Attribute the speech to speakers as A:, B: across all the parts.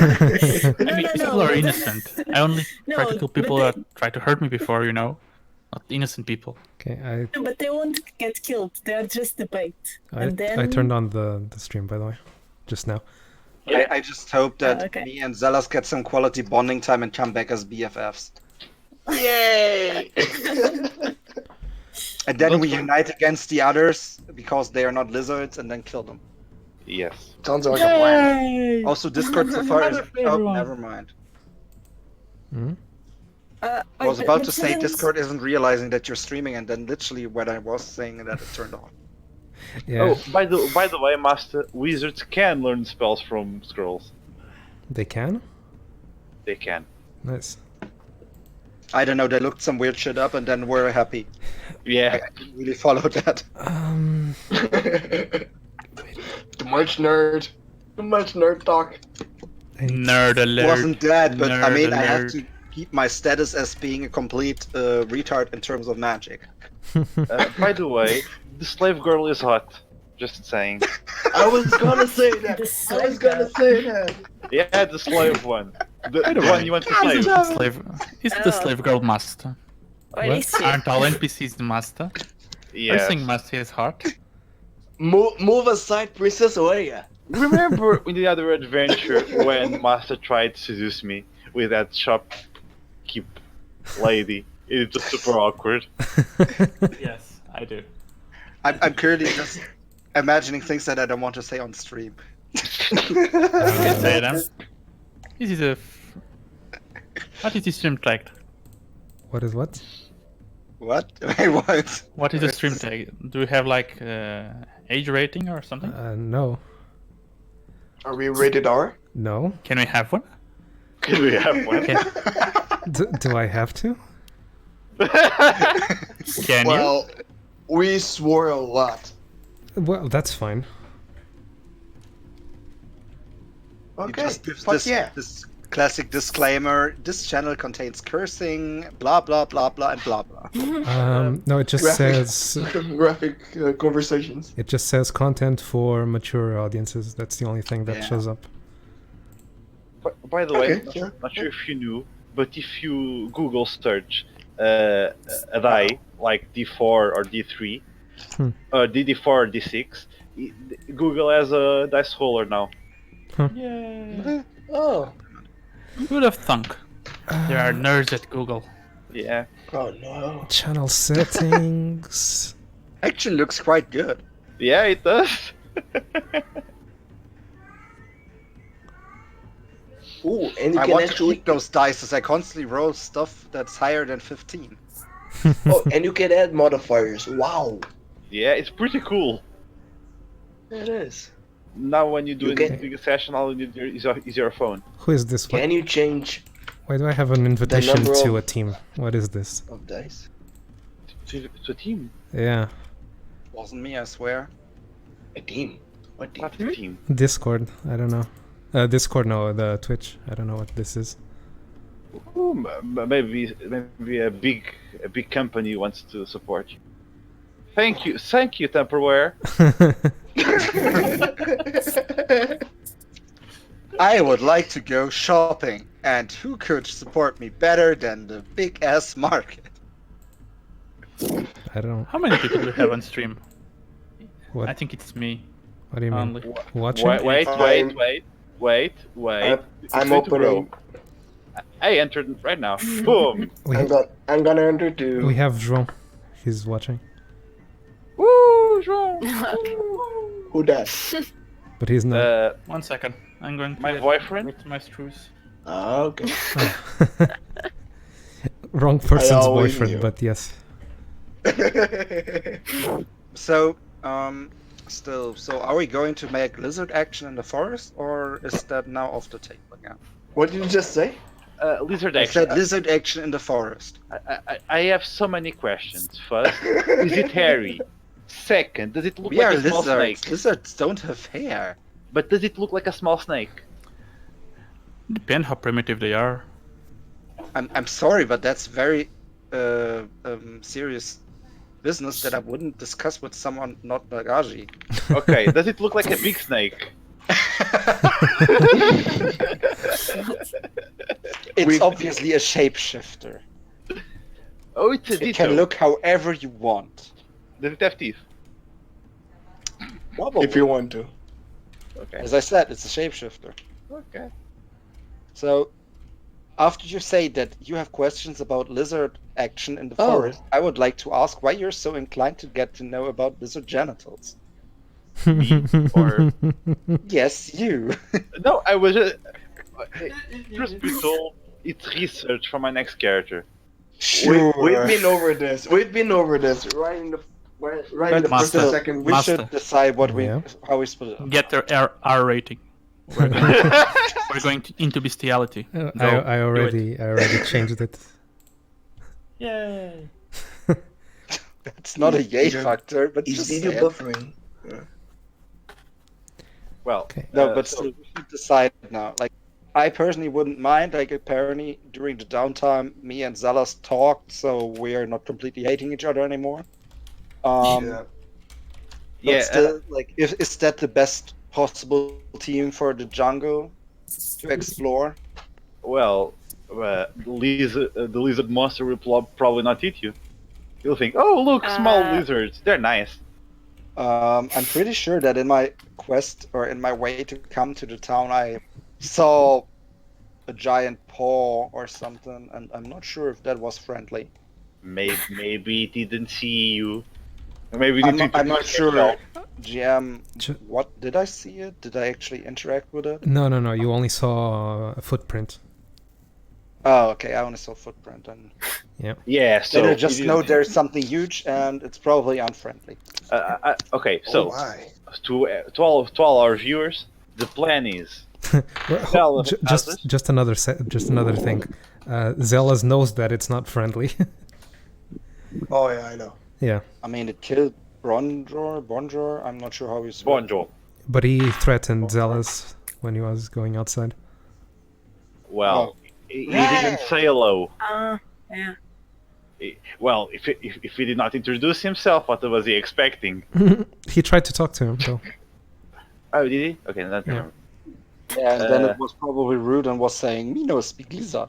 A: No,
B: I mean,
A: no,
B: people
A: no.
B: are innocent. I only try to
A: No,
B: kill
A: but
B: people that try to hurt me before, not innocent people.
C: Okay,
A: no, but they won't get killed. They are just the bait. And then
C: I turned on the stream, by the way, just now.
D: I just hope that
A: okay.
D: me and Zealous get some quality bonding time and come back as BFFs.
E: Yay!
D: And then
E: But
D: we
E: for-
D: unite against the others because they are not lizards and then kill them.
E: Yes.
F: Sounds like a plan.
D: Also, Discord so far is...
B: Another
D: Oh,
B: favorite one.
D: never mind.
C: Hmm?
D: I was about to say
A: shouldn't-
D: Discord isn't realizing that you're streaming, and then literally when I was saying that it turned off.
C: Yeah,
E: Oh, by the way, Master, wizards can learn spells from scrolls.
C: they can?
E: They can.
C: Nice.
D: I don't know, they looked some weird shit up and then were happy.
E: Yeah.
D: I didn't really follow that.
F: Too much nerd. Too much nerd talk.
B: Nerd
D: It
B: alert.
D: wasn't that, but I
B: Nerd
D: mean, I have
B: alert.
D: to keep my status as being a complete retard in terms of magic.
E: By the way, the slave girl is hot. Just saying.
F: I was gonna say that.
A: The
F: I was gonna say that.
E: Yeah, the slave one. The
B: way,
E: one you want to
B: Is
E: slave.
B: the slave? Is the
A: Oh.
B: slave girl master?
A: Where
C: What?
A: is she?
B: Aren't all NPCs the master? I
E: Yes.
B: think master is hard.
F: Move aside, Princess Oya.
E: Remember in the other adventure when Master tried to seduce me with that shopkeep lady? It was super awkward.
B: Yes, I do.
D: I'm currently just imagining things that I don't want to say on stream.
B: Okay, say them. This is a. What is the stream tagged?
C: What is what?
D: What? Wait, what?
B: What is the stream tag? Do we have like age rating or something?
C: No.
F: Are we rated R?
C: No.
B: Can we have one?
E: Could we have one?
B: Can,
C: Do I have to?
B: can you?
F: Well, we swore a lot.
C: Well, that's fine.
F: Okay,
D: Just gives
F: fuck
D: this,
F: yeah.
D: this classic disclaimer. This channel contains cursing, blah blah blah blah, and blah blah.
C: No, it just
F: Graphic,
C: says
F: graphic conversations.
C: it just says content for mature audiences. That's the only thing that
D: Yeah.
C: shows up.
E: By the way,
F: Okay, sure.
E: not sure if you knew, but if you Google search a die like D4 or D3, or D4 or D6, Google has a dice roller now.
B: Yay.
F: Oh.
B: Who would have thunk? There are nerds at Google.
E: Yeah.
F: Oh no.
C: Channel settings.
D: Actually, looks quite good.
E: Yeah, it does.
F: Ooh, and you
D: I
F: can
D: want to
F: actually
D: keep those dice as I constantly roll stuff that's higher than 15.
F: and you can add modifiers. Wow.
E: Yeah, it's pretty cool.
F: It is.
E: Now when you do
F: You
E: a
F: can-
E: big session, all you need is your phone.
C: Who is this?
F: Can you change
C: Why do I have an invitation
F: number
C: to
F: of-
C: a team? What is this?
F: of dice?
E: It's a team,
C: Yeah,
D: Wasn't me, I swear.
F: A team. What team?
E: not a team.
C: Discord. I don't know. Discord, no, the Twitch. I don't know what this is.
E: Ooh, maybe a big company wants to support you. Thank you, Tupperware.
D: I would like to go shopping, and who could support me better than the big ass market?
C: I don't know.
B: How many people do we have on stream?
C: What?
B: I think it's me
C: What do you mean?
B: only.
C: Watching?
E: Wait.
F: I'm
E: It's going to grow.
F: opening.
E: I entered right now. Boom.
F: I'm gonna enter too.
C: We have Jean. He's watching,
E: Woo, Jean.
F: Who that?
C: but he's not.
B: 1 second. I'm going to
E: My
B: get
E: boyfriend?
B: with my screws.
F: Ah, okay.
C: Wrong person's
F: always
C: boyfriend,
F: knew.
C: but yes.
D: So, so are we going to make lizard action in the forest, or is that now off the table again?
F: What did you just say?
E: Lizard
D: I
E: action.
D: said lizard action in the forest.
E: I have so many questions. First, is it hairy? Second, does it look
D: We are
E: like a small
D: lizards.
E: snake?
D: Lizards don't have hair.
E: But does it look like a small snake?
B: Depend how primitive they are.
D: I'm sorry, but that's very serious business that I wouldn't discuss with someone not Magi.
E: Okay, does it look like a big snake?
D: It's obviously a shapeshifter.
E: Oh, it's a
D: It
E: Ditto.
D: can look however you want.
E: The detective.
D: Probably.
F: If you want to.
E: Okay.
D: As I said, it's a shapeshifter.
E: Okay.
D: So, after you say that you have questions about lizard action in the
F: Oh.
D: forest, I would like to ask why you're so inclined to get to know about lizard genitals.
E: Me or
D: Yes, you.
E: no? I was just. Truth be told, it's research for my next character.
D: Sure.
F: We've been over this. We've been over this. Right in the
D: But
F: first
B: still,
F: and second.
D: we
B: Master.
D: should decide what
C: Yeah.
D: how we split it up.
B: Get their R rating. We're going into bestiality. Go,
C: I
B: do
C: already changed it.
B: Yay!
D: It's not a yay
F: He's-
D: factor, but
F: He's
D: just
F: video
D: say it.
F: buffering.
E: Well,
C: Okay.
D: No, but
E: so-
D: still, we should decide now. Like, I personally wouldn't mind. Like, apparently, during the downtime, me and Zalas talked, so we are not completely hating each other anymore.
F: Yeah.
D: But
E: yeah,
D: still, like, is that the best possible team for the jungle to explore?
E: well, the lizard monster will probably not eat you. You'll think, oh look, small lizards, they're nice.
D: I'm pretty sure that in my quest or in my way to come to the town, I saw a giant paw or something, and I'm not sure if that was friendly.
E: Maybe it didn't see you. Or maybe you need to
D: I'm not
E: introduce
D: sure.
E: yourself.
D: GM,
C: Ch-
D: what did I see it? Did I actually interact with it?
C: No. You only saw a footprint.
D: Oh, okay. I only saw footprint, and
E: Yeah, so
D: then I just
E: you
D: know
E: didn't-
D: there's something huge, and it's probably unfriendly.
E: okay, so
F: why?
E: to all our viewers, the plan is Well,
C: Just another thing. Zealous knows that it's not friendly.
F: Oh yeah, I know.
C: Yeah,
D: I mean, it killed Bonjour. I'm not sure how he's.
E: Bonjour.
C: but he threatened Zealous when he was going outside.
E: Well, he didn't say hello.
A: Yeah.
E: Well, if he did not introduce himself, what was he expecting?
C: He tried to talk to him though.
E: Oh, did he? Okay, that's
C: Yeah.
D: Yeah, and then
E: Uh,
D: it was probably rude and was saying, "Me no speak lizard."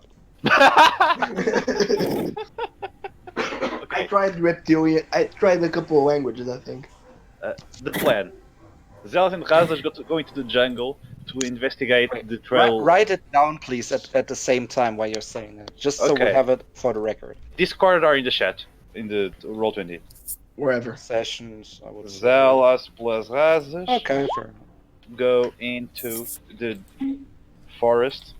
F: I tried Reptilian. I tried a couple of languages, I think.
E: the plan. Zealous and Razas go into the jungle to investigate the trail.
D: Write it down, please, at the same time while you're saying it, just so we
E: Okay.
D: have it for the record.
E: Discord or in the chat, in the Roll20.
F: Wherever.
D: Sessions, I would say.
E: Zealous plus Razas
D: Okay, fair.
E: go into the forest.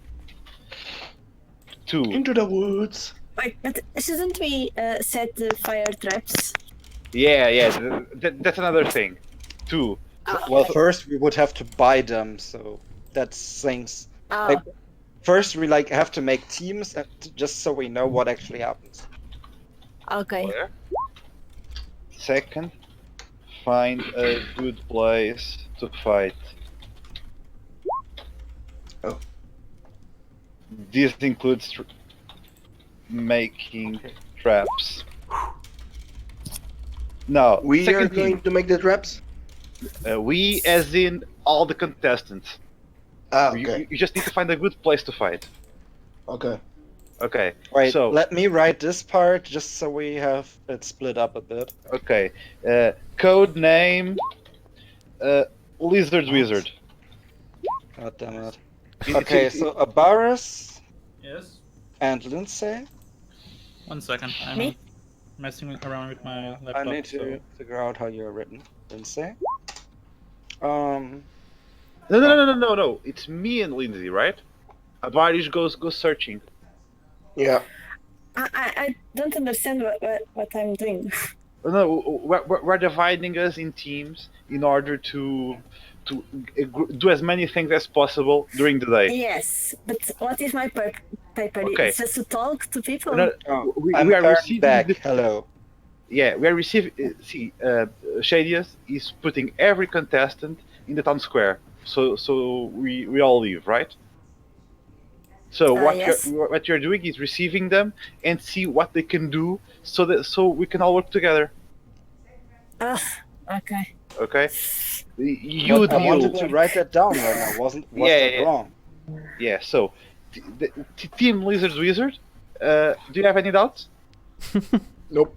E: 2.
F: Into the woods.
A: Wait, but shouldn't we set the fire traps?
E: Yeah, that's another thing. 2.
D: Well, first we would have to buy them, so that's things.
A: Oh,
D: Like, first we have to make teams, just so we know what actually happens.
A: okay.
E: Second, find a good place to fight.
F: Oh.
E: This includes making traps. Now,
F: We are
E: second
F: going
E: thing,
F: to make the traps.
E: we as in all the contestants.
F: Ah,
E: You-
F: okay.
E: You just need to find a good place to fight.
F: Okay.
E: Okay.
D: Wait,
E: So
D: let me write this part just so we have it split up a bit.
E: okay. Code name. Lizard Wizard.
D: God damn it. Okay, so Abaris
B: Yes.
D: and Lindsay.
B: 1 second. I'm
A: Me?
B: messing around with my
D: I
B: laptop.
D: need to
B: so-
D: figure out how you're written. Lindsay.
E: No. It's me and Lindsay, right? Abarish goes searching.
F: Yeah.
A: I don't understand what I'm doing.
E: No, we're dividing us in teams in order to do as many things as possible during the day.
A: Yes, but what is my paper?
E: Okay.
A: It's just to talk to people.
E: No,
D: Oh,
E: we
D: I'm
E: are
D: Aaron
E: receiving
D: back.
E: the-
D: Hello.
E: Yeah, we are receiving. See, Shadius is putting every contestant in the town square, so we all leave, right? So
A: Yes.
E: what you're doing is receiving them and see what they can do, so we can all work together.
A: Okay.
E: Okay? You
D: But I wanted
E: deal.
D: to write that down right now. Wasn't
E: Yeah,
D: that
E: yeah.
D: wrong?
E: Yeah. So, Team Lizard's Wizard. Do you have any doubts?
F: Nope.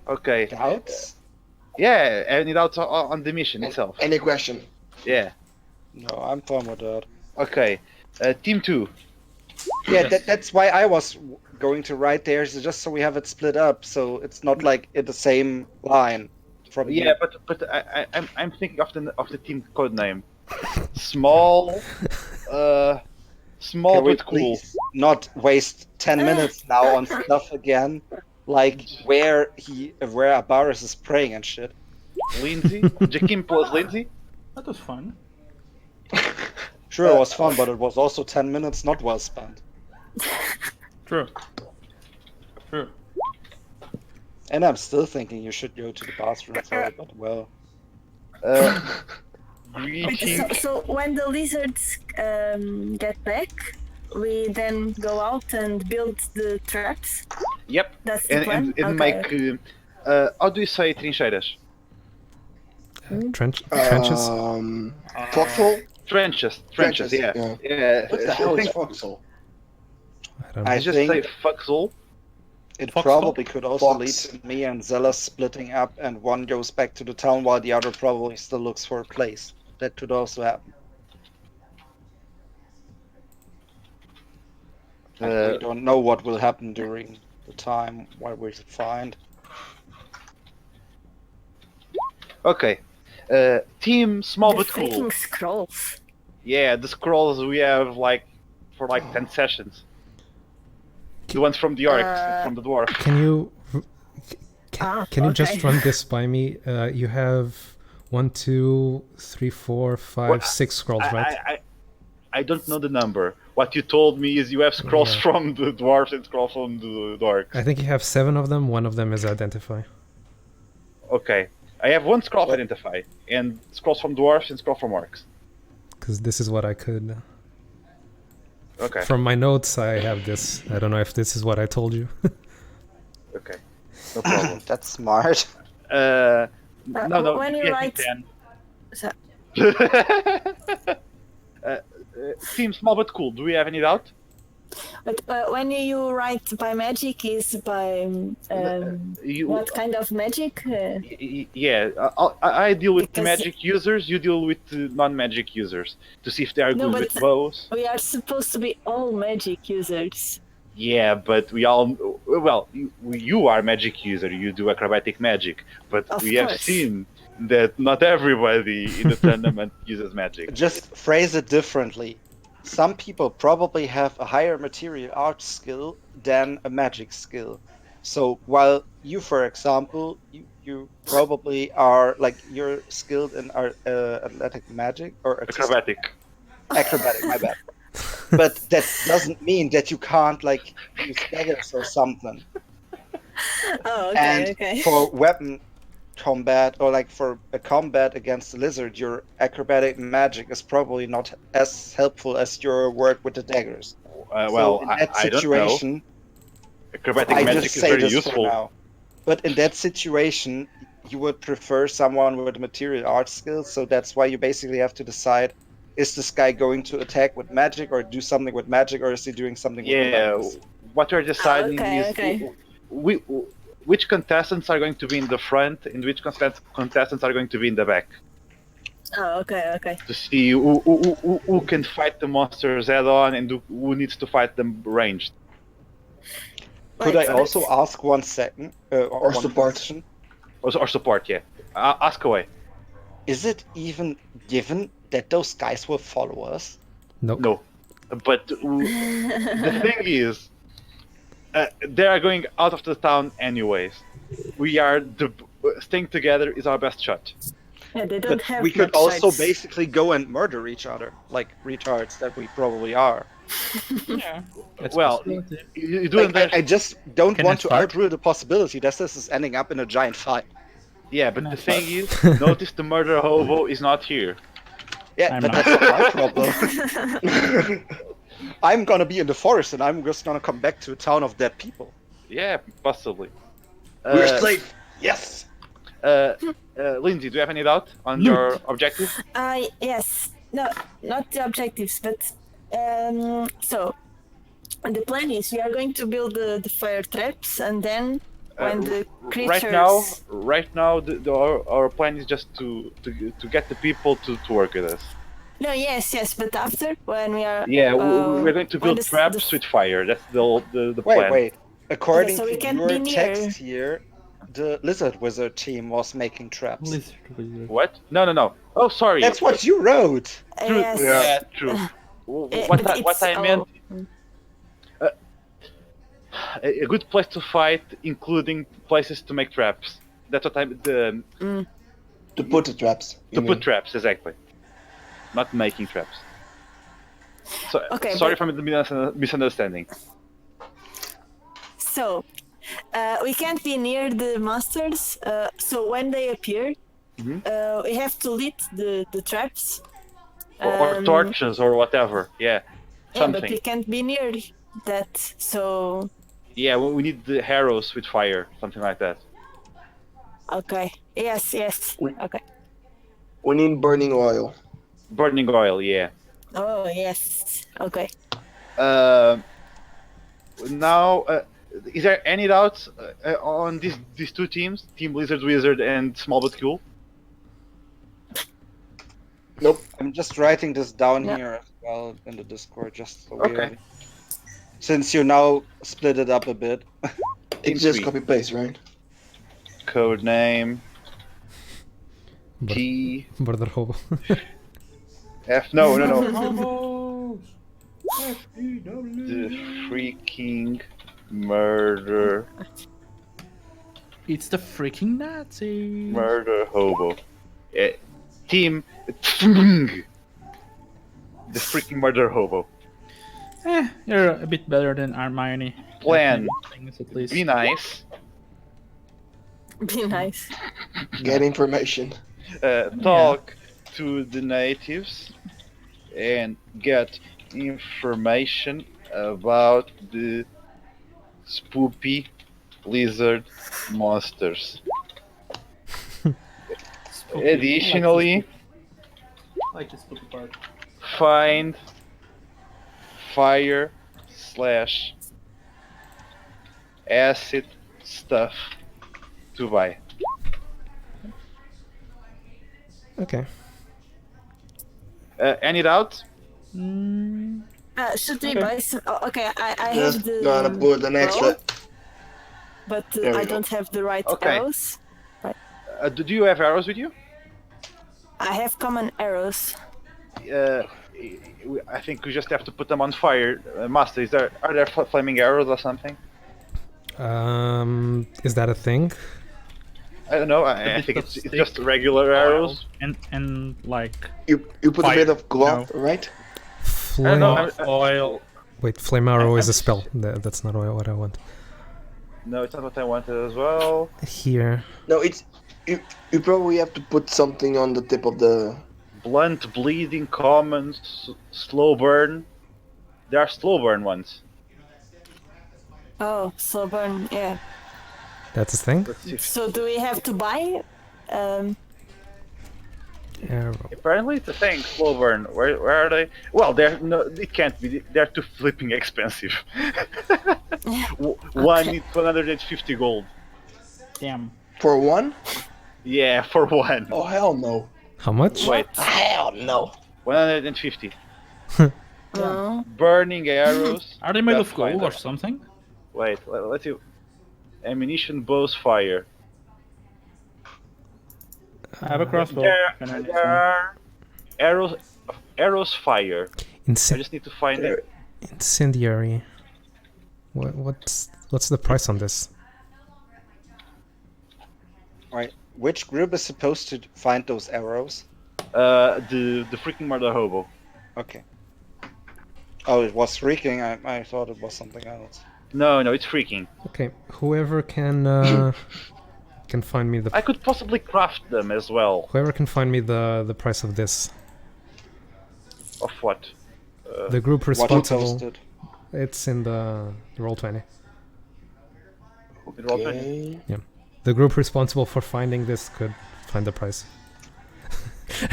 E: Okay.
D: Doubts?
E: Yeah. Any doubts on the mission itself?
F: Any question?
E: Yeah.
D: No, I'm fine with that.
E: Okay. Team 2.
D: Yeah, that's why I was going to write there, so just so we have it split up, so it's not like in the same line. From
E: Yeah, but I'm thinking of the team code name. Small. Small
D: Can we
E: but cool.
D: please not waste 10 minutes now on stuff again? Like where Abaris is praying and shit.
E: Lindsay. Jakim plus Lindsay.
B: That was fun.
D: Sure, it was fun, but it was also 10 minutes not well spent.
B: True. True.
D: And I'm still thinking you should go to the bathroom, sorry, but well.
E: Greeting.
A: So when the lizards get back, we then go out and build the traps.
E: Yep.
A: That's the plan.
E: And make. How do you say trincheiras?
C: Trenches?
F: Foxhole?
E: Trenches. Yeah.
F: What the hell is foxhole?
C: I don't know.
D: I
E: Just
D: think
E: say fuxhole.
D: it
B: Foxhole?
D: probably could also lead to me and Zealous splitting up, and one goes back to the town while the other probably still looks for a place. That could also happen. And we don't know what will happen during the time while we find.
E: Okay. Team small
A: The
E: but cool.
A: freaking scrolls.
E: Yeah, the scrolls we have for 10 sessions. The ones from the orcs, from the dwarf.
C: Can you can you just
A: okay.
C: run this by me? You have 1, 2, 3, 4, 5,
E: Well,
C: 6 scrolls, right?
E: I don't know the number. What you told me is you have scrolls
C: Yeah.
E: from the dwarves and scrolls from the orcs.
C: I think you have 7 of them. One of them is identify.
E: Okay. I have one scroll of identify, and scrolls from dwarves and scrolls from orcs.
C: Because this is what I could.
E: Okay.
C: From my notes, I have this. I don't know if this is what I told you.
E: Okay. No problem.
D: That's smart.
E: No.
A: When you
E: yeah,
A: write-
E: 10.
A: So,
E: Seems small but cool. Do we have any doubt?
A: but when you write by magic, is by what kind of magic?
E: Yeah, I deal with
A: Because-
E: magic users. You deal with non-magic users to see if they are
A: No,
E: good
A: but-
E: with bows.
A: We are supposed to be all magic users.
E: Yeah, but we all you are magic user. You do acrobatic magic, but
A: Of
E: we have
A: course.
E: seen that not everybody in the tournament uses magic.
D: Just phrase it differently. Some people probably have a higher material arts skill than a magic skill. So while you, for example, you probably are like you're skilled in athletic magic or
E: Acrobatic.
D: acrobatic, my bad. But that doesn't mean that you can't like use daggers or something.
A: Oh, okay,
D: And
A: okay.
D: for weapon combat or like for a combat against the lizard, your acrobatic magic is probably not as helpful as your work with the daggers.
E: Well,
D: in that
E: I don't know.
D: situation,
E: Acrobatic
D: I
E: magic
D: just
E: is
D: say
E: very
D: this
E: useful.
D: for now. But in that situation, you would prefer someone with material arts skills, so that's why you basically have to decide: is this guy going to attack with magic or do something with magic, or is he doing something with
E: Yeah,
D: weapons?
E: what we're deciding
A: okay,
E: is
A: okay.
E: which contestants are going to be in the front and which contestants are going to be in the back.
A: Oh, okay, okay.
E: To see who can fight the monsters head on and who needs to fight them ranged.
D: Could
A: Wait,
D: I also ask 1 second?
F: Or
D: one
F: support.
D: question?
E: Or support, yeah. Ask away.
D: Is it even given that those guys will follow us?
C: Nope.
E: No. But the thing is, they are going out of the town anyways. We are staying together is our best shot.
A: Yeah, they don't
D: But
A: have
D: we could
A: much
D: also
A: sights.
D: basically go and murder each other, like retards that we probably are.
B: Yeah. That's
E: Well,
B: possibility.
E: you do
D: Like,
E: understand.
D: I just don't
B: Can
D: want
B: it
D: to
B: start?
D: outrule the possibility that this is ending up in a giant fight.
E: Yeah, but
B: No,
E: the
B: it's
E: thing
B: not.
E: is, notice the murder hobo is not here.
D: Yeah,
B: I'm
D: but
B: not.
D: that's not my problem. I'm gonna be in the forest and I'm just gonna come back to a town of dead people.
E: Yeah, possibly.
F: We're safe. Yes.
E: Lindsay, do you have any doubt on your objective?
A: Yes. No, not the objectives, but So the plan is we are going to build the fire traps, and then when the creatures.
E: Right now, our plan is just to get the people to work with us.
A: No, yes, but after when we are.
E: Yeah, we're going to
A: when
E: build traps with fire. That's the plan.
D: Wait. According
A: so we
D: to
A: can't
D: your
A: be near.
D: text here, the lizard wizard team was making traps.
E: What? No. Oh, sorry.
D: That's what you wrote.
E: True.
A: Yes.
E: Yeah, true. What I meant. A good place to fight, including places to make traps. That's what
F: To put the traps.
E: To put traps, exactly. Not making traps. So,
A: Okay,
E: sorry for the misunderstanding.
A: So, we can't be near the monsters. So when they appear, we have to lit the traps.
E: Or torches or whatever. Yeah. Something.
A: Yeah, but we can't be near that. So.
E: Yeah, we need the arrows with fire, something like that.
A: Okay. Yes. Okay.
F: We need burning oil.
E: Burning oil, yeah.
A: Oh yes. Okay.
E: Now, is there any doubts on these two teams, Team Lizard Wizard and Small But Cool?
F: Nope.
D: I'm just writing this down
A: Yeah.
D: here as well in the Discord, just so
E: Okay.
D: since you now split it up a bit.
F: It's just
E: Three.
F: copy paste, right?
E: Code name
C: Bur-
E: T
C: Border hobo.
E: F. No. The freaking murder
B: It's the freaking Nazis.
E: hobo. Team the freaking murder hobo.
B: You're a bit better than Hermione.
E: Plan.
B: Things at least.
E: Be nice.
A: Be nice.
F: Get information.
E: Talk to the natives and get information about the spoopy lizard monsters. Additionally,
B: Like this part.
E: find fire / acid stuff to buy.
C: Okay.
E: Any doubts?
A: Should we buy some? Oh, okay, I
F: Just
A: have the.
F: gotta put an extra.
A: bow, but
F: There we
A: I
F: go.
A: don't have the right
E: Okay.
A: arrows.
E: Do you have arrows with you?
A: I have common arrows.
E: I think we just have to put them on fire. Master, are there flaming arrows or something?
C: Is that a thing?
E: I don't know. I
B: bit
E: think
B: of
E: it's
B: stick,
E: just regular arrows.
B: And like
F: You put
B: Fire,
F: a bit of cloth, right?
E: I don't know.
C: Flame.
B: oil.
C: Wait, flame arrow is a spell. That's not what I want.
E: No, it's not what I wanted as well.
C: Here.
F: No, it's you probably have to put something on the tip of the.
E: Blunt, bleeding, common, slow burn. There are slow burn ones.
A: Oh, slow burn. Yeah.
C: That's a thing.
E: Let's see.
A: So do we have to buy?
C: Arrow.
E: Apparently it's a thing. Slow burn. Where are they? Well, it can't be. They're too flipping expensive. One needs 150 gold.
B: Damn.
F: For one?
E: Yeah, for one.
F: Oh hell no!
C: How much?
E: Wait,
F: Hell no!
E: 150.
A: No.
E: Burning arrows.
B: Are they made of gold
E: Pathfinder.
B: or something?
E: Wait, let's see. Ammunition, bows, fire.
B: I have a crossbow. Can I need
E: There are arrows, fire. I
C: Inci-
E: just need to find it.
C: incendiary. What's the price on this?
D: Right. Which group is supposed to find those arrows?
E: The freaking murder hobo.
D: Okay. Oh, it was freaking. I thought it was something else.
E: No, it's freaking.
C: Okay, whoever can find me the
E: I could possibly craft them as well.
C: whoever can find me the price of this.
E: Of what?
C: The group
D: What you
C: responsible.
D: posted.
C: It's in the Roll20.
F: Okay.
C: The group responsible for finding this could find the price.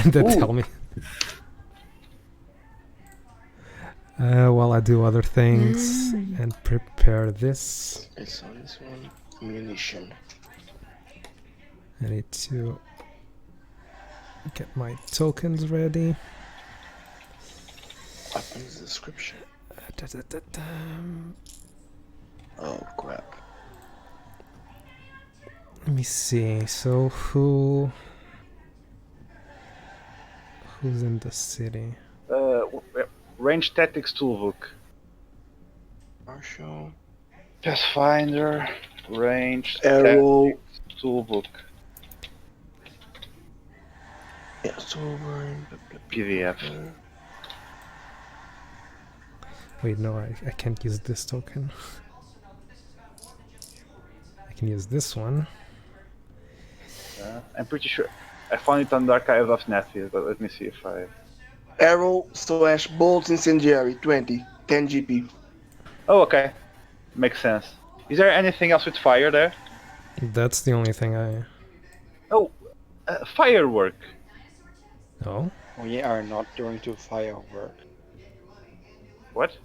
C: And then
F: Ooh.
C: tell me. While I do other things and prepare this,
F: I saw this one. Munition.
C: I need to get my tokens ready.
F: Weapons description.
C: Da-da-da-dam.
F: Oh crap.
C: Let me see. So who's in the city?
E: Range Tactics Toolbook.
F: Marshall.
E: Pathfinder. Range
F: Arrow.
E: Tactics Toolbook.
F: Yeah, sober.
E: PDF.
C: Wait, no, I can't use this token. I can use this one.
E: I'm pretty sure I found it on the archive of Netflix, but let me see if I.
F: Arrow / bolts incendiary 20. 10 GP.
E: Oh, okay. Makes sense. Is there anything else with fire there?
C: That's the only thing I...
E: Oh, firework.
C: Oh?
D: We are not going to firework.
E: What?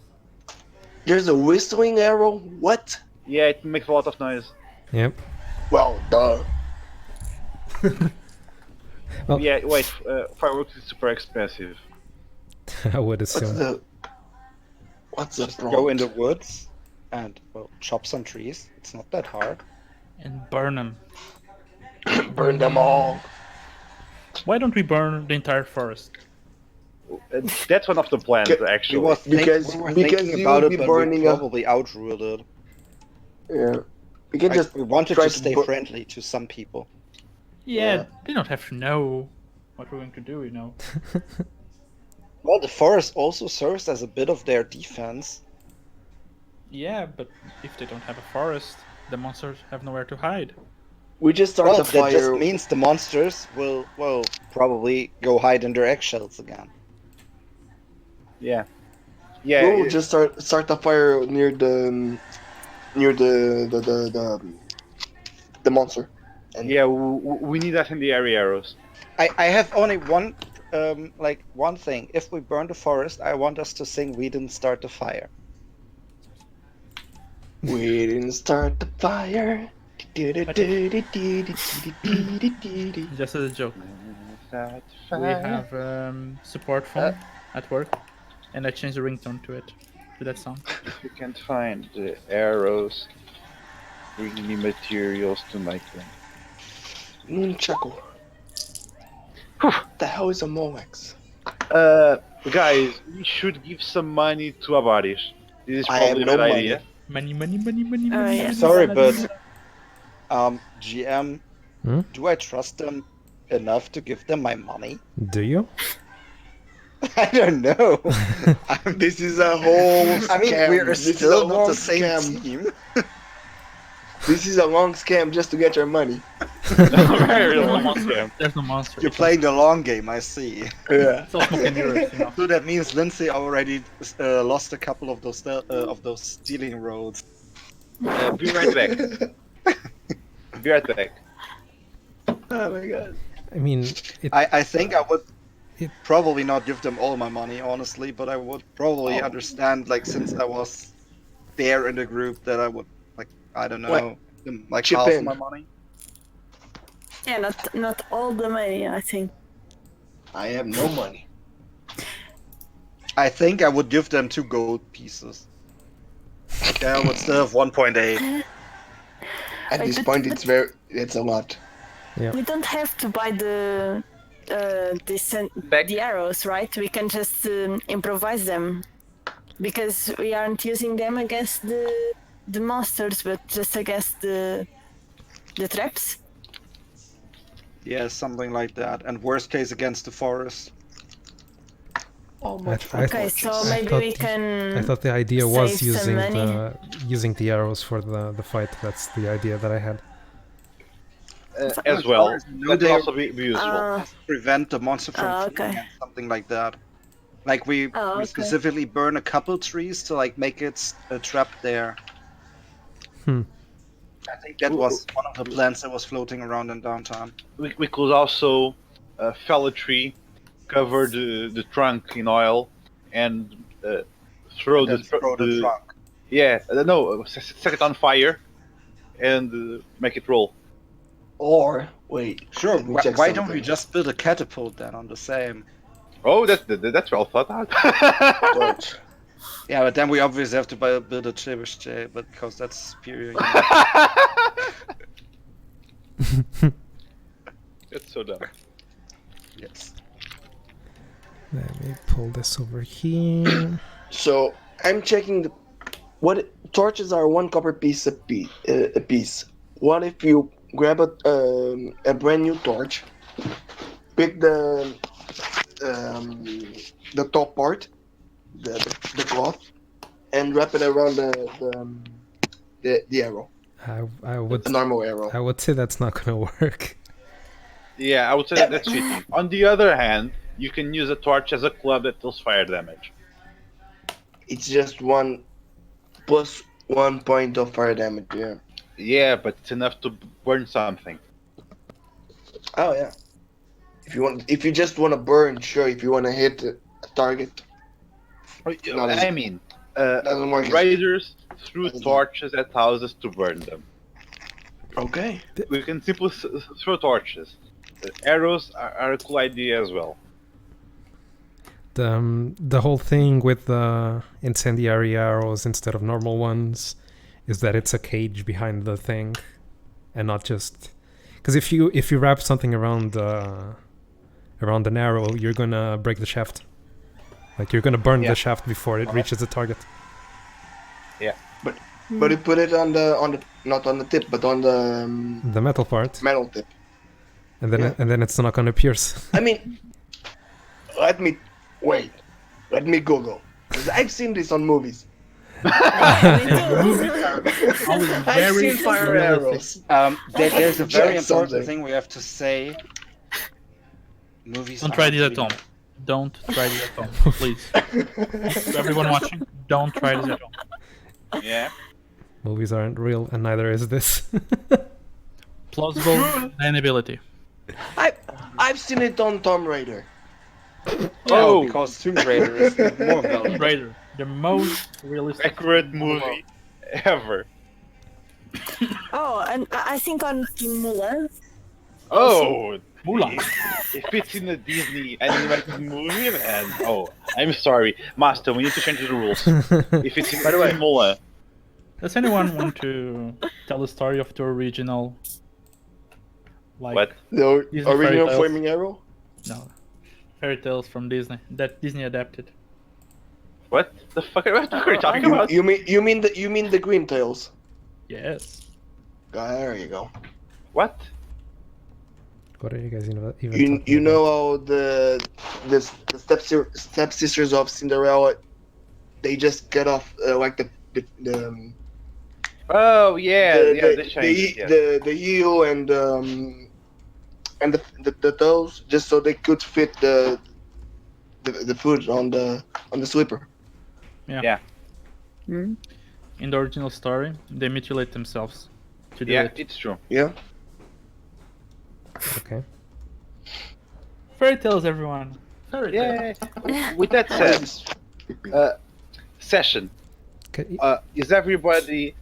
F: There's a whistling arrow? What?
E: Yeah, it makes a lot of noise.
C: Yep.
F: Well, duh.
C: Well,
E: Yeah, wait. Fireworks is super expensive.
C: I would assume.
F: What's the
D: Just
F: problem?
D: go in the woods and, well, chop some trees. It's not that hard.
B: And burn them.
F: Burn them all.
B: Why don't we burn the entire forest?
E: That's one of the plans,
F: Ca-
E: actually.
D: We were
F: Because
D: thinking
F: you
D: about
F: will
D: it,
F: be
D: but
F: burning
D: we
F: a-
D: probably outruled it.
F: Yeah. We can just
D: We wanted
F: try
D: to
F: to
D: stay
F: bur-
D: friendly to some people.
B: Yeah, they don't have to know what we're going to do, you know.
D: Well, the forest also serves as a bit of their defense.
B: Yeah, but if they don't have a forest, the monsters have nowhere to hide.
F: We just start
D: Well,
F: the
D: that
F: fire.
D: just means the monsters will, well, probably go hide in their eggshells again.
E: Yeah. Yeah.
F: We'll just start the fire near the monster. And
E: Yeah, we need that in the area arrows.
D: I have only one, one thing. If we burn the forest, I want us to sing "We Didn't Start the Fire."
F: we didn't start the fire.
B: Just as a joke. We have support phone at work, and I changed the ringtone to it, to that song.
E: You can't find the arrows. Bring me materials to make them.
F: Nunchaku. The hell is a Molex?
E: Guys, we should give some money to Avaris. This is
D: I
E: probably
D: have
E: a
D: no
E: bad
D: money.
E: idea.
B: Money, money, money, money,
A: Oh,
B: money.
A: yeah.
B: money,
D: Sorry,
B: money.
D: but GM,
C: Hmm?
D: do I trust them enough to give them my money?
C: Do you?
D: I don't know.
F: This is a whole scam.
D: I mean, we're
F: This is
D: still
F: a
D: not
F: long
D: the same
F: scam.
D: team.
F: This is a long scam just to get your money.
E: Very long scam.
B: There's no monster.
D: You're playing the long game, I see.
F: Yeah.
B: It's all smoke and mirrors, you know.
D: So that means Lindsay already lost a couple of those stealing roads.
E: Be right back. Be right back.
F: Oh my god.
C: I mean, it,
D: I think I would
C: It-
D: probably not give them all my money, honestly, but I would probably understand, like, since I was there in the group, that I would, like, I don't know,
F: What?
D: give them, like
F: Chip
D: half
F: in.
D: my money.
A: Yeah, not all the money, I think.
F: I have no money.
D: I think I would give them 2 gold pieces. Yeah, I would still have 1.8.
F: At
A: Wait,
F: this
A: but-
F: point, it's a lot.
A: We don't have to buy the
E: Back.
A: the arrows, right? We can just improvise them because we aren't using them against the monsters, but just against the traps.
D: Yeah, something like that. And worst case against the forest.
F: Oh
C: I,
F: much
C: I,
A: Okay, so
C: I
A: maybe
C: thought-
A: we can.
C: I thought the idea was
A: save some
C: using the arrows for the fight. That's the idea that I had.
E: As well.
D: No,
E: That
D: they-
E: could also be useful.
D: Prevent the monster from
A: Oh,
D: feeding
A: okay.
D: and something like that. Like we
A: Okay.
D: specifically burn a couple trees to like make it a trap there.
C: Hmm.
D: I think that was one of the plans that was floating around in downtown.
E: We could also fell a tree, cover the trunk in oil, and throw
D: And then throw the trunk.
E: Yeah, no, set it on fire and make it roll.
F: Or wait,
D: Sure.
F: let me check
D: Why don't
F: something.
D: we just build a catapult then on the same?
E: Oh, that's well thought out.
F: Torch.
D: Yeah, but then we obviously have to build a trebuchet, but because that's superior.
E: It's so dumb.
D: Yes.
C: Let me pull this over here.
F: So I'm checking what torches are 1 copper piece a piece. What if you grab a brand new torch, pick the top part, the cloth, and wrap it around the arrow,
C: I would
F: a normal arrow.
C: I would say that's not gonna work.
E: Yeah, I would say that's cheating. On the other hand, you can use a torch as a club that deals fire damage.
F: It's just 1 plus 1 point of fire damage. Yeah.
E: Yeah, but it's enough to burn something.
F: Oh yeah. If you just want to burn, sure. If you want to hit a target, Not as-
E: I mean,
F: doesn't work.
E: raiders threw
F: Doesn't
E: torches at houses to burn them.
F: Okay.
E: We can simply throw torches. Arrows are a cool idea as well.
C: The whole thing with the incendiary arrows instead of normal ones is that it's a cage behind the thing, and not just because if you wrap something around an arrow, you're gonna break the shaft. Like you're gonna burn the shaft before it reaches the target.
F: But you put it on the not on the tip, but on the
C: The metal part,
F: metal tip.
C: and then
F: Yeah.
C: and then it's not gonna pierce.
F: I mean, let me Google, 'cause I've seen this on movies. I've
B: Very
F: seen fire
B: realistic.
F: arrows.
D: There's a very
F: Check
D: important
F: something.
D: thing we have to say. Movies.
B: Don't try
D: aren't
B: this at
D: real.
B: home. Don't try this at home, please. To everyone watching, don't try this at home.
E: Yeah.
C: Movies aren't real, and neither is this.
B: Plausible deniability.
F: I've seen it on Tomb Raider.
E: Oh,
D: because Tomb Raider is more valuable.
B: Raider, the most realistic
E: accurate movie ever.
A: Oh, and I think on Mulan.
E: Oh,
B: Mulan.
E: If it's in a Disney animated movie, man. Oh, I'm sorry, Master. We need to change the rules. If it's in, by the way, Mulan.
B: Does anyone want to tell the story of the original? Like,
E: What?
F: The
B: Disney
F: original
B: fairy tales.
F: Flaming Arrow.
B: No, fairy tales from Disney that Disney adapted.
E: What the fuck are you talking about?
F: You mean the Green Tails?
B: Yes.
F: There you go.
E: What?
C: What are you guys even talking
F: You
C: about?
F: know how the stepsisters of Cinderella, they just cut off like the
E: Oh yeah,
F: the,
E: yeah. They
F: the,
E: changed. Yeah.
F: the heel and the toes, just so they could fit the foot on the sweeper.
E: Yeah.
A: Hmm?
B: In the original story, they mutilate themselves to do
E: Yeah,
B: it.
E: it's true.
F: Yeah.
C: Okay.
B: Fairy tales, everyone. Fairy tales.
E: Yeah. With that said, session.
C: Okay.
E: Is everybody?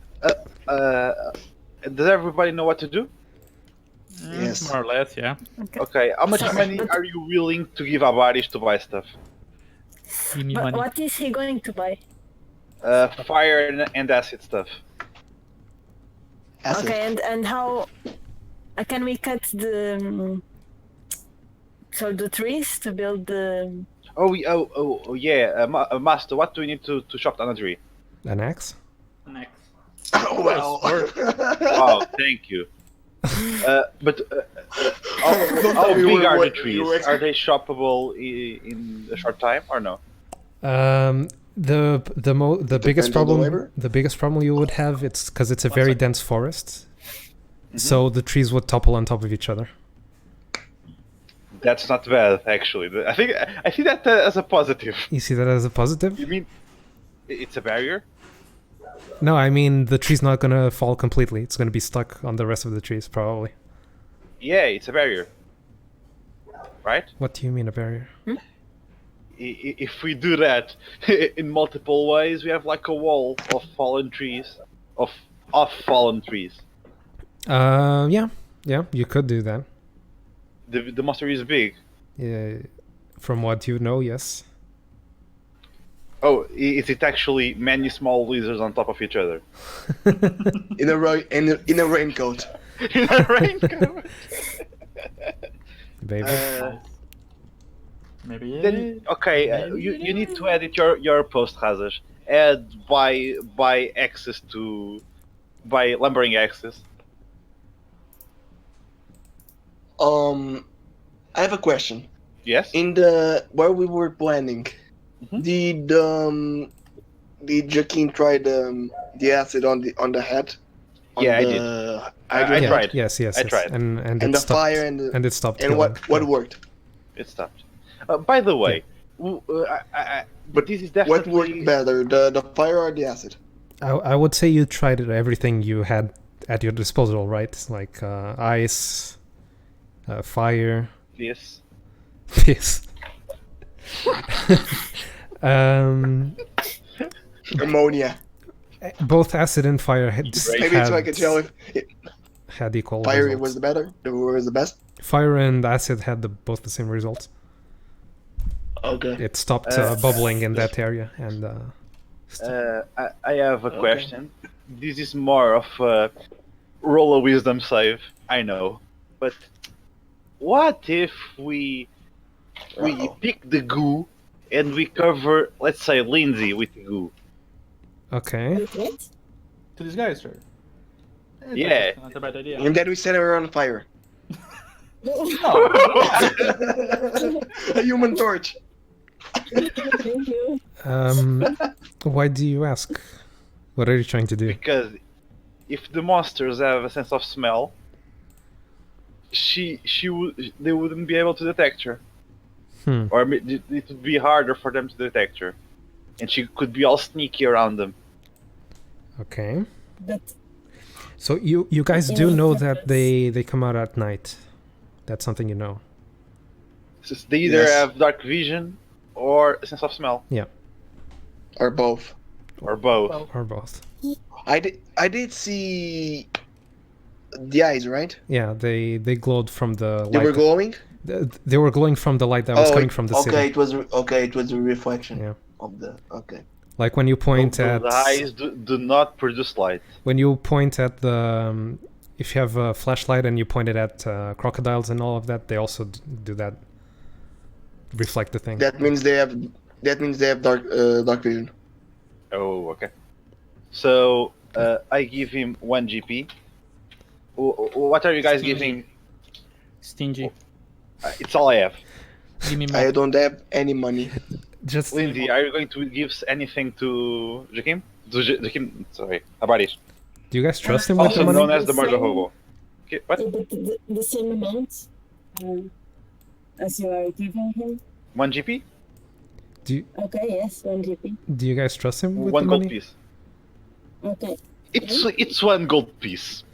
E: Does everybody know what to do?
F: Yes.
B: More or less, yeah.
E: Okay. How much money are you willing to give Avaris to buy stuff?
B: Give me
A: But
B: money.
A: what is he going to buy?
E: Fire and acid stuff.
F: Acid.
A: Okay, and how can we cut the the trees to build the?
E: Oh yeah. Master, what do we need to chop down a tree?
C: An axe?
B: Next.
F: Well.
E: Oh, thank you. But
F: Don't
E: how
F: tell me
E: big are the
F: what
E: trees?
F: you were
E: Are they shoppable in a short time or no?
C: The biggest
F: Depends on the
C: problem
F: labor?
C: you would have it's because it's a very dense forest, so the trees would topple on top of each other.
E: That's not bad, actually. I think that as a positive.
C: You see that as a positive?
E: You mean it's a barrier?
C: No, I mean the tree's not gonna fall completely. It's gonna be stuck on the rest of the trees probably.
E: Yeah, it's a barrier. Right?
C: What do you mean a barrier?
E: if we do that in multiple ways, we have like a wall of fallen trees, of fallen trees.
C: Yeah, you could do that.
E: The monster is big.
C: From what you know, yes.
E: Oh, is it actually many small lizards on top of each other?
F: In a raincoat.
E: In a raincoat.
C: Baby.
B: Maybe.
E: Then okay, you need to edit your post, Hazas. Add by access to by lumbering access.
F: I have a question.
E: Yes.
F: In the where we were planning,
E: Mhm.
F: did Joaquin try the acid on the head?
E: Yeah, I did. I tried.
C: Yes.
E: I tried.
C: And
F: And
C: it
F: the
C: stopped.
F: fire
C: And it stopped.
F: and
C: killing.
F: what worked?
E: It stopped. By the way, but this is
F: What
E: definitely
F: worked better, the fire or the acid?
C: I would say you tried everything you had at your disposal, right? Like ice, fire,
E: this.
C: this.
F: Ammonia.
C: Both acid and fire had
F: Maybe so I can tell if
C: had equal
F: fire
C: results.
F: was the better, was the best.
C: Fire and acid had both the same results.
F: Okay.
C: It stopped bubbling in that area, and
E: I have a question. This is more of a roll of wisdom save, I know, but what if we pick the goo and we cover, let's say, Lindsay with the goo?
C: okay.
A: What?
B: To this guy, sir.
E: Yeah.
B: Not a bad idea.
F: And then we set her on fire. A human torch.
A: Thank you.
C: Why do you ask? What are you trying to do?
E: Because if the monsters have a sense of smell, they wouldn't be able to detect her, or it would be harder for them to detect her, and she could be all sneaky around them.
C: Okay.
A: But
C: So you guys
A: In
C: do
A: what
C: know that
A: purpose?
C: they come out at night. That's something you know.
E: So they either
F: Yes.
E: have dark vision or a sense of smell,
F: Or both.
E: or both.
C: Or both.
F: I did see the eyes, right?
C: Yeah, they glowed from the
F: They
C: light.
F: were glowing.
C: They were glowing from the light that was coming from the
F: okay,
C: city.
F: it was a reflection
C: Yeah.
F: of the. Okay.
C: Like when you point
E: The
C: at
E: eyes do not produce light.
C: when you point at the if you have a flashlight and you point it at crocodiles and all of that, they also do that. Reflect the thing.
F: That means they have dark vision.
E: Oh, okay. So I give him 1 GP. What are you guys giving?
B: Stingy.
E: It's all I have.
B: Give me more.
F: I don't have any money.
C: Just
E: Lindsay, are you going to give anything to Joaquim? Joaquim, sorry, Abarish.
C: do you guys trust him with the
E: Also
C: money?
E: known as the murder hobo. Okay, what?
A: but the same amount as you are giving him.
E: 1 GP?
A: Okay, yes, 1 GP.
C: Do you guys trust him with
E: 1
C: the
E: gold
C: money?
E: piece.
A: Okay.
E: It's 1 gold piece.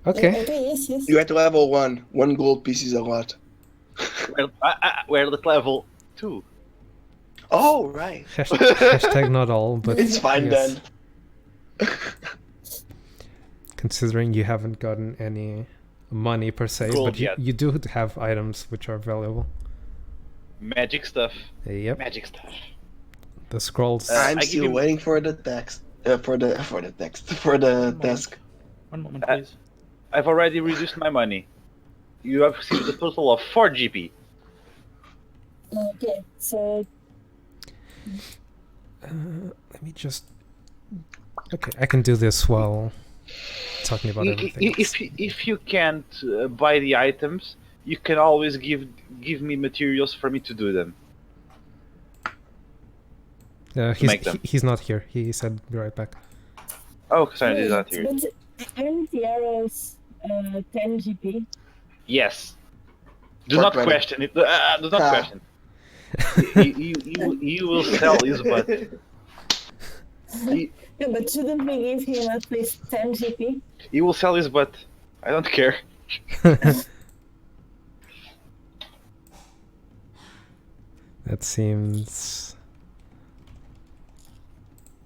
C: Okay.
A: Okay, yes.
F: You have to level 1. 1 gold piece is a lot.
E: We're at level 2.
F: Oh right.
C: Hashtag not all, but
F: It's fine
C: yes.
F: then.
C: Considering you haven't gotten any money per se,
E: Gold
C: but
E: yet.
C: you do have items which are valuable.
E: Magic stuff.
C: Yep.
E: Magic stuff.
C: The scrolls.
F: I'm
E: I give
F: still
E: him-
F: waiting for the text. For the task.
B: One moment, please.
E: I've already reduced my money. You have received a total of 4 GP.
A: Okay, so
C: Let me just. Okay, I can do this while talking about everything.
E: If you can't buy the items, you can always give me materials for me to do them. make them.
C: He's not here. He said be right back.
E: Oh, sorry, is that here?
A: but aren't the arrows 10 GP?
E: Yes. Do
F: For
E: not
F: 20.
E: question it. Do not question. He will sell his butt.
A: Yeah, but shouldn't we give him at least 10 GP?
E: He will sell his butt. I don't care.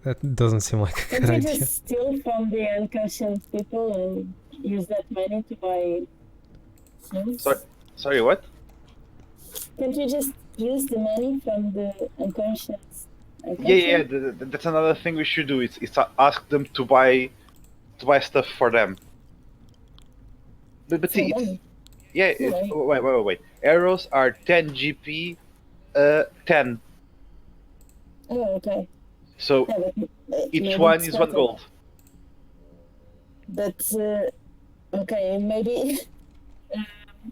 C: That doesn't seem like a good
A: Can't you
C: idea.
A: just steal from the unconscious people and use that money to buy things?
E: Sorry, what?
A: Can't you just use the money from the unconscious?
E: Yeah. That's another thing we should do. It's ask them to buy stuff for them. But see, wait. Arrows are 10 GP, 10.
A: Oh, okay.
E: So
A: Yeah, but,
E: each
A: maybe
E: one
A: it's
E: is 1
A: better.
E: gold.
A: But okay, maybe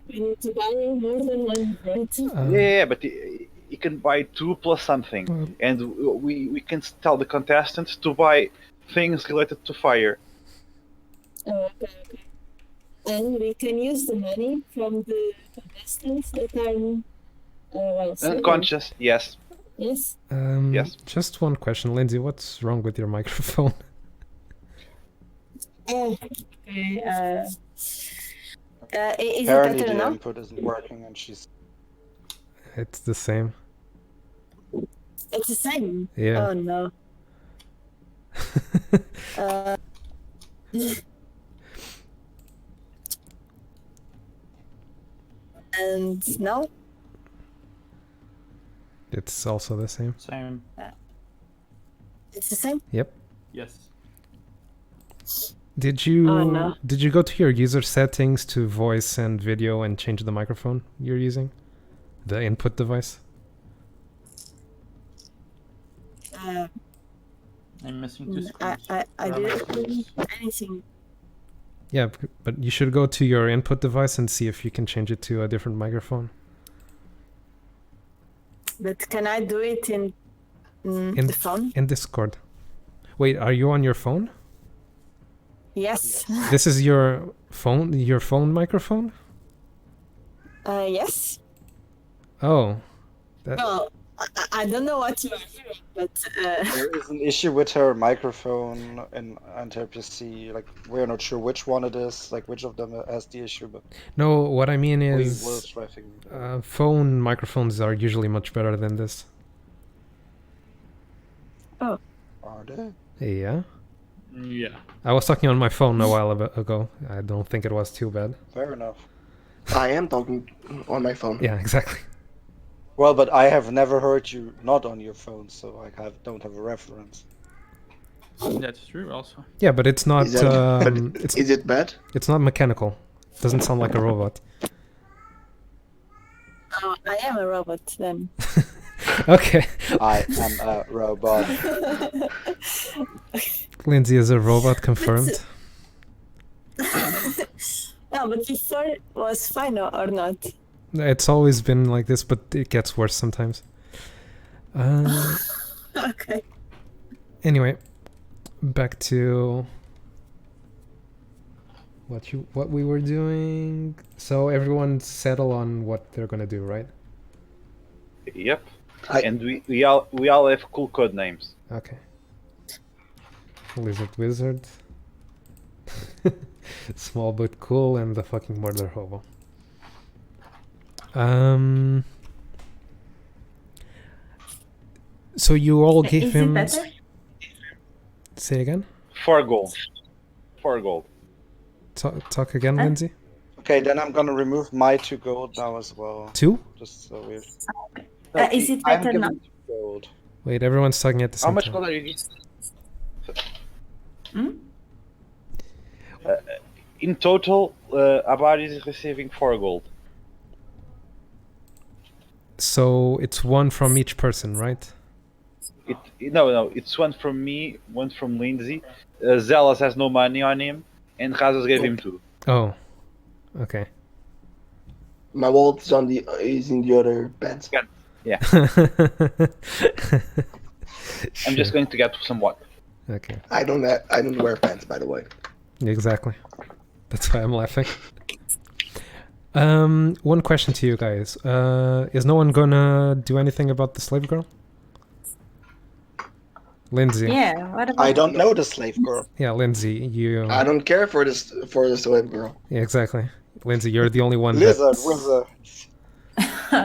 A: we need to buy more than one, right?
E: Yeah, but you can buy 2 plus something, and we can tell the contestants to buy things related to fire.
A: Oh, okay. And we can use the money from the contestants that are
E: Unconscious, yes.
A: Yes.
E: Yes.
C: Just one question, Lindsay. What's wrong with your microphone?
A: Oh, okay. Is it
D: Apparently
A: better
D: the
A: now?
D: input isn't working, and she's.
C: It's the same.
A: It's the same.
C: Yeah.
A: Oh no. And now?
C: It's also the same.
B: Same.
A: It's the same?
C: Yep.
B: Yes.
C: Did you
A: no.
C: did you go to your user settings to voice and video and change the microphone you're using? The input device?
B: I'm missing 2 screens.
A: I didn't do anything.
C: Yeah, but you should go to your input device and see if you can change it to a different microphone.
A: But can I do it in the phone?
C: In Discord. Wait, are you on your phone?
A: Yes.
C: This is your phone microphone?
A: Yes.
C: Oh.
A: Well, I don't know what you are hearing, but
D: There is an issue with her microphone and her PC. Like, we're not sure which one it is, like which of them has the issue, but
C: No, what I mean
D: we will
C: is
D: try figuring it out.
C: phone microphones are usually much better than this.
A: Oh.
D: Are they?
C: Yeah.
B: Yeah.
C: I was talking on my phone a while ago. I don't think it was too bad.
D: Fair enough.
F: I am talking on my phone.
C: Yeah, exactly.
D: Well, but I have never heard you not on your phone, so I don't have a reference.
B: That's true also.
C: Yeah, but it's not.
F: Is that-
C: It's
F: Is it bad?
C: it's not mechanical. Doesn't sound like a robot.
A: Oh, I am a robot then.
C: Okay.
D: I am a robot.
C: Lindsay is a robot confirmed.
A: No, but before it was fine or not?
C: It's always been like this, but it gets worse sometimes.
A: Okay.
C: Anyway, back to what we were doing. So everyone settle on what they're gonna do, right?
E: Yep. And we all have cool code names.
C: Okay. Lizard Wizard. Small but cool, and the fucking murder hobo. So you all gave
A: Is
C: him.
A: it better?
C: Say again.
E: 4 gold. 4 gold.
C: Talk again, Lindsay.
D: Okay, then I'm gonna remove my 2 gold now as well.
C: 2?
D: Just so weird.
A: Is it
D: I'm
A: better
D: giving
A: now?
D: 2 gold.
C: Wait, everyone's talking at the same
E: How much
C: time.
E: gold are you getting? In total, Abari is receiving 4 gold.
C: So it's one from each person, right?
E: No, it's 1 from me, 1 from Lindsay. Zealous has no money on him, and Razos gave him 2.
C: Oh, okay.
F: My wallet is in the other bed.
E: Yeah, I'm just going to get some water.
C: Okay,
F: I don't wear pants, by the way.
C: exactly. That's why I'm laughing. One question to you guys. Is no one gonna do anything about the slave girl? Lindsay.
A: Yeah, what about
D: I don't know the slave girl.
C: Yeah, Lindsay, you.
F: I don't care for the slave girl.
C: Yeah, exactly. Lindsay, you're the only one
D: Lizard,
C: that.
D: wizard.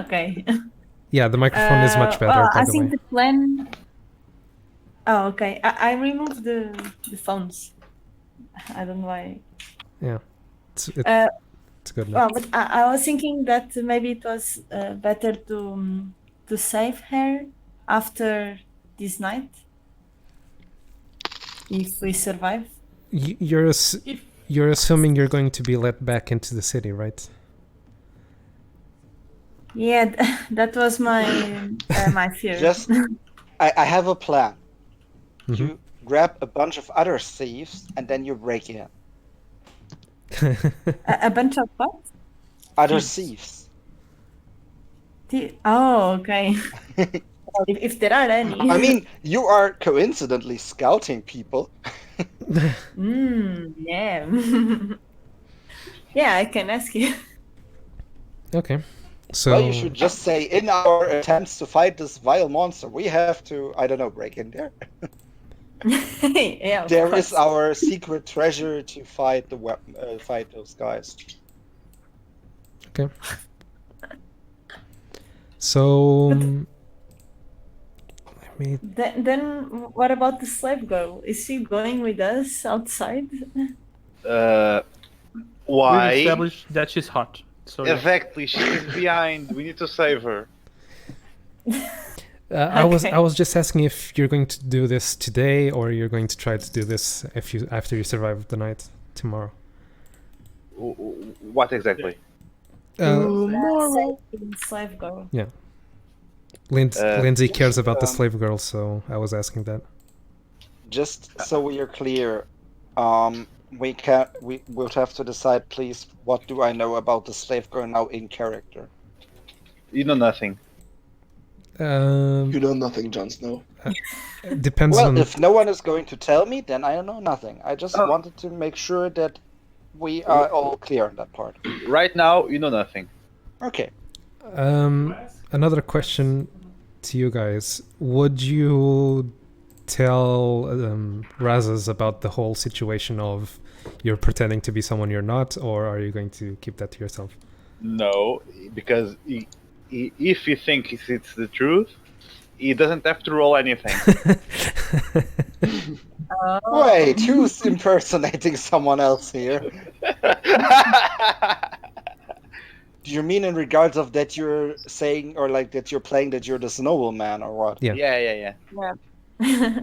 A: Okay.
C: Yeah, the microphone is much better,
A: well,
C: by
A: I
C: the
A: think
C: way.
A: the plan. Oh, okay. I removed the phones. I don't know why.
C: Yeah, it's good now.
A: Well, but I was thinking that maybe it was better to save her after this night if we survive.
C: You're assuming you're going to be let back into the city, right?
A: Yeah, that was my fear.
D: Just, I have a plan.
C: Mhm.
D: You grab a bunch of other thieves and then you break in.
A: A bunch of what?
D: Other
A: Thieves.
D: thieves.
A: Oh, okay. Well, if there are any.
D: I mean, you are coincidentally scouting people.
A: Yeah. Yeah, I can ask you.
C: Okay, so
D: Well, you should just say, in our attempts to fight this vile monster, we have to, I don't know, break in there.
A: Yeah, of
D: There
A: course.
D: is our secret treasure to fight the fight those guys.
C: okay. So let me.
A: Then what about the slave girl? Is she going with us outside?
B: We've
E: Why?
B: established that she's hot. So yeah.
E: Exactly, she is behind. We need to save her.
C: I
A: Okay.
C: was just asking if you're going to do this today or you're going to try to do this after you survive the night tomorrow.
E: What exactly?
F: Tomorrow.
A: Slave girl.
C: Lindsay cares about the
D: um,
C: slave girl, so I was asking that.
D: Just so we are clear, we would have to decide, please, what do I know about the slave girl now in character?
E: You know nothing.
F: You know nothing, Jon Snow.
C: Depends
D: Well,
C: on.
D: if no one is going to tell me, then I know nothing. I just
E: Oh.
D: wanted to make sure that we are all clear on that part.
E: Right now, you know nothing.
D: Okay.
C: Another question to you guys: would you tell Razas about the whole situation of you're pretending to be someone you're not, or are you going to keep that to yourself?
E: No, because if you think it's the truth, he doesn't have to roll anything.
A: Oh.
D: Wait, who's impersonating someone else here? Do you mean in regards of that you're saying, or like that you're playing that you're this nobleman, or what?
C: Yeah.
E: Yeah.
A: Yeah.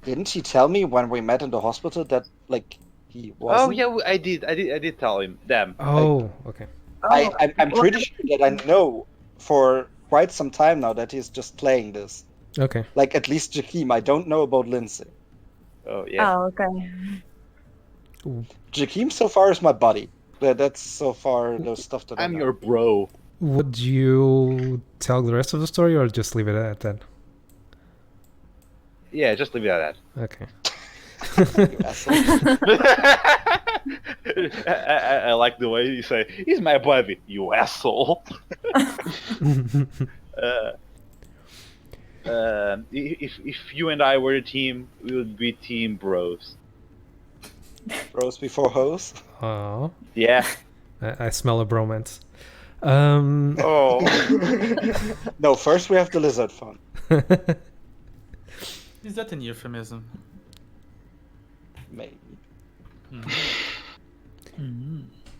D: Didn't he tell me when we met in the hospital that like he
E: Oh
D: wasn't?
E: yeah, I did tell him. Damn.
C: Oh, okay.
D: I'm pretty sure that I know for quite some time now that he's just playing this.
C: Okay.
D: Like at least Jakeem. I don't know about Lindsay.
E: Oh yeah.
A: Oh, okay.
D: Jakeem so far is my buddy. That's so far the stuff that I
E: I'm
D: know.
E: your bro.
C: Would you tell the rest of the story or just leave it at that?
E: Yeah, just leave it at
C: Okay.
D: You asshole.
E: that. I like the way you say, "He's my buddy, you asshole." If you and I were a team, we would be team bros.
D: Bros before hoes.
C: Oh,
E: Yeah.
C: I smell a bromance.
E: Oh.
D: No, first we have the lizard fun.
B: Is that an euphemism?
D: Maybe.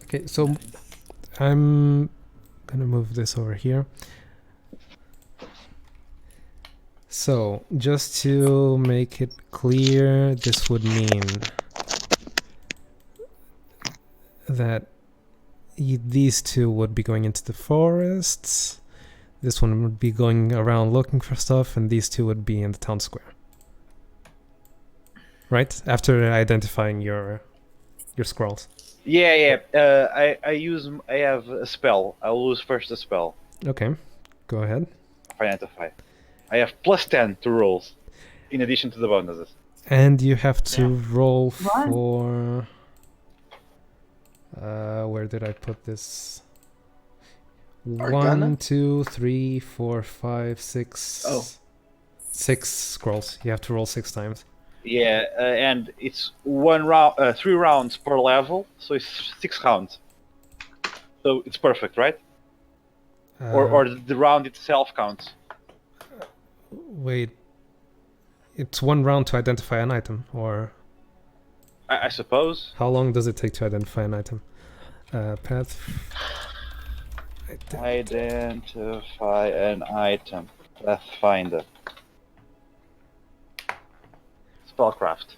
C: Okay, so I'm gonna move this over here. So, just to make it clear, this would mean that these two would be going into the forests, this one would be going around looking for stuff, and these two would be in the town square. Right? After identifying your scrolls.
E: Yeah. I have a spell. I'll use first the spell.
C: Okay, go ahead.
E: Identify. I have +10 to rolls, in addition to the bonuses.
C: And you have to roll
A: What?
C: for... where did I put this?
F: Arcana?
C: 1, 2, 3, 4, 5, 6.
F: Oh.
C: 6 scrolls. You have to roll 6 times.
E: Yeah, and it's 3 rounds per level, so it's 6 rounds. So it's perfect, right? or the round itself counts?
C: Wait, it's 1 round to identify an item, or
E: I suppose.
C: how long does it take to identify an item? Path.
E: Identify an item. Pathfinder. Spellcraft.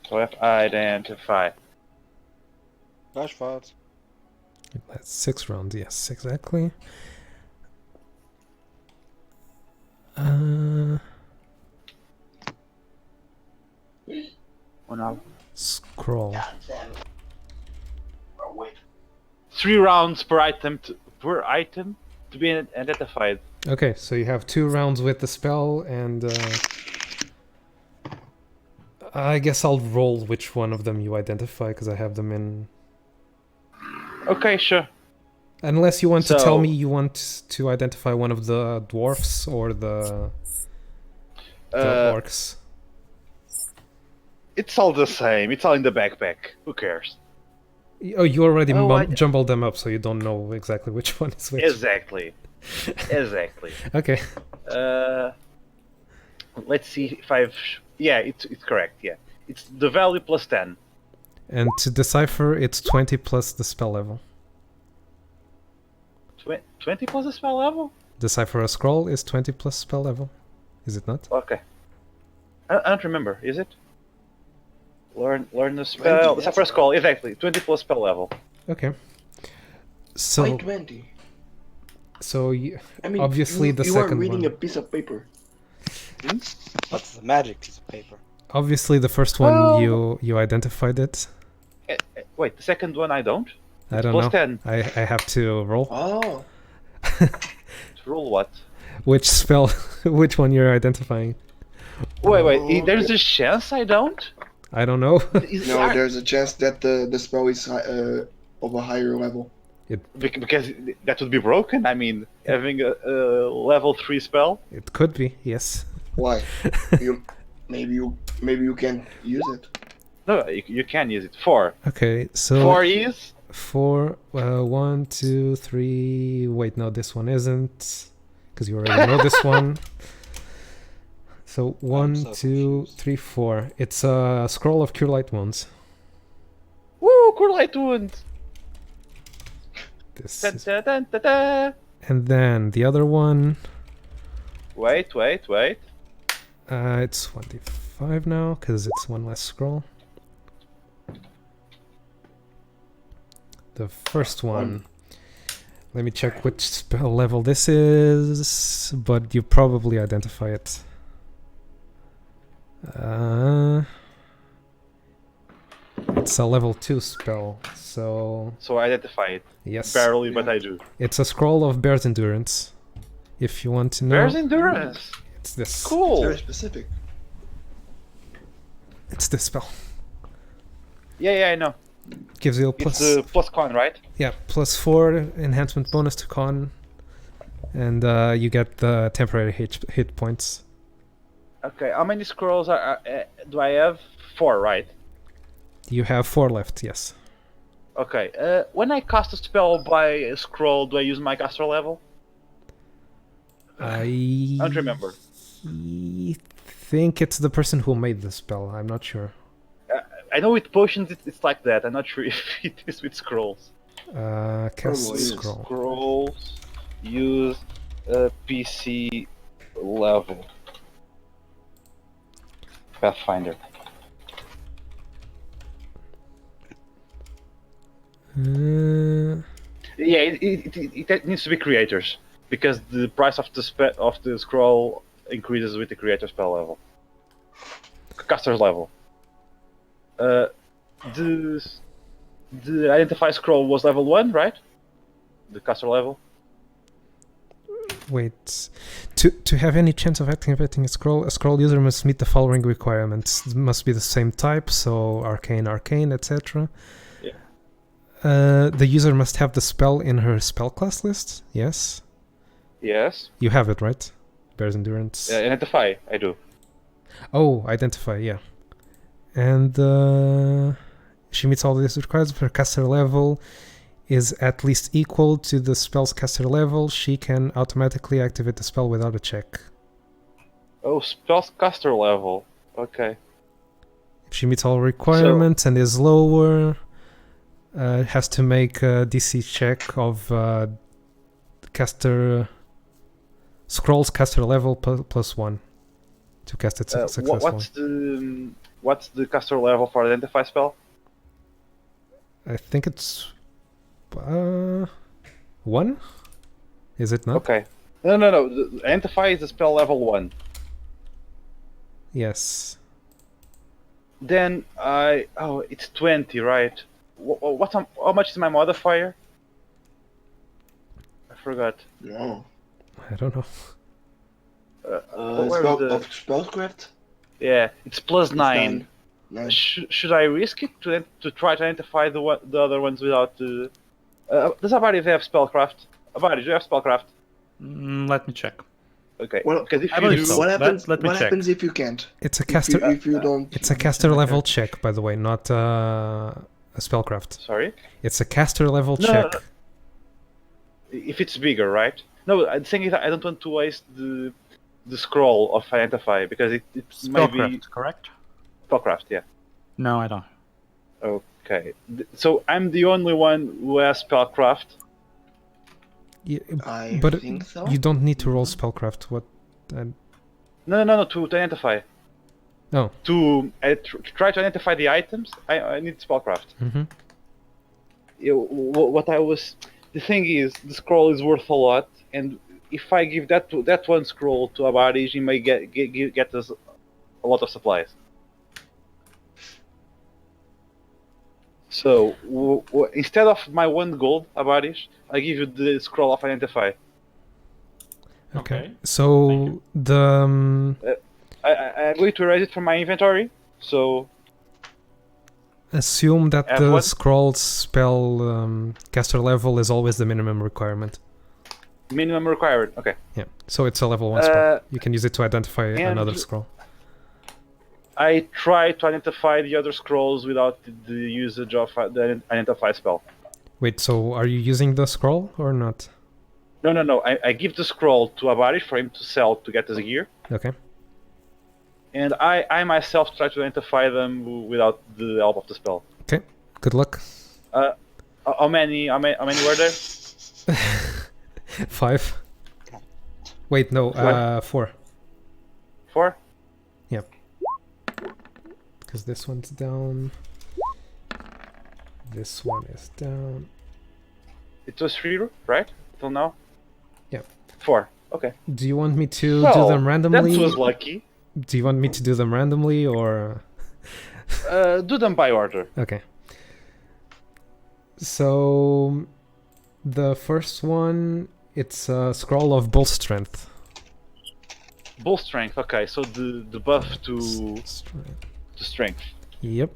E: So if identify.
D: Flash files.
C: That's 6 rounds. Yes, exactly.
E: Oh no.
C: Scroll.
F: Oh, wait.
E: 3 rounds per item to be identified.
C: Okay, so you have 2 rounds with the spell, and I guess I'll roll which one of them you identify, because I have them in...
E: Okay, sure.
C: Unless you want to tell
E: So-
C: me you want to identify one of the dwarfs or the orcs.
E: It's all the same. It's all in the backpack. Who cares?
C: Oh, you already
E: I-
C: jumbled them up, so you don't know exactly which one is which.
E: Exactly. Exactly.
C: Okay.
E: Let's see if I've... Yeah, it's correct, yeah. It's the value plus 10.
C: And to decipher, it's 20 plus the spell level.
E: 20 plus the spell level?
C: Decipher a scroll is 20 plus spell level. Is it not?
E: Okay. I don't remember, is it? Learn the spell. Decipher a scroll, exactly. 20 plus spell level.
C: Okay.
F: Why
C: So,
F: 20?
C: I mean, obviously the
F: you are
C: second
F: reading
C: one.
F: a piece of paper.
D: What's the magic piece of paper?
C: Obviously, the first one
E: Oh.
C: you identified it.
E: Wait, the second one I don't?
C: I don't
E: Plus
C: know.
E: 10.
C: I have to roll.
F: Oh.
E: To roll what?
C: Which spell? Which one you're identifying?
E: Wait, there's a chance I don't?
C: I don't know.
F: No, there's a chance that the spell is of a higher level.
E: Because that would be broken. I mean, having a level 3 spell.
C: It could be, yes.
F: Why? Maybe you can use it.
E: No, you can use it. 4.
C: Okay, so
E: 4 is
C: 4. 1, 2, 3. Wait, no, this one isn't, because you already know this one. So 1,
D: so
C: 2, 3, 4. It's a scroll of cure light wounds.
E: woo, Cure Light Wound.
C: This
E: Dun,
C: is...
E: dun, dun, dun, dun.
C: And then the other one,
E: Wait.
C: it's 1d5 now, because it's one less scroll. The first one, let me check which spell level this is, but you probably identify it. It's a level 2 spell, so
E: So I identify it.
C: yes.
E: Barely, but I do.
C: It's a scroll of Bear's Endurance. If you want to know,
E: Bear's Endurance.
C: it's this.
E: Cool.
F: Very specific.
C: It's this spell.
E: Yeah, I know.
C: Gives you a
E: It's
C: plus,
E: the plus con, right?
C: yeah, +4 enhancement bonus to con, and you get the temporary hit points.
E: Okay, how many scrolls do I have? 4, right?
C: You have 4 left, yes.
E: Okay, when I cast a spell by a scroll, do I use my caster level?
C: I
E: don't remember.
C: think it's the person who made the spell. I'm not sure.
E: I know with potions it's like that. I'm not sure if it is with scrolls.
C: Cast
F: Probably is.
C: scroll.
E: Scrolls use a PC level. Pathfinder. Yeah, it needs to be creators because the price of the scroll increases with the creator spell level, caster's level. The identify scroll was level 1, right? The caster level.
C: Wait, to have any chance of activating a scroll user must meet the following requirements. It must be the same type, so arcane, etc.
E: Yeah.
C: The user must have the spell in her spell class list. Yes,
E: Yes.
C: you have it, right? Bear's Endurance.
E: Identify. I do.
C: Oh, identify, yeah. And she meets all these requirements for caster level. is at least equal to the spell's caster level, she can automatically activate the spell without a check.
E: Oh, spellcaster level. Okay.
C: If she meets all requirements and is lower, has to make a DC check of caster scrolls caster level plus 1 to cast it successfully.
E: What's the caster level for identify spell?
C: I think it's 1. Is it not?
E: Okay. No. The identify is the spell level 1.
C: Yes.
E: Then it's 20, right? How much is my modifier? I forgot.
F: No.
C: I don't know.
E: Where is the...
F: Of spellcraft?
E: Yeah, it's plus 9.
F: 9.
E: Should I risk it to try to identify the other ones without the? Does Abadi have spellcraft? Abadi, do you have spellcraft?
B: Let me check.
E: Okay.
F: Well,
E: because if
B: I
E: you
B: believe
E: do,
B: so.
F: What happens?
B: Let me
F: What
B: check.
F: happens if you can't?
C: It's a caster.
F: If you don't.
C: It's a caster level check, by the way, not a spellcraft.
E: sorry.
C: It's a caster level
E: No,
C: check.
E: no. If it's bigger, right? No, the thing is, I don't want to waste the scroll of identify because it might be
B: Spellcraft, correct?
E: spellcraft. Yeah.
B: No, I don't.
E: Okay. So I'm the only one who has spellcraft.
C: Yeah,
F: I
C: but
F: think so.
C: you don't need to roll spellcraft. What?
E: No. To identify.
C: No.
E: To try to identify the items, I need spellcraft.
C: Mm-hmm.
E: What I was, the thing is, the scroll is worth a lot, and if I give that one scroll to Abadi, he may get us a lot of supplies. So instead of my 1 gold, Abadish, I give you the scroll of identify.
C: Okay. So the
E: I'm going to erase it from my inventory. So
C: assume that
E: Have
C: the
E: what?
C: scroll spell caster level is always the minimum requirement.
E: minimum required. Okay.
C: Yeah. So it's a level 1 spell. You can use it to identify
E: and-
C: another scroll.
E: I try to identify the other scrolls without the usage of the identify spell.
C: Wait. So are you using the scroll or not?
E: No. I give the scroll to Abarish for him to sell to get his gear,
C: Okay.
E: and I myself try to identify them without the help of the spell.
C: Okay. Good luck.
E: How many were there?
C: 5. Wait. No. 4.
E: 4?
C: Because this one's down. This one is down.
E: It was 3, right? Till now?
C: Yeah.
E: 4. Okay.
C: Do you want me to do
E: Well,
C: them randomly?
E: That was lucky.
C: Do you want me to do them randomly or?
E: Do them by order.
C: Okay. So the first one, it's a scroll of bull strength.
E: Bull strength. Okay, so the buff to strength.
C: Yep.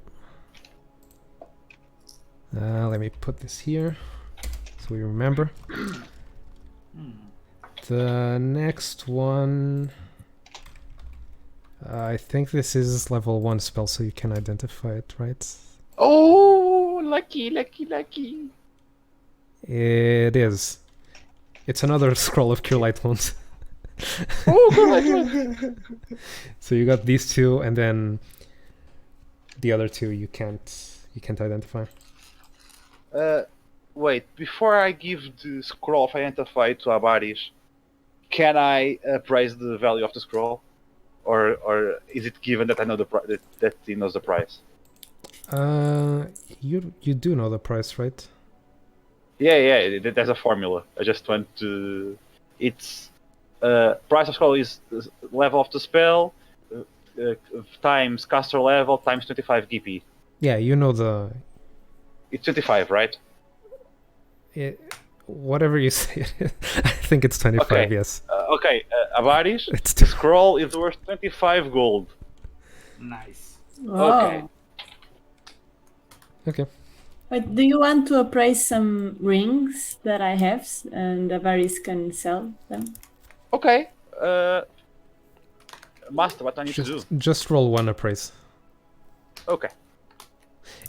C: Let me put this here so we remember. The next one, I think this is level 1 spell, so you can identify it, right?
E: Oh, lucky.
C: It is. It's another scroll of Cure Light Wounds.
E: Oh, good.
C: So you got these two, and then the other two you can't identify.
E: Wait. Before I give the scroll of identify to Abarish, can I appraise the value of the scroll, or is it given that I know that he knows the price?
C: You do know the price, right?
E: Yeah. There's a formula. I just want to. It's price of scroll is level of the spell times caster level times 25 GP.
C: Yeah, you know the.
E: It's 25, right?
C: Whatever you say, I think it's 25.
E: Okay.
C: Yes.
E: Avarish.
C: It's
E: The scroll is worth 25 gold.
B: Nice.
E: Okay.
C: Okay.
G: But do you want to appraise some rings that I have and Avaris can sell them?
E: Okay. Master, what I need to do?
C: Just roll 1 appraise.
E: Okay.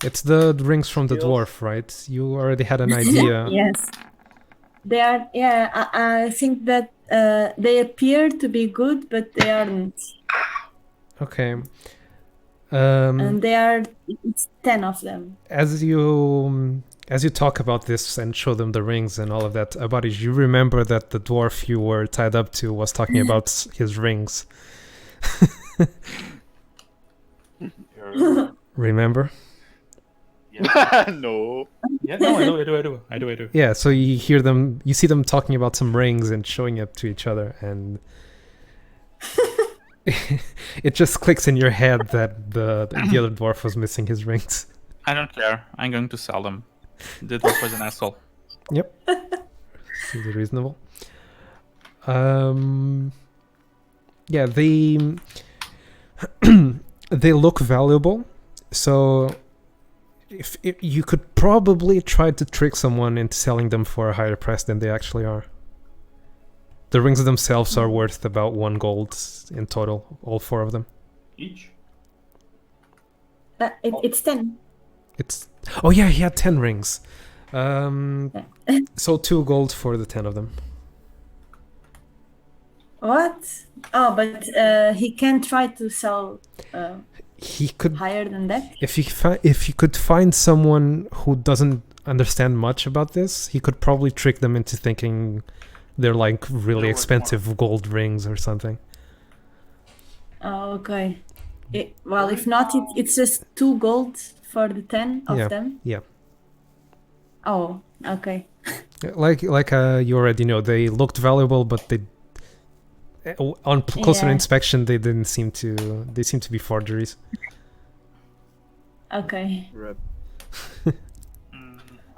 C: It's the rings from the
E: Skills.
C: dwarf, right? You already had an idea.
G: Yes. They are, yeah, I think that they appear to be good, but they aren't.
C: Okay.
G: And they are, it's 10 of them.
C: As you talk about this and show them the rings and all of that, Abadish, you remember that the dwarf you were tied up to was talking about his rings. Remember?
E: No.
B: Yeah, no, I do.
C: Yeah, so you see them talking about some rings and showing up to each other, and it just clicks in your head that the other dwarf was missing his rings.
B: I don't care. I'm going to sell them. The dwarf was an asshole.
C: Yep. Seems reasonable. Yeah, they look valuable, so if you could probably try to trick someone into selling them for a higher price than they actually are. The rings themselves are worth about 1 gold in total, all 4 of them.
B: Each?
G: It's 10.
C: Oh yeah, he had 10 rings. So 2 gold for the 10 of them.
G: What? Oh, but he can try to sell
C: He could,
G: higher than that.
C: if he could find someone who doesn't understand much about this, he could probably trick them into thinking they're like really
B: worth
C: expensive gold rings or something.
G: Oh, okay. Well, if not, it's just 2 gold for the 10 of them.
C: Yeah.
G: Oh, okay.
C: Like you already know, they looked valuable, but they on closer inspection they seem to be forgeries.
G: Okay.
D: Rip.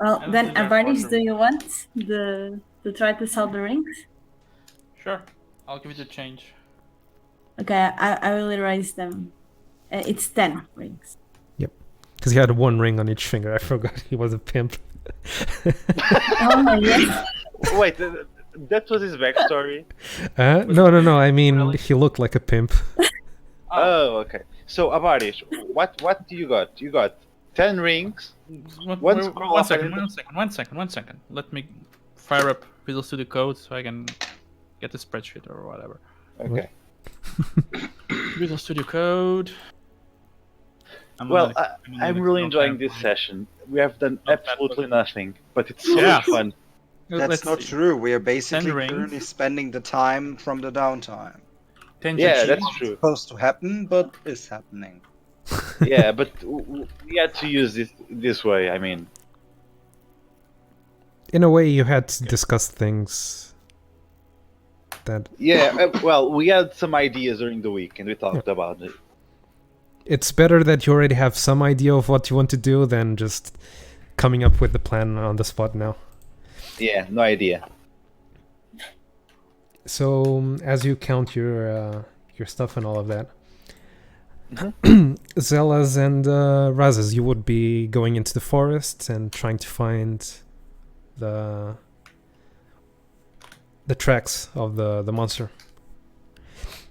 G: Well,
B: don't
G: then,
B: think they're
G: Avardis, do
B: forgery.
G: you want to try to sell the rings?
B: Sure. I'll give you the change.
G: Okay, I will erase them. It's 10 rings.
C: Because he had 1 ring on each finger. I forgot he was a pimp.
G: Oh, yes.
E: Wait, that was his backstory.
C: No. I mean,
B: Really?
C: he looked like a pimp.
E: Oh, okay. So, Abarish, what do you got? You got 10 rings. One scroll
B: One
E: of
B: second. Let me fire up Visual Studio Code so I can get the spreadsheet or whatever.
E: Okay.
B: Visual Studio Code.
E: I'm really enjoying this session. We have done absolutely nothing, but it's so much fun.
D: That's not true. We are basically
B: 10 rings.
D: currently spending the time from the downtime.
B: 10
E: Yeah,
B: GG.
E: that's
D: It's
E: true.
D: supposed to happen, but is happening.
E: Yeah, but we had to use it this way. I mean,
C: In a way, you had to discuss things that
E: yeah. Well, we had some ideas during the week, and we talked about it.
C: it's better that you already have some idea of what you want to do than just coming up with the plan on the spot now.
E: Yeah, no idea.
C: So as you count your stuff and all of that, Zelas and Razes, you would be going into the forest and trying to find the tracks of the monster.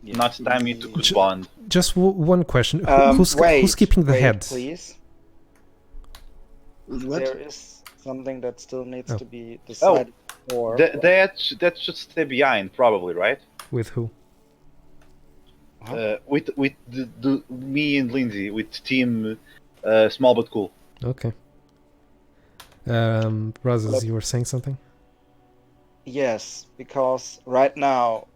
E: Not time you to good bond.
C: Just one question: who's keeping the head?
D: Please.
F: What?
D: There is something that still needs
C: Oh.
D: to be decided for.
E: That should stay behind, probably, right?
C: With who?
E: With me and Lindsay, with team Small But Cool.
C: Okay. Razes, you were saying something?
D: Yes, because right now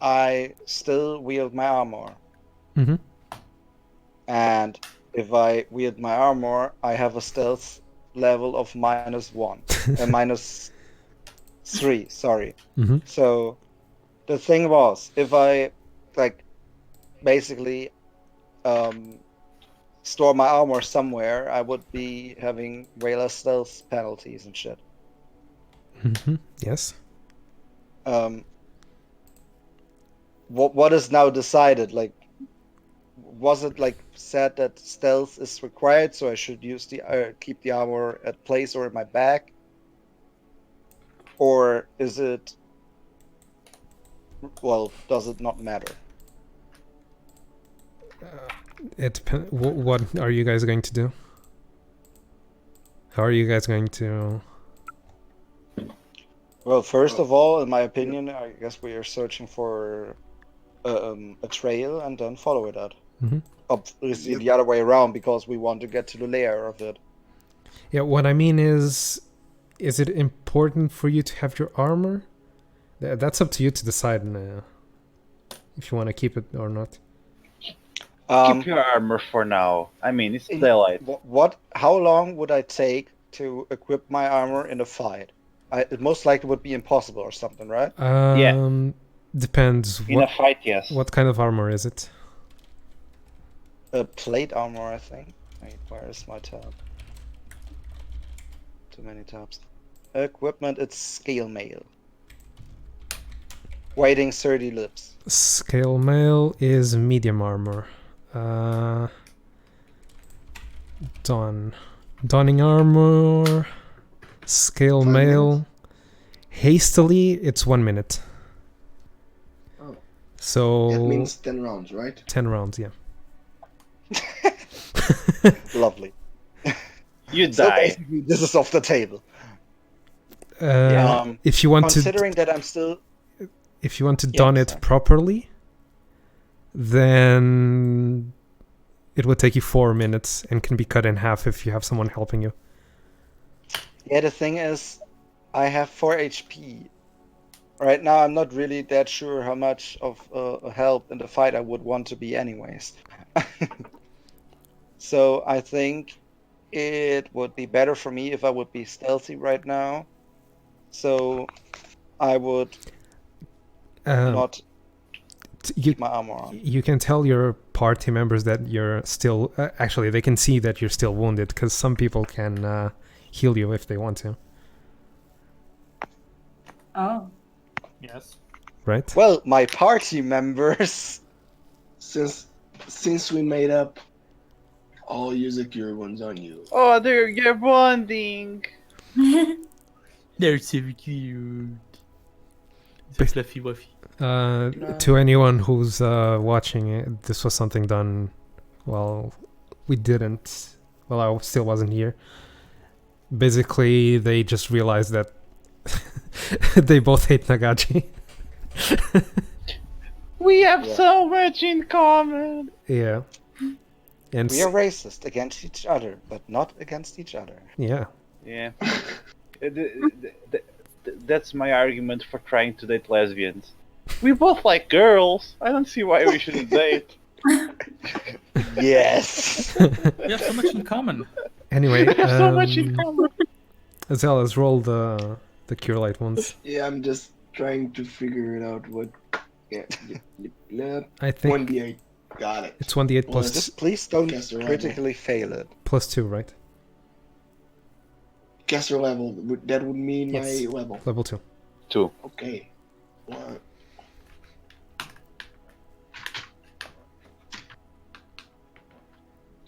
D: I still wield my armor.
C: Mm-hmm.
D: And if I wield my armor, I have a stealth level of -1. -3, sorry.
C: Mm-hmm.
D: So the thing was, if I basically store my armor somewhere, I would be having way less stealth penalties and shit.
C: Mm-hmm. Yes.
D: What is now decided? Was it said that stealth is required, so I should use keep the armor at place or in my bag, or is it? Well, does it not matter?
C: It depends. What are you guys going to do? How are you guys going to?
D: Well, first of all, in my opinion, I guess we are searching for a trail and then follow it out.
C: Mhm.
D: Obviously, the other way around because we want to get to the lair of it.
C: Yeah, what I mean is it important for you to have your armor? That's up to you to decide if you want to keep it or not.
E: Keep your armor for now. I mean, it's daylight.
D: How long would I take to equip my armor in a fight? It most likely would be impossible or something, right?
C: Depends.
E: In a fight, yes.
C: What kind of armor is it?
D: A plate armor, I think. Wait, where is my tab? Too many tabs. Equipment, it's scale mail. Waiting 30 lips.
C: Scale mail is medium armor. Donning armor. Scale mail. Hastily, it's 1 minute.
F: Oh.
C: So
F: That means 10 rounds, right?
C: 10 rounds, yeah.
D: Lovely.
E: You
D: So
E: die.
D: basically, this is off the table.
C: If you want
D: considering that I'm still,
C: if you want to don it properly, then it would take you 4 minutes and can be cut in half if you have someone helping you.
D: Yeah, the thing is, I have 4 HP. Right now, I'm not really that sure how much of a help in the fight I would want to be anyways. So I think it would be better for me if I would be stealthy right now. So I would not keep my armor on.
C: You can tell your party members that you're still... actually, they can see that you're still wounded, because some people can heal you if they want to.
G: Oh.
B: Yes.
C: Right?
D: Well, my party members...
F: Since we made up, I'll use the cure ones on you.
E: Oh, you're bonding.
B: They're so cute. So fluffy wuffy.
C: To anyone who's watching it, this was something done... Well, we didn't... Well, I still wasn't here. Basically, they just realized that they both hate Nagaji.
E: We have so much in common.
C: Yeah. And
D: we are racist against each other, but not against each other.
C: Yeah.
E: Yeah. That's my argument for trying to date lesbians. We both like girls. I don't see why we shouldn't date.
D: Yes.
B: We have so much in common.
C: Anyway,
E: we have so much in common.
C: Azal, let's roll the cure light ones.
F: Yeah, I'm just trying to figure it out. What? Yeah.
C: I think
F: 1d8. Got it.
C: It's 1d8 plus.
D: Just please don't critically fail it.
C: Plus 2, right?
F: Caster level. That would mean my level.
C: Level 2.
E: 2.
F: Okay. 1.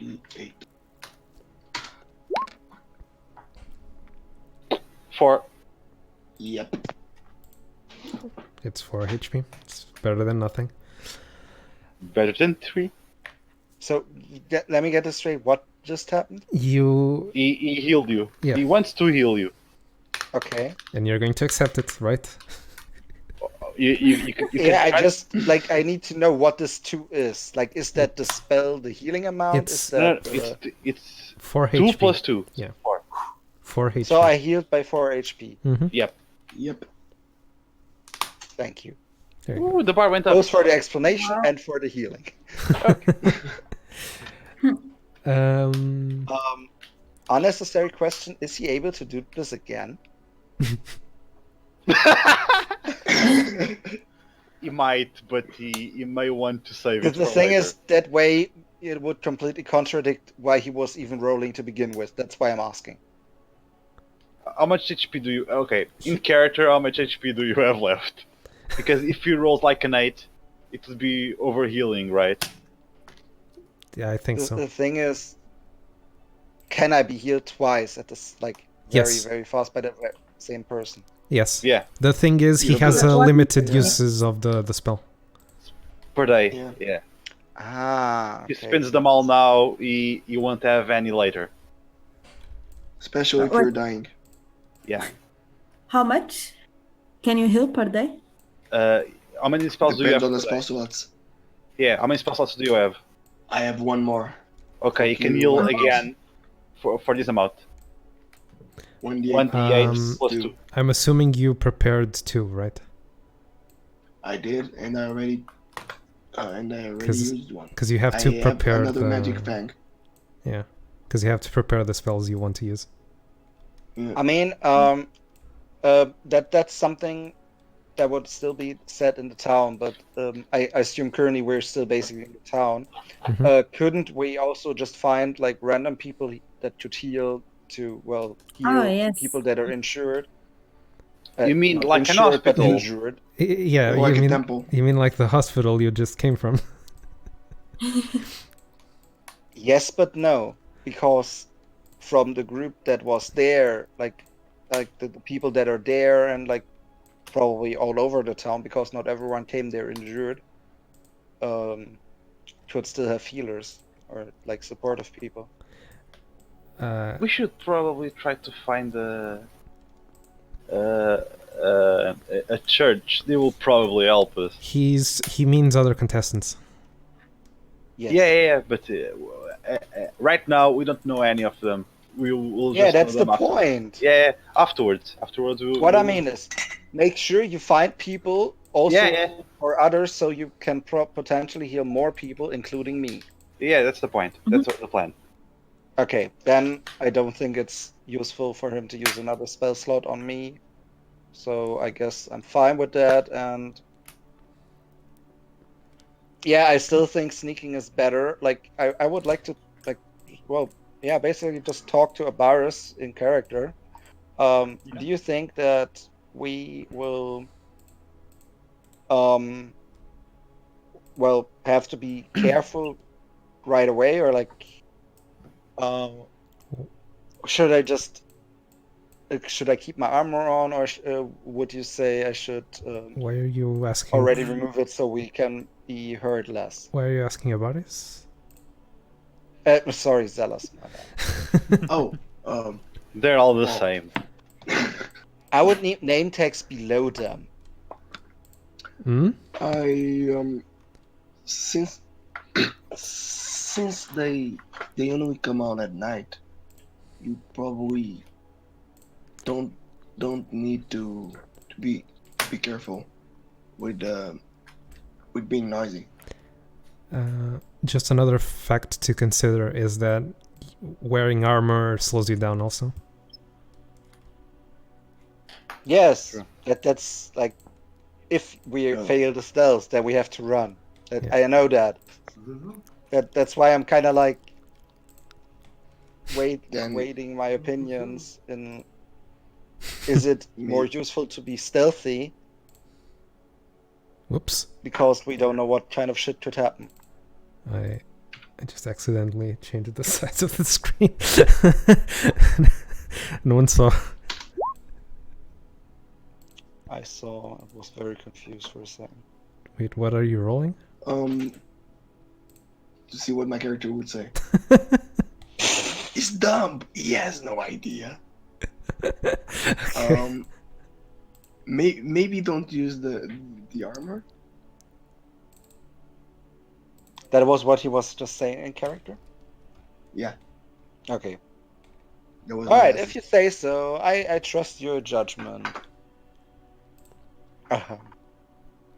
F: D8.
E: 4.
F: Yep.
C: It's 4 HP. It's better than nothing.
E: Better than 3.
D: So, let me get this straight. What just happened?
E: He healed you.
C: Yeah.
E: He wants to heal you.
D: Okay.
C: And you're going to accept it, right?
E: You
D: yeah, I just I need to know what this 2 is. Like, is that the spell, the healing amount?
C: It's 4
E: 2
C: HP.
E: plus 2.
C: Yeah.
E: 4.
C: 4 HP.
D: So I healed by 4 HP.
C: Mm-hmm.
E: Yep.
D: Thank you.
E: Ooh, the bar went up.
D: Both for the explanation and for the healing. Unnecessary question: is he able to do this again?
E: He might, but he may want to save it.
D: The thing is, that way it would completely contradict why he was even rolling to begin with. That's why I'm asking.
E: How much HP do you? Okay, in character, how much HP do you have left? Because if you rolled like an 8, it would be overhealing, right?
C: Yeah, I think so.
D: The thing is, can I be healed twice at this very fast by the same person?
C: Yes.
E: Yeah.
C: The thing is, he has limited uses of the spell.
E: Per day. Yeah.
D: Ah.
E: He spends them all now. He won't have any later.
F: Especially if
G: What?
F: you're dying.
E: Yeah.
G: How much can you heal per day?
E: How many spells do you
F: Depends
E: have
F: on the
E: per day?
F: spell slots.
E: Yeah, how many spell slots do you have?
F: I have one more.
E: Okay, you
F: Fuck
E: can
F: you,
E: heal
F: Marcus.
E: again for this amount.
F: 1d8
E: 1d8 plus
F: two.
E: 2.
C: I'm assuming you prepared 2, right?
F: I did, and I already used one.
C: Because you have
F: I
C: to
F: have
C: prepare
F: another
C: the...
F: magic fang.
C: Yeah, because you have to prepare the spells you want to use.
F: Yeah.
D: I mean, that's something that would still be said in the town, but I assume currently we're still basically in the town.
C: Mhm.
D: Couldn't we also just find like random people that could heal
G: yes.
D: people that are insured?
E: You mean
D: Not
E: like an
D: insured, but
E: hospital?
D: injured.
C: Yeah,
F: Like
C: you
F: a
C: mean
F: temple.
C: you mean like the hospital you just came from?
D: Yes, but no, because from the group that was there, like the people that are there, and like probably all over the town, because not everyone came there injured. Could still have healers or like supportive people.
E: We should probably try to find a church. They will probably help us.
C: He means other contestants.
D: Yes.
E: Yeah. But right now we don't know any of them. We will
D: Yeah,
E: just know
D: that's the
E: them afterwards.
D: point.
E: Yeah, afterwards.
D: What I mean is, make sure you find people also
E: Yeah.
D: or others, so you can potentially heal more people, including me.
E: Yeah, that's the point. That's the plan.
D: Okay, then I don't think it's useful for him to use another spell slot on me. So I guess I'm fine with that. And yeah, I still think sneaking is better. Like I would like to basically just talk to Abaris in character. Do you think that we will have to be careful right away, or like should I just should I keep my armor on, or would you say I should
C: Why are you asking?
D: already remove it so we can be hurt less?
C: Why are you asking about this?
D: Sorry, Zealous. My bad.
F: Oh,
E: They're all the same.
D: I would need name tags below them.
C: Hmm?
F: I since they only come out at night, you probably don't need to be careful with being noisy.
C: Just another fact to consider is that wearing armor slows you down also.
D: Yes,
E: True.
D: that's like if we fail the stealth, then we have to run.
C: Yeah.
D: I know that. That's why I'm kind of like waiting my opinions. In is it more useful to be stealthy
C: Whoops.
D: because we don't know what kind of shit could happen?
C: I just accidentally changed the size of the screen. No one saw.
D: I saw. I was very confused for a second.
C: Wait, what are you rolling?
F: To see what my character would say. He's dumb. He has no idea.
C: Okay.
F: Maybe don't use the armor.
D: That was what he was just saying in character?
F: Yeah.
D: Okay.
F: That was
D: Alright,
F: my
D: if you say so, I trust your judgment.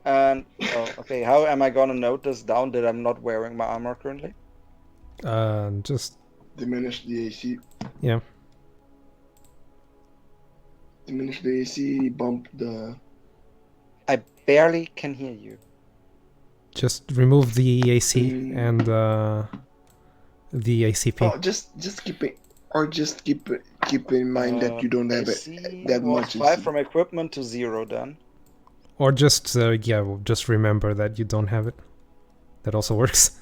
D: And, okay, how am I gonna note this down that I'm not wearing my armor currently?
C: Just
F: diminish the AC.
C: Yeah.
F: Diminish the AC, bump the...
D: I barely can hear you.
C: Just remove the AC and the ACP.
F: Oh, just keep it, or just keep in mind that you don't have it that much.
D: 5 from equipment to 0 then.
C: Or just just remember that you don't have it. That also works.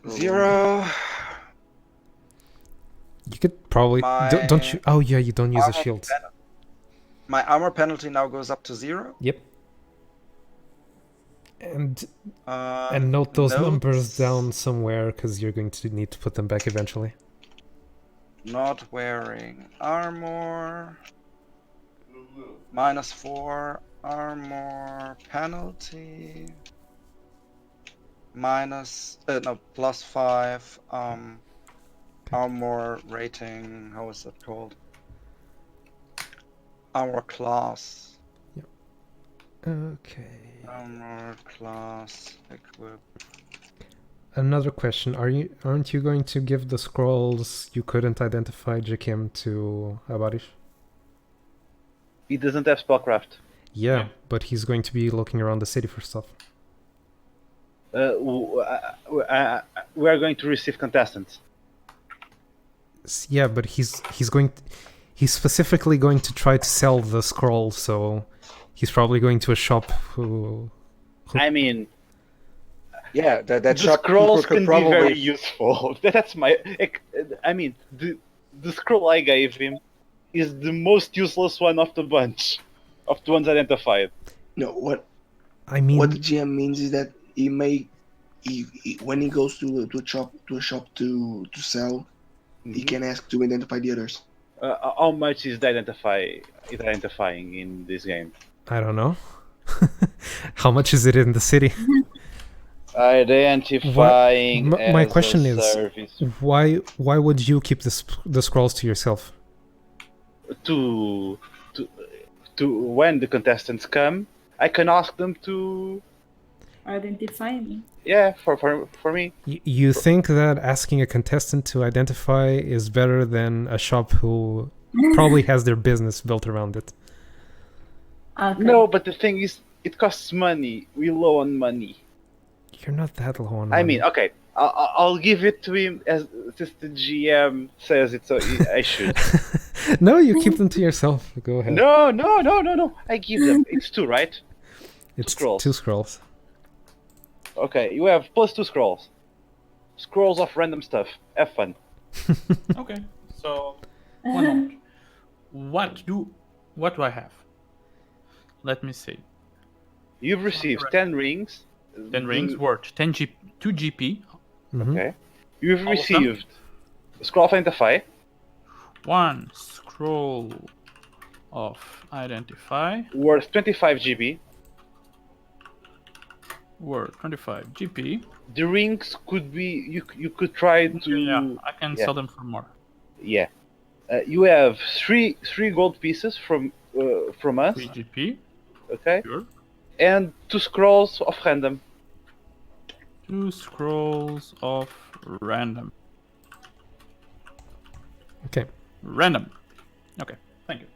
D: 0.
C: You could probably don't you? Oh yeah, you don't use a shield.
D: My armor penalty now goes up to 0.
C: Yep. And note those numbers down somewhere because you're going to need to put them back eventually.
D: Not wearing armor. -4 armor penalty. +5 armor rating. How is that called? Armor class.
C: Okay.
D: Armor class equip.
C: Another question: aren't you going to give the scrolls you couldn't identify Jakim to Abarish?
E: He doesn't have spellcraft.
C: Yeah, but he's going to be looking around the city for stuff.
E: We are going to receive contestants.
C: Yeah, but he's specifically going to try to sell the scroll, so he's probably going to a shop who
E: I mean,
D: yeah, that
E: the
D: shop
E: scrolls
D: could
E: can
D: probably
E: be very useful. That's my. I mean, the scroll I gave him is the most useless one of the bunch, of the ones identified.
F: No, what
C: I mean,
F: what the GM means is that he may, when he goes to a shop to sell, he can ask to identify the others.
E: How much is identifying in this game?
C: I don't know. How much is it in the city?
E: Identifying.
C: My
E: as
C: question
E: a
C: is,
E: service.
C: why would you keep the scrolls to yourself?
E: To when the contestants come, I can ask them to.
G: Identify me.
E: Yeah, for me.
C: You think that asking a contestant to identify is better than a shop who probably has their business built around it?
G: Okay.
E: No, but the thing is, it costs money. We're low on money.
C: You're not that low on
E: I
C: money.
E: mean, okay, I'll give it to him as since the GM says it, so I should.
C: No, you keep them to yourself. Go ahead.
E: No. I give them. It's 2, right?
C: It's
E: scrolls.
C: 2 scrolls.
E: Okay, you have +2 scrolls. Scrolls of random stuff. Have fun.
B: Okay, so one moment. What do I have? Let me see.
E: You've received 10 rings.
B: 10 rings worth 2 GP.
C: Mhm.
E: Okay. You've
B: All of them?
E: received Scroll of Identify.
B: 1 scroll of identify
E: Worth 25 GB.
B: worth 25 GP.
E: The rings could be you could try to
B: Yeah, I can sell them for more.
E: Yeah. You have three gold pieces from us.
B: 3 GP.
E: Okay.
B: Sure.
E: And 2 scrolls of random.
B: 2 scrolls of random.
C: Okay.
B: Random. Okay, thank you.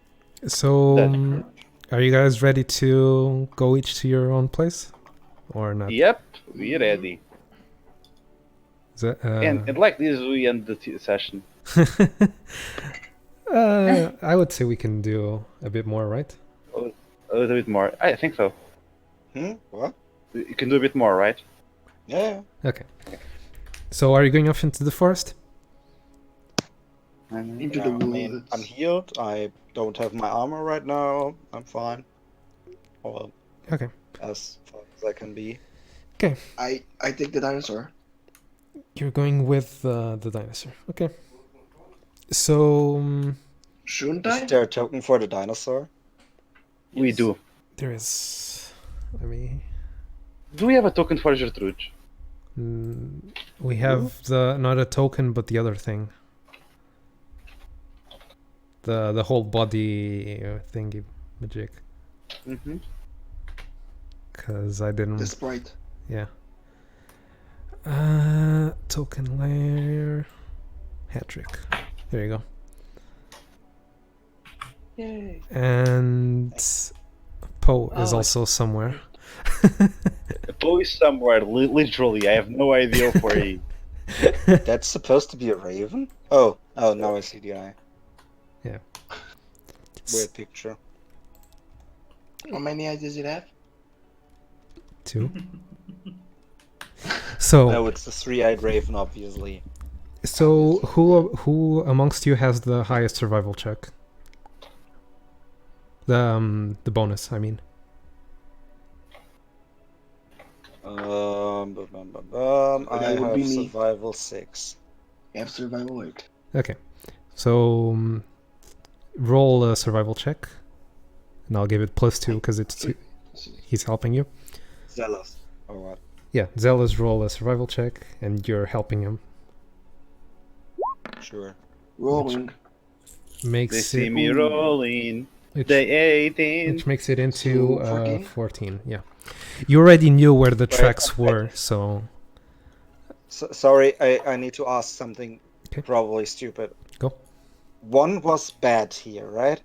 C: So,
E: That's
C: are you guys ready to go each to your own place, or not?
E: Yep, we're ready.
C: Is that,
E: And like this, we end the session.
C: I would say we can do a bit more, right?
E: A little bit more. I think so.
D: What?
E: You can do a bit more, right?
D: Yeah.
C: Okay. So, are you going off into the forest?
F: Into
D: Yeah,
F: the
D: I mean,
F: woods.
D: I'm healed. I don't have my armor right now. I'm fine. Well,
C: Okay.
D: as far as I can be.
F: I take the dinosaur.
C: You're going with the dinosaur. Okay. So,
F: Shouldn't
D: Is
F: I?
D: there a token for the dinosaur?
E: We do.
C: there is. Let me.
E: Do we have a token for Gertrude?
C: We have the not a token, but the other thing. The whole body thingy magic.
E: Mm-hmm.
C: Because I didn't.
F: The sprite.
C: Yeah. Token layer. Hat trick. There you go.
E: Yay.
C: And Poe is also somewhere.
E: Poe is somewhere, literally. I have no idea where he.
D: That's supposed to be a raven? Oh, now I see the eye.
C: Yeah.
D: Weird picture.
F: How many eyes does it have?
C: 2. So
D: No, it's the 3-eyed raven, obviously.
C: So who amongst you has the highest survival check? The bonus, I mean.
D: I
F: would be
D: have
F: me.
D: survival 6.
F: I have survival 8.
C: Okay. So roll a survival check, and I'll give it +2 because he's helping you.
D: Zealous. Or what?
C: Yeah, Zealous, roll a survival check, and you're helping him.
D: Sure.
F: Rolling.
C: Makes
E: They
C: it
E: see me rolling.
C: which,
E: They 18.
C: which makes it into
F: So, 14?
C: 14. Yeah, you already knew where the
D: Wait,
C: tracks were, so
D: Sorry, I need to ask something
C: Okay.
D: probably stupid.
C: Go.
D: One was bad here, right?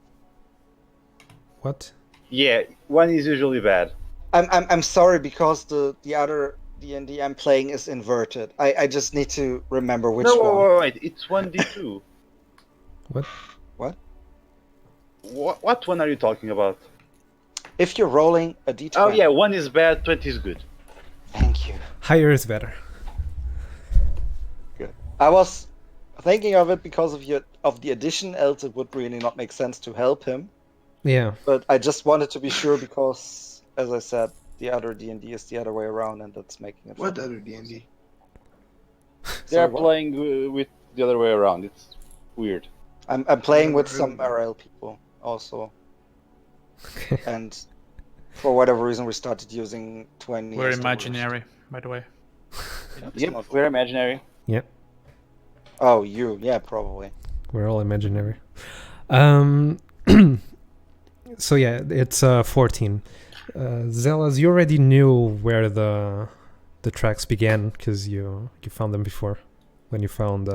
C: what?
E: Yeah, one is usually bad.
D: I'm sorry because the other D&D I'm playing is inverted. I just need to remember which
E: No,
D: one.
E: wait. It's 1d2.
C: What?
D: What?
E: What one are you talking about?
D: If you're rolling a D20.
E: Oh yeah, one is bad, 20 is good.
D: Thank you.
C: Higher is better.
D: Good. I was thinking of it because of the addition, else it would really not make sense to help him.
C: Yeah.
D: But I just wanted to be sure because, as I said, the other D&D is the other way around, and that's making it.
F: What other D&D?
E: They are
D: Sorry, what?
E: playing with the other way around. It's weird.
D: I'm playing with
F: Never
D: some
F: heard of
D: RL people also, and for whatever reason we started using 20.
B: We're
D: as the worst.
B: imaginary, by the way.
E: Yep, we're imaginary.
D: Oh, yeah, probably.
C: We're all imaginary. So yeah, it's 14. Zealous, you already knew where the tracks began because you found them before when you found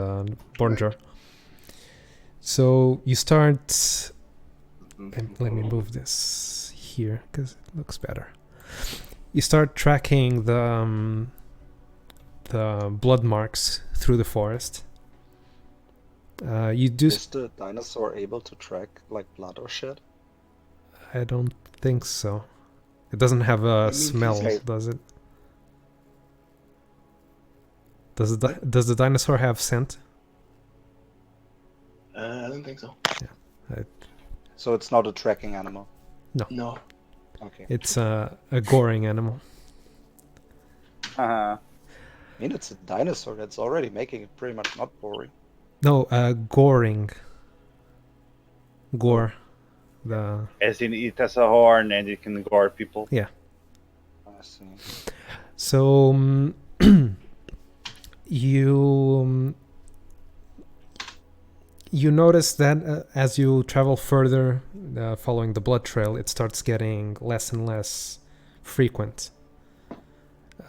C: Bornjar. So you start. Let me move this here because it looks better. You start tracking the blood marks through the forest. You do.
D: Is the dinosaur able to track like blood or shit?
C: I don't think so. It doesn't have a smell,
F: physics?
C: does it? Does the dinosaur have scent?
F: I don't think so.
D: So it's not a tracking animal.
F: No.
D: Okay.
C: It's a goring animal.
E: Uh-huh.
D: I mean, it's a dinosaur. That's already making it pretty much not boring.
C: No, goring. Gore.
E: As in, it has a horn and it can gore people.
C: Yeah.
D: I see.
C: So you notice that as you travel further, following the blood trail, it starts getting less and less frequent.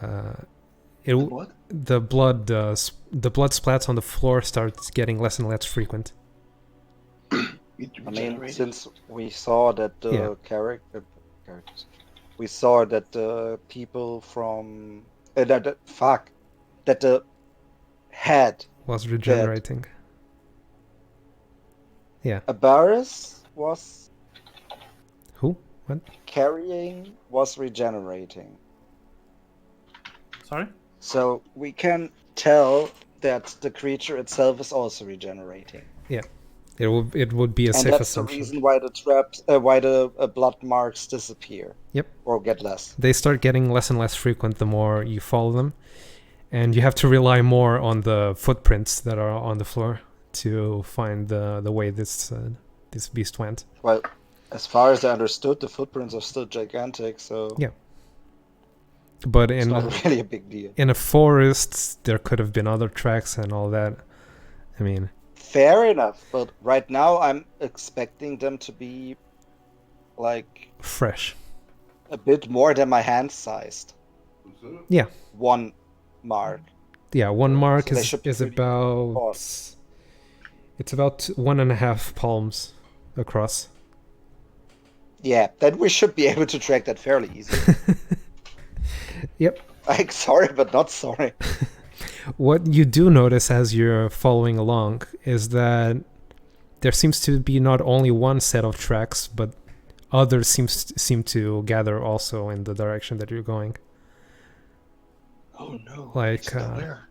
F: What?
C: The blood splats on the floor starts getting less and less frequent.
D: I mean, since we saw that the characters, we saw that the people from that the head
C: Was regenerating. Yeah.
D: Abaris was
C: Who? What?
D: carrying was regenerating.
B: Sorry?
D: So we can tell that the creature itself is also regenerating.
C: It would be a
D: And
C: safe
D: that's
C: assumption.
D: the reason why the traps, why the blood marks disappear.
C: Yep.
D: Or get less.
C: They start getting less and less frequent the more you follow them, and you have to rely more on the footprints that are on the floor to find the way this beast went.
D: Well, as far as I understood, the footprints are still gigantic, so
C: Yeah. But
D: it's not really a big deal.
C: in a forest, there could have been other tracks and all that. I mean,
D: fair enough, but right now I'm expecting them to be like
C: fresh.
D: a bit more than my hand sized.
C: Yeah.
D: One mark.
C: Yeah, one mark
D: So they
C: is
D: should be pretty
C: about
D: close.
C: it's about 1.5 palms across.
D: Yeah, then we should be able to track that fairly easily.
C: Yep.
D: Like, sorry, but not sorry.
C: What you do notice as you're following along is that there seems to be not only one set of tracks, but others seem to gather also in the direction that you're going.
F: Oh no.
C: Like,
F: It's still there.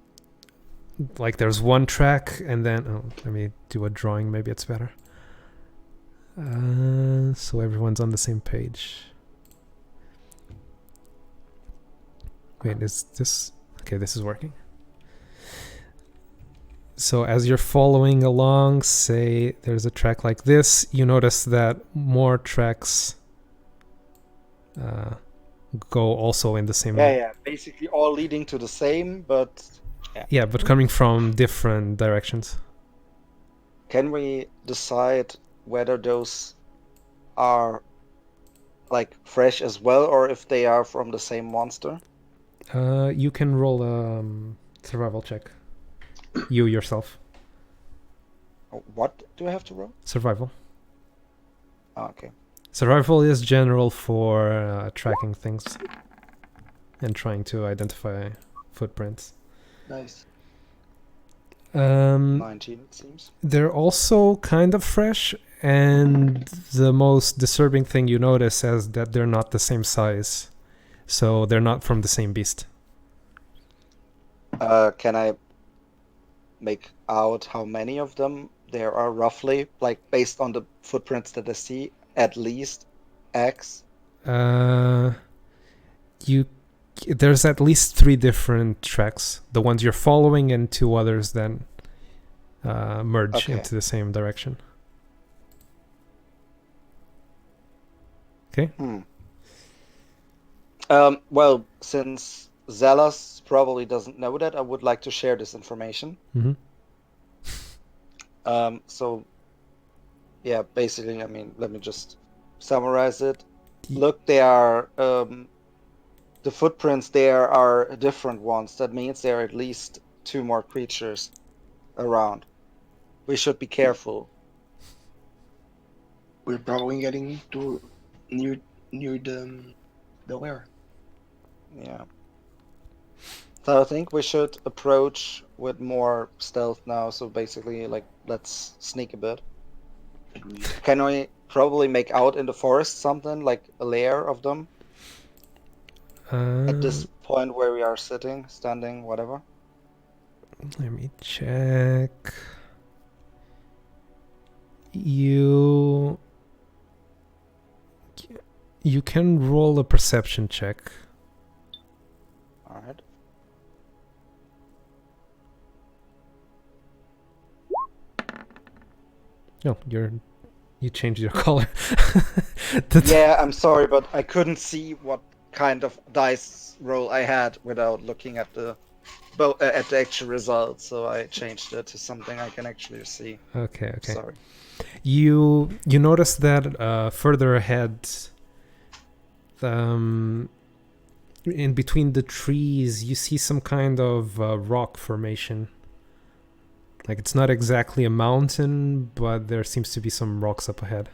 C: Like there's one track, and then let me do a drawing. Maybe it's better. So everyone's on the same page. Wait, is this okay? This is working. So as you're following along, say there's a track like this, you notice that more tracks go also in the same.
D: Yeah. Basically, all leading to the same, but
C: Yeah, but coming from different directions.
D: can we decide whether those are like fresh as well, or if they are from the same monster?
C: You can roll a survival check. You yourself.
D: What do I have to roll?
C: Survival.
D: Oh, okay.
C: Survival is general for tracking things and trying to identify footprints.
F: Nice.
D: 19, it seems.
C: They're also kind of fresh, and the most disturbing thing you notice is that they're not the same size. So they're not from the same beast.
D: Can I make out how many of them there are roughly, like based on the footprints that I see? At least X.
C: There's at least 3 different tracks. The ones you're following and 2 others then merge into the same direction. Okay.
D: Well, since Zealous probably doesn't know that, I would like to share this information. So, yeah, basically, I mean, let me just summarize it. Look, they are the footprints there are different ones. That means there are at least 2 more creatures around. We should be careful.
F: We're probably getting to near the where.
D: Yeah. So I think we should approach with more stealth now. So basically, like, let's sneak a bit. Can we probably make out in the forest something, like a lair of them? At this point where we are sitting, standing, whatever.
C: Let me check. You can roll a perception check.
D: All right.
C: No, you changed your color.
D: Yeah, I'm sorry, but I couldn't see what kind of dice roll I had without looking at the actual result, so I changed it to something I can actually see.
C: Okay.
D: Sorry.
C: You notice that further ahead, in between the trees, you see some kind of rock formation. Like, it's not exactly a mountain, but there seems to be some rocks up ahead.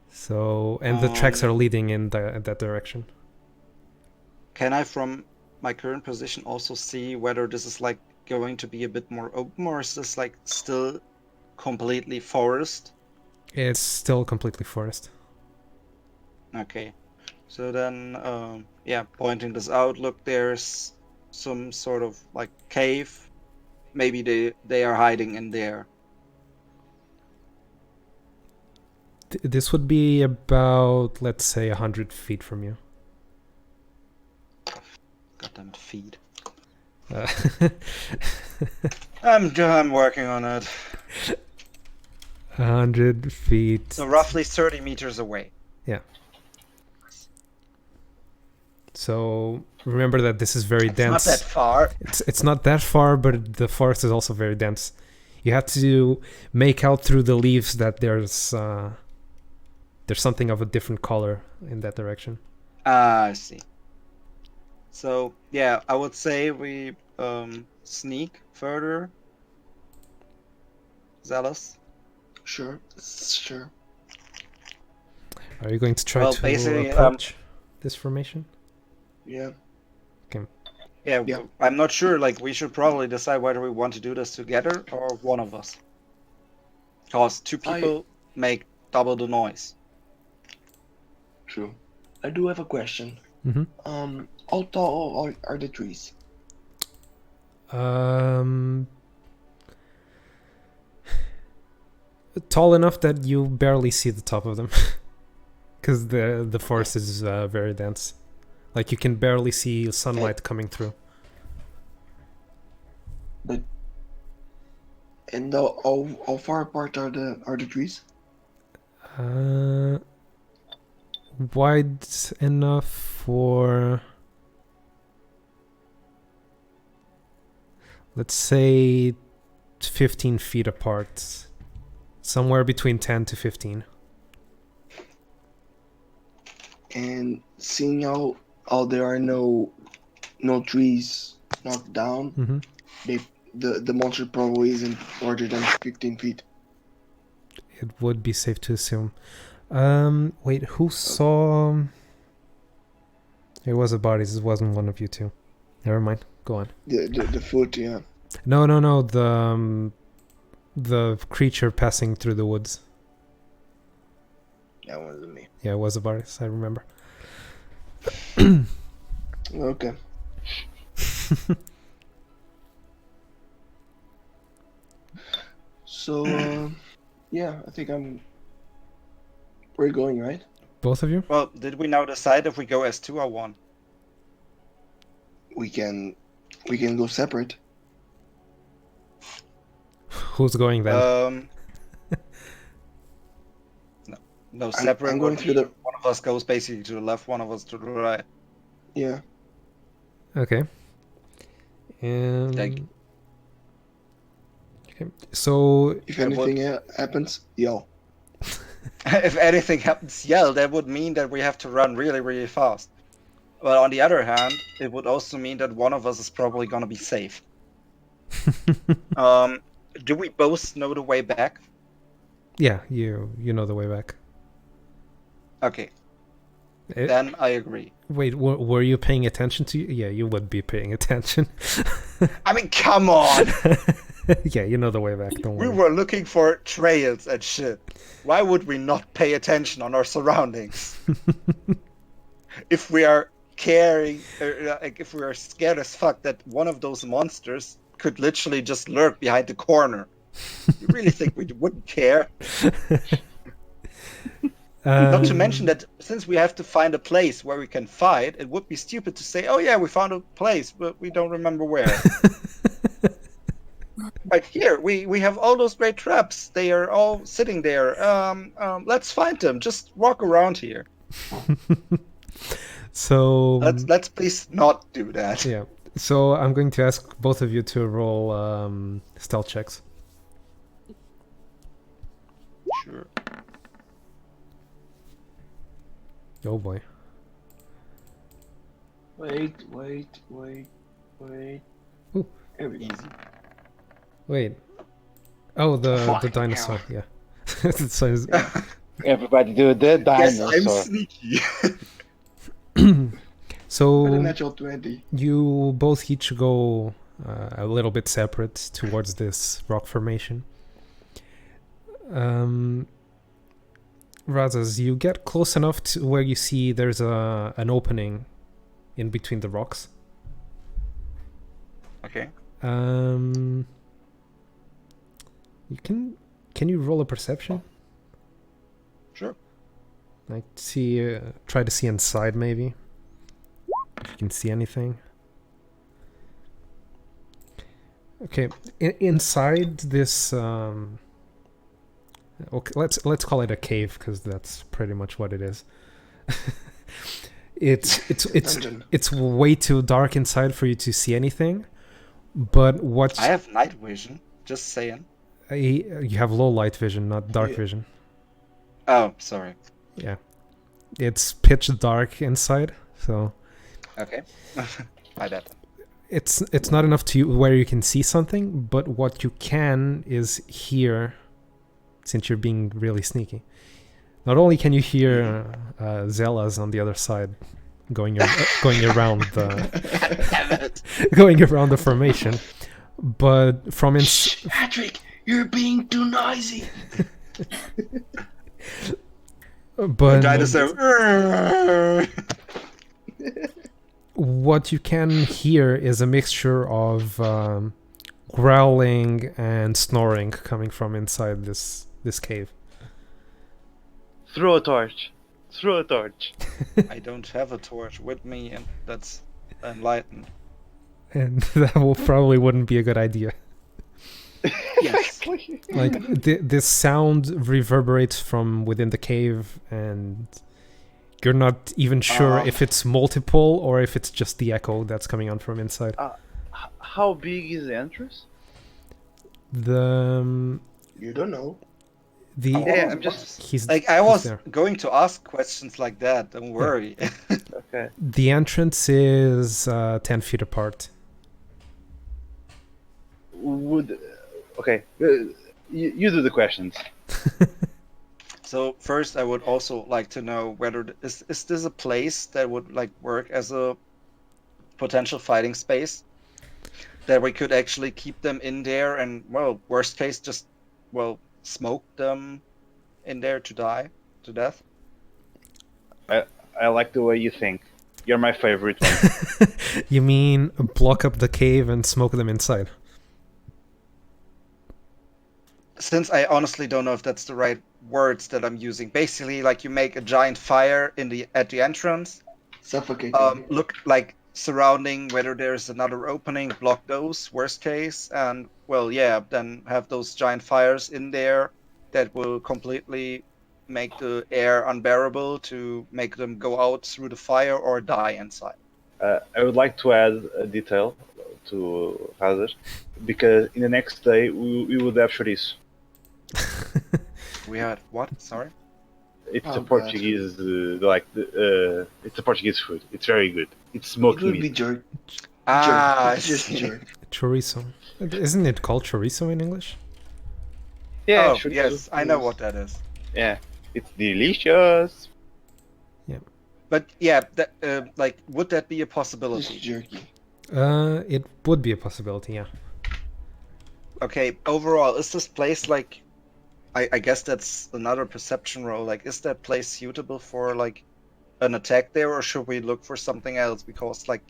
C: So, and the tracks are leading in that direction.
D: Can I, from my current position, also see whether this is like going to be a bit more open, or is this like still completely forest?
C: It's still completely forest.
D: Okay. So then, pointing this out, look, there's some sort of like cave. Maybe they are hiding in there.
C: This would be about, let's say, 100 feet from you.
D: Goddamn feet. I'm working on it.
C: 100 feet.
D: So roughly 30 meters away.
C: Yeah. So remember that this is very dense.
D: It's not that far.
C: It's not that far, but the forest is also very dense. You have to make out through the leaves that there's something of a different color in that direction.
D: I see. So yeah, I would say we sneak further. Zealous.
F: Sure.
C: Are you going to try to approach this formation?
F: Yeah.
C: Okay.
D: Yeah, I'm not sure. Like, we should probably decide whether we want to do this together or one of us. Because 2 people make double the noise.
F: True. I do have a question. How tall are the trees?
C: Tall enough that you barely see the top of them, because the forest is very dense. Like, you can barely see sunlight coming through.
F: But and how far apart are the trees?
C: Wide enough for, let's say, 15 feet apart. Somewhere between 10 to 15.
F: And seeing how there are no trees knocked down,
C: Mm-hmm.
F: the monster probably isn't larger than 15 feet.
C: It would be safe to assume. Wait, who saw? It was a body. This wasn't one of you two. Never mind. Go on.
F: The foot, yeah.
C: No. The creature passing through the woods.
F: That wasn't me.
C: Yeah, it was a body. I remember.
F: Okay. So, yeah, I think we're going, right?
C: Both of you?
D: Well, did we now decide if we go as 2 or 1?
F: We can go separate.
C: Who's going then?
D: No, separate.
F: I'm going through the.
D: One of us goes basically to the left, one of us to the right.
F: Yeah.
C: Okay.
D: Like-
C: Okay. So
F: If anything happens, yell.
D: If anything happens, yell. That would mean that we have to run really, really fast. But on the other hand, it would also mean that one of us is probably going to be safe. Do we both know the way back?
C: yeah, you know the way back.
D: Okay,
C: Eh,
D: then I agree.
C: Wait, were you paying attention to? Yeah, you would be paying attention.
D: I mean, come on!
C: Yeah, you know the way back. Don't
D: We
C: worry.
D: were looking for trails and shit. Why would we not pay attention on our surroundings? If we are if we are scared as fuck that one of those monsters could literally just lurk behind the corner, you really think we wouldn't care? Not to mention that since we have to find a place where we can fight, it would be stupid to say, "Oh yeah, we found a place, but we don't remember where." Right here, we have all those great traps. They are all sitting there. Let's find them. Just walk around here.
C: So
D: Let's please not do that.
C: yeah. So I'm going to ask both of you to roll stealth checks.
D: Sure.
C: Oh boy.
F: Wait.
C: Ooh.
F: There we go.
D: Easy.
C: Wait. Oh, the
F: Fucking
C: dinosaur. Yeah. So it's-
E: Everybody do the
D: Yes, I'm
E: dinosaur.
D: sneaky.
F: With a
C: so
F: natural 20.
C: you both each go a little bit separate towards this rock formation. Razas, you get close enough to where you see there's an opening in between the rocks.
D: Okay.
C: You can you roll a perception?
D: Sure.
C: Like see, try to see inside maybe. If you can see anything. Okay, inside this. Okay, let's call it a cave because that's pretty much what it is.
F: Dungeon.
C: It's way too dark inside for you to see anything. But what
D: I have night vision. Just saying.
C: you have low light vision, not dark
F: Yeah.
C: vision.
D: Oh, sorry.
C: Yeah, it's pitch dark inside, so
D: Okay. My bad.
C: it's not enough to where you can see something. But what you can is hear, since you're being really sneaky. Not only can you hear Zelas on the other side going around the going around the formation, but from
F: Shh, Patrick, you're being too noisy.
C: but
D: Dinosaur.
C: what you can hear is a mixture of growling and snoring coming from inside this cave.
E: Throw a torch. Throw a torch.
D: I don't have a torch with me, and that's enlightened.
C: and that probably wouldn't be a good idea.
E: Exactly.
C: Like this sound reverberates from within the cave, and you're not even sure if it's multiple or if it's just the echo that's coming on from inside.
E: How big is the entrance?
C: The
F: You don't know.
D: Yeah, I'm just
C: he's
D: like I
C: he's
D: was
C: there.
D: going to ask questions like that. Don't worry.
E: Okay.
C: The entrance is 10 feet apart.
E: Okay. You do the questions.
D: So first, I would also like to know whether is this a place that would like work as a potential fighting space that we could actually keep them in there and, well, worst case, just smoke them in there to death.
E: I like the way you think. You're my favorite one.
C: You mean block up the cave and smoke them inside?
D: Since I honestly don't know if that's the right words that I'm using, basically, like you make a giant fire at the entrance.
F: Suffocating.
D: Look like surrounding whether there's another opening, block those worst case, and then have those giant fires in there that will completely make the air unbearable to make them go out through the fire or die inside.
E: I would like to add a detail to Hazard, because in the next day we would have chorizo.
D: We had what? Sorry.
E: It's
F: Oh,
E: a Portuguese, it's a Portuguese food. It's very good. It's smoked
F: It would be
E: meat.
F: jerk.
D: It's
F: Just jerk.
C: Chorizo. Isn't it called chorizo in English?
E: Yeah,
D: Oh,
E: chorizo.
D: yes, I know what that is.
E: Yeah, it's delicious.
D: But yeah, that would that be a
F: Just
D: possibility?
F: jerky.
C: It would be a possibility, yeah.
D: Okay, overall, is this place like? I guess that's another perception roll. Like, is that place suitable for like an attack there, or should we look for something else? Because, like,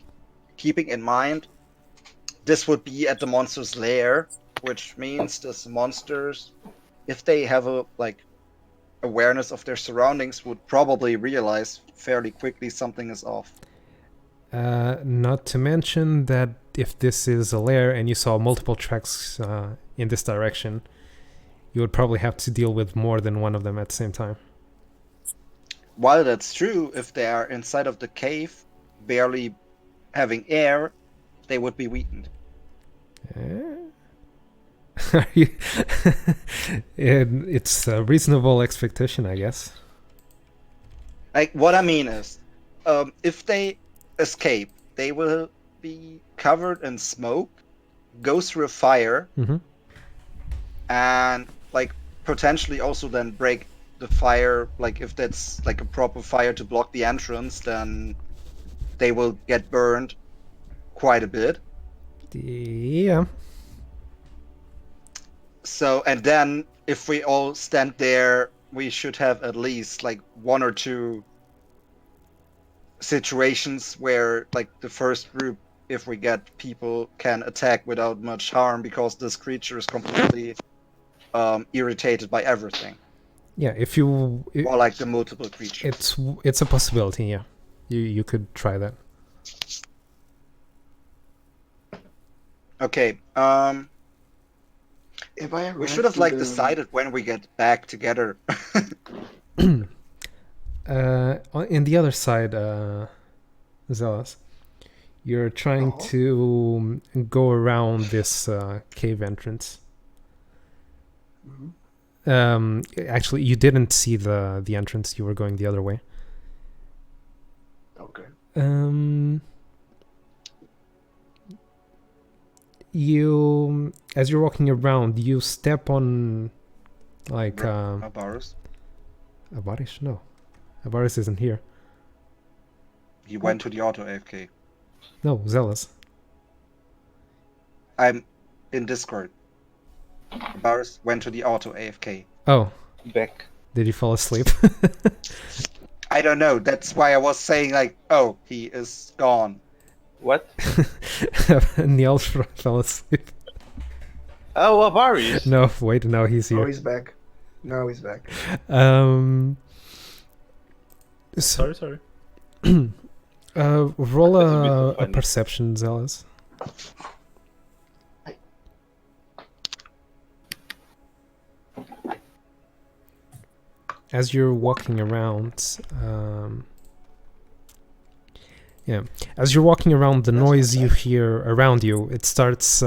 D: keeping in mind, this would be at the monster's lair, which means these monsters, if they have a awareness of their surroundings, would probably realize fairly quickly something is off.
C: Not to mention that if this is a lair and you saw multiple tracks in this direction, you would probably have to deal with more than one of them at the same time.
D: While that's true, if they are inside of the cave, barely having air, they would be weakened.
C: It's a reasonable expectation, I guess.
D: Like, what I mean is, if they escape, they will be covered in smoke, go through a fire, and potentially also then break the fire. Like, if that's like a proper fire to block the entrance, then they will get burned quite a bit.
C: Yeah.
D: So, and then if we all stand there, we should have at least like one or two situations where the first group, if we get people, can attack without much harm because this creature is completely irritated by everything.
C: Yeah,
D: or like the multiple creatures.
C: It's a possibility, yeah. You could try that.
D: Okay.
F: If I
D: We should have decided when we get back together.
C: In the other side, Zealous, you're trying to go around this cave entrance. Actually, you didn't see the entrance. You were going the other way.
F: Okay.
C: As you're walking around, you step on
D: Abaris?
C: Abaris? No. Abaris isn't here.
D: He went to the auto AFK.
C: No, Zealous.
D: I'm in Discord. Abaris went to the auto AFK.
C: Oh.
E: Back.
C: Did you fall asleep?
D: I don't know. That's why I was saying he is gone.
E: What?
C: Neil fell asleep.
E: Oh, Abaris.
C: No, wait, no, he's here.
F: Oh, he's back. Now he's back.
B: Sorry.
C: Roll a perception, Zealous. As you're walking around, as you're walking around, the noise you hear around you, it starts.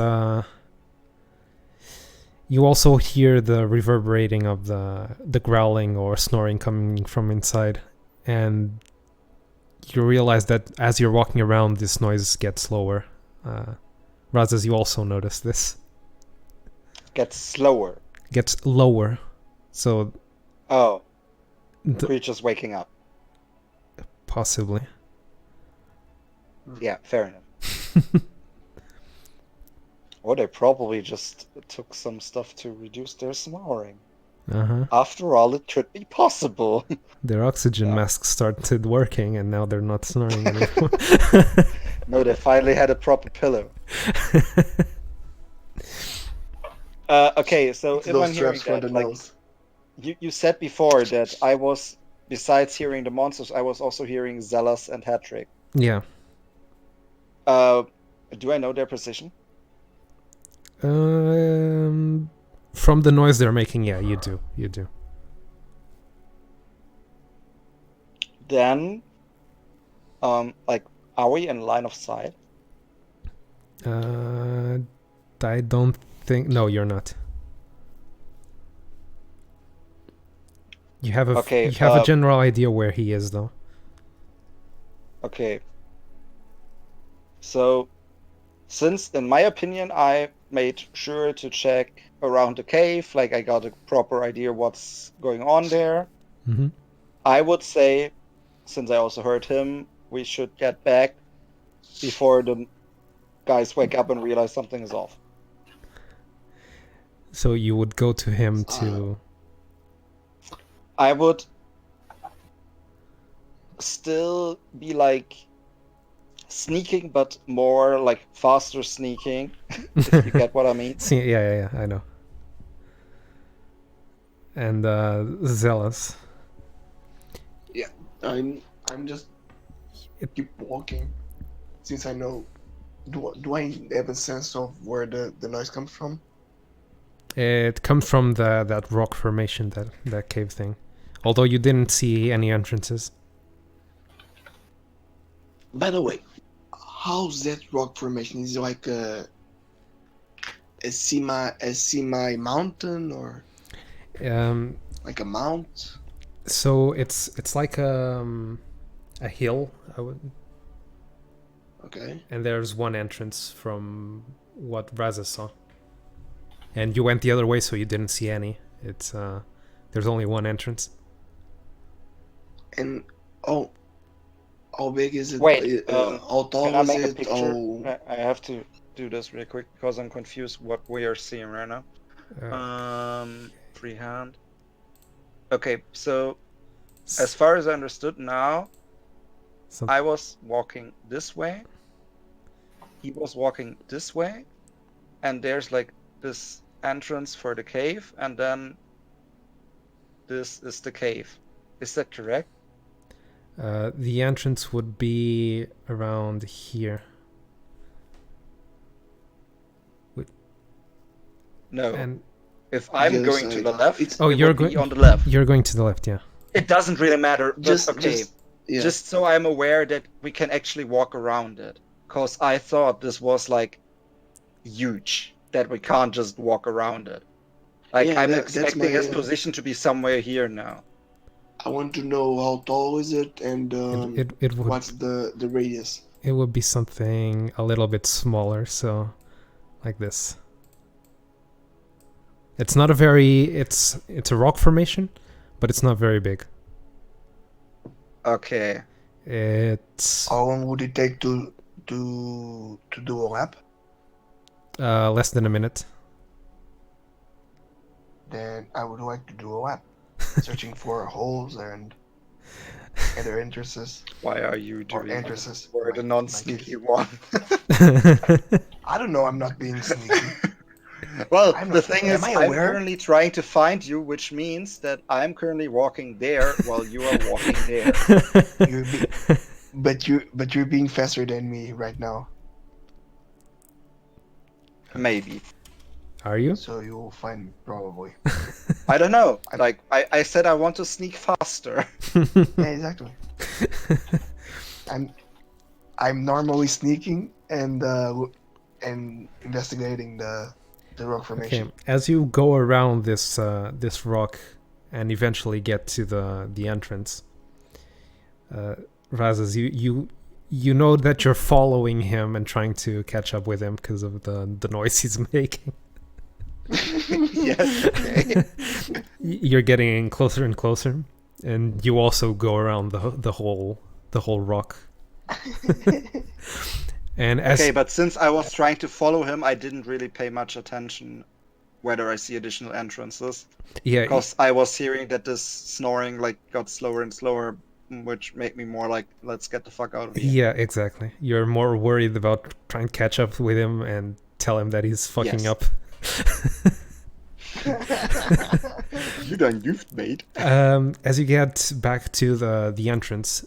C: You also hear the reverberating of the growling or snoring coming from inside, and you realize that as you're walking around, this noise gets lower. Razas, you also notice this.
D: Gets slower.
C: Gets lower. So.
D: Oh. The creature's waking up.
C: Possibly.
D: Yeah, fair enough. Or they probably just took some stuff to reduce their snoring. After all, it could be possible.
C: Their oxygen masks started working, and now they're not snoring anymore.
D: No, they finally had a proper pillow. Okay, so if I'm hearing that, like, you said before that I was, besides hearing the monsters, I was also hearing Zealous and Hattrick.
C: Yeah.
D: Do I know their position?
C: From the noise they're making, yeah, you do.
D: Then, like, are we in line of sight?
C: I don't think. No, you're not. You have a a general idea where he is, though.
D: Okay. So, since, in my opinion, I made sure to check around the cave, like I got a proper idea what's going on there. I would say, since I also heard him, we should get back before the guys wake up and realize something is off.
C: So you would go to him to...
D: I would still be like sneaking, but more like faster sneaking, if you get what I mean.
C: Yeah, I know. And Zealous.
F: Yeah, I'm just keep walking, since I know. Do I have a sense of where the noise comes from?
C: It comes from that rock formation, that cave thing. Although you didn't see any entrances.
F: By the way, how's that rock formation? Is it like a semi mountain, or like a mount?
C: So it's like a hill, I would.
F: Okay.
C: And there's one entrance from what Raza saw. And you went the other way, so you didn't see any. It's there's only one entrance.
F: And how big is it?
D: Wait,
F: how tall
D: can I
F: is
D: make
F: it?
D: a picture? I have to do this real quick because I'm confused what we are seeing right now. Freehand. Okay, so as far as I understood now, I was walking this way. He was walking this way, and there's like this entrance for the cave, and then this is the cave. Is that correct?
C: The entrance would be around here.
D: No.
C: And
D: if I'm going to the left,
C: you're going
D: on the left.
C: You're going to the left, yeah.
D: It doesn't really matter. Just so I'm aware that we can actually walk around it. Because I thought this was like huge, that we can't just walk around it. Like, I'm expecting his position to be somewhere here now.
F: I want to know how tall is it, and
C: it would,
F: what's the radius?
C: It would be something a little bit smaller, so like this. It's not a very it's a rock formation, but it's not very big.
D: Okay.
C: It's
F: how long would it take to do a lap?
C: Less than a minute.
F: Then I would like to do a lap, searching for holes and other entrances.
D: Why are you doing
F: entrances
D: for the non-sneaky one?
F: I don't know. I'm not being sneaky.
D: Well, the thing is, I'm currently trying to find you, which means that I'm currently walking there while you are walking there.
F: But you're being faster than me right now.
D: maybe.
C: Are you?
F: So you will find me probably.
D: I don't know. Like I said, I want to sneak faster.
F: Yeah, exactly. I'm normally sneaking and investigating the rock formation.
C: Okay, as you go around this this rock and eventually get to the entrance, Razas, you know that you're following him and trying to catch up with him because of the noise he's making.
D: Yes. Okay.
C: You're getting closer and closer, and you also go around the whole rock. And as
D: Okay, but since I was trying to follow him, I didn't really pay much attention whether I see additional entrances.
C: yeah,
D: Because I was hearing that this snoring like got slower and slower, which made me more like, let's get the fuck out of here.
C: yeah, exactly. You're more worried about trying to catch up with him and tell him that he's fucking
D: Yes.
C: up.
D: You done goofed, mate.
C: As you get back to the entrance,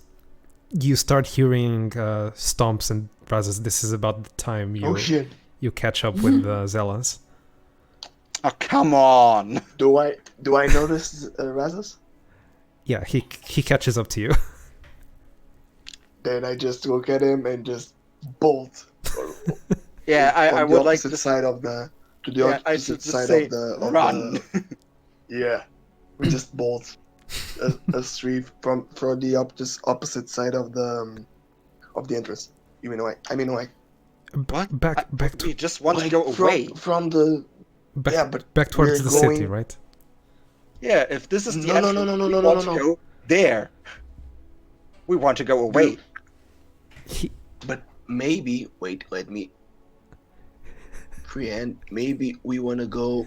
C: you start hearing stomps and Razas. This is about the time
F: Oh shit!
C: you catch up with Zealous.
D: Oh, come on.
F: Do I notice Razas?
C: Yeah, he catches up to you.
F: Then I just look at him and just bolt.
D: Yeah, I
F: on the
D: would like
F: opposite
D: to
F: side of the
D: I
F: opposite
D: should just
F: side
D: say
F: of the
D: run.
F: Yeah, we just bolt a street from the opposite side of the entrance. You mean why? I mean why?
D: What?
C: Back
D: We just want to
F: Like,
D: go away.
F: from the
C: back,
F: yeah, but
C: back towards
F: we're
C: the city,
F: going-
C: right?
D: Yeah, if this is the
F: No,
D: entrance, we want to go there. We want to go away.
F: But maybe wait, let me freehand. Maybe we want to go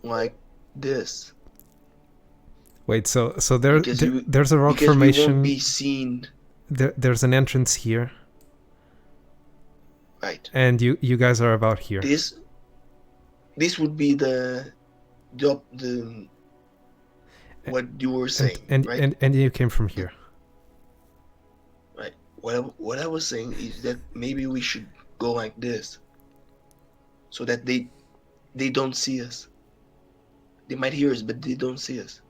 F: like this.
C: Wait, so
F: Because you-
C: there's a rock
F: because we won't
C: formation.
F: be seen.
C: There's an entrance here,
F: Right.
C: and you guys are about here.
F: This would be the what you were saying,
C: and,
F: right?
C: and you came from here.
F: Right. What I was saying is that maybe we should go like this, so that they don't see us. They might hear us, but they don't see us.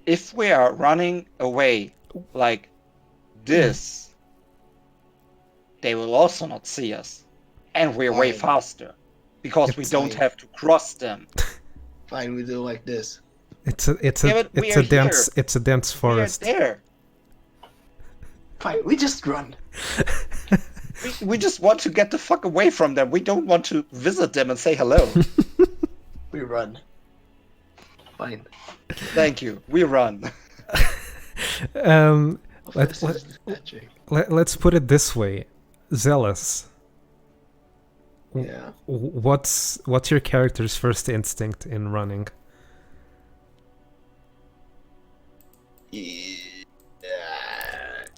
D: If we are running away like this, they will also not see us. And we're way
F: Fine.
D: faster. Because we
C: It's
D: don't
F: fine.
D: have to cross them.
F: Fine, we do like this.
C: It's a
D: Yeah, but we are
C: dense
D: here.
C: it's a dense
D: We are
C: forest.
D: there.
F: Fine, we just run.
D: We just want to get the fuck away from them. We don't want to visit them and say hello.
F: We run. Fine.
D: Thank you. We run.
C: Let's
F: This is magic.
C: let's put it this way, Zealous.
F: Yeah.
C: What's your character's first instinct in running?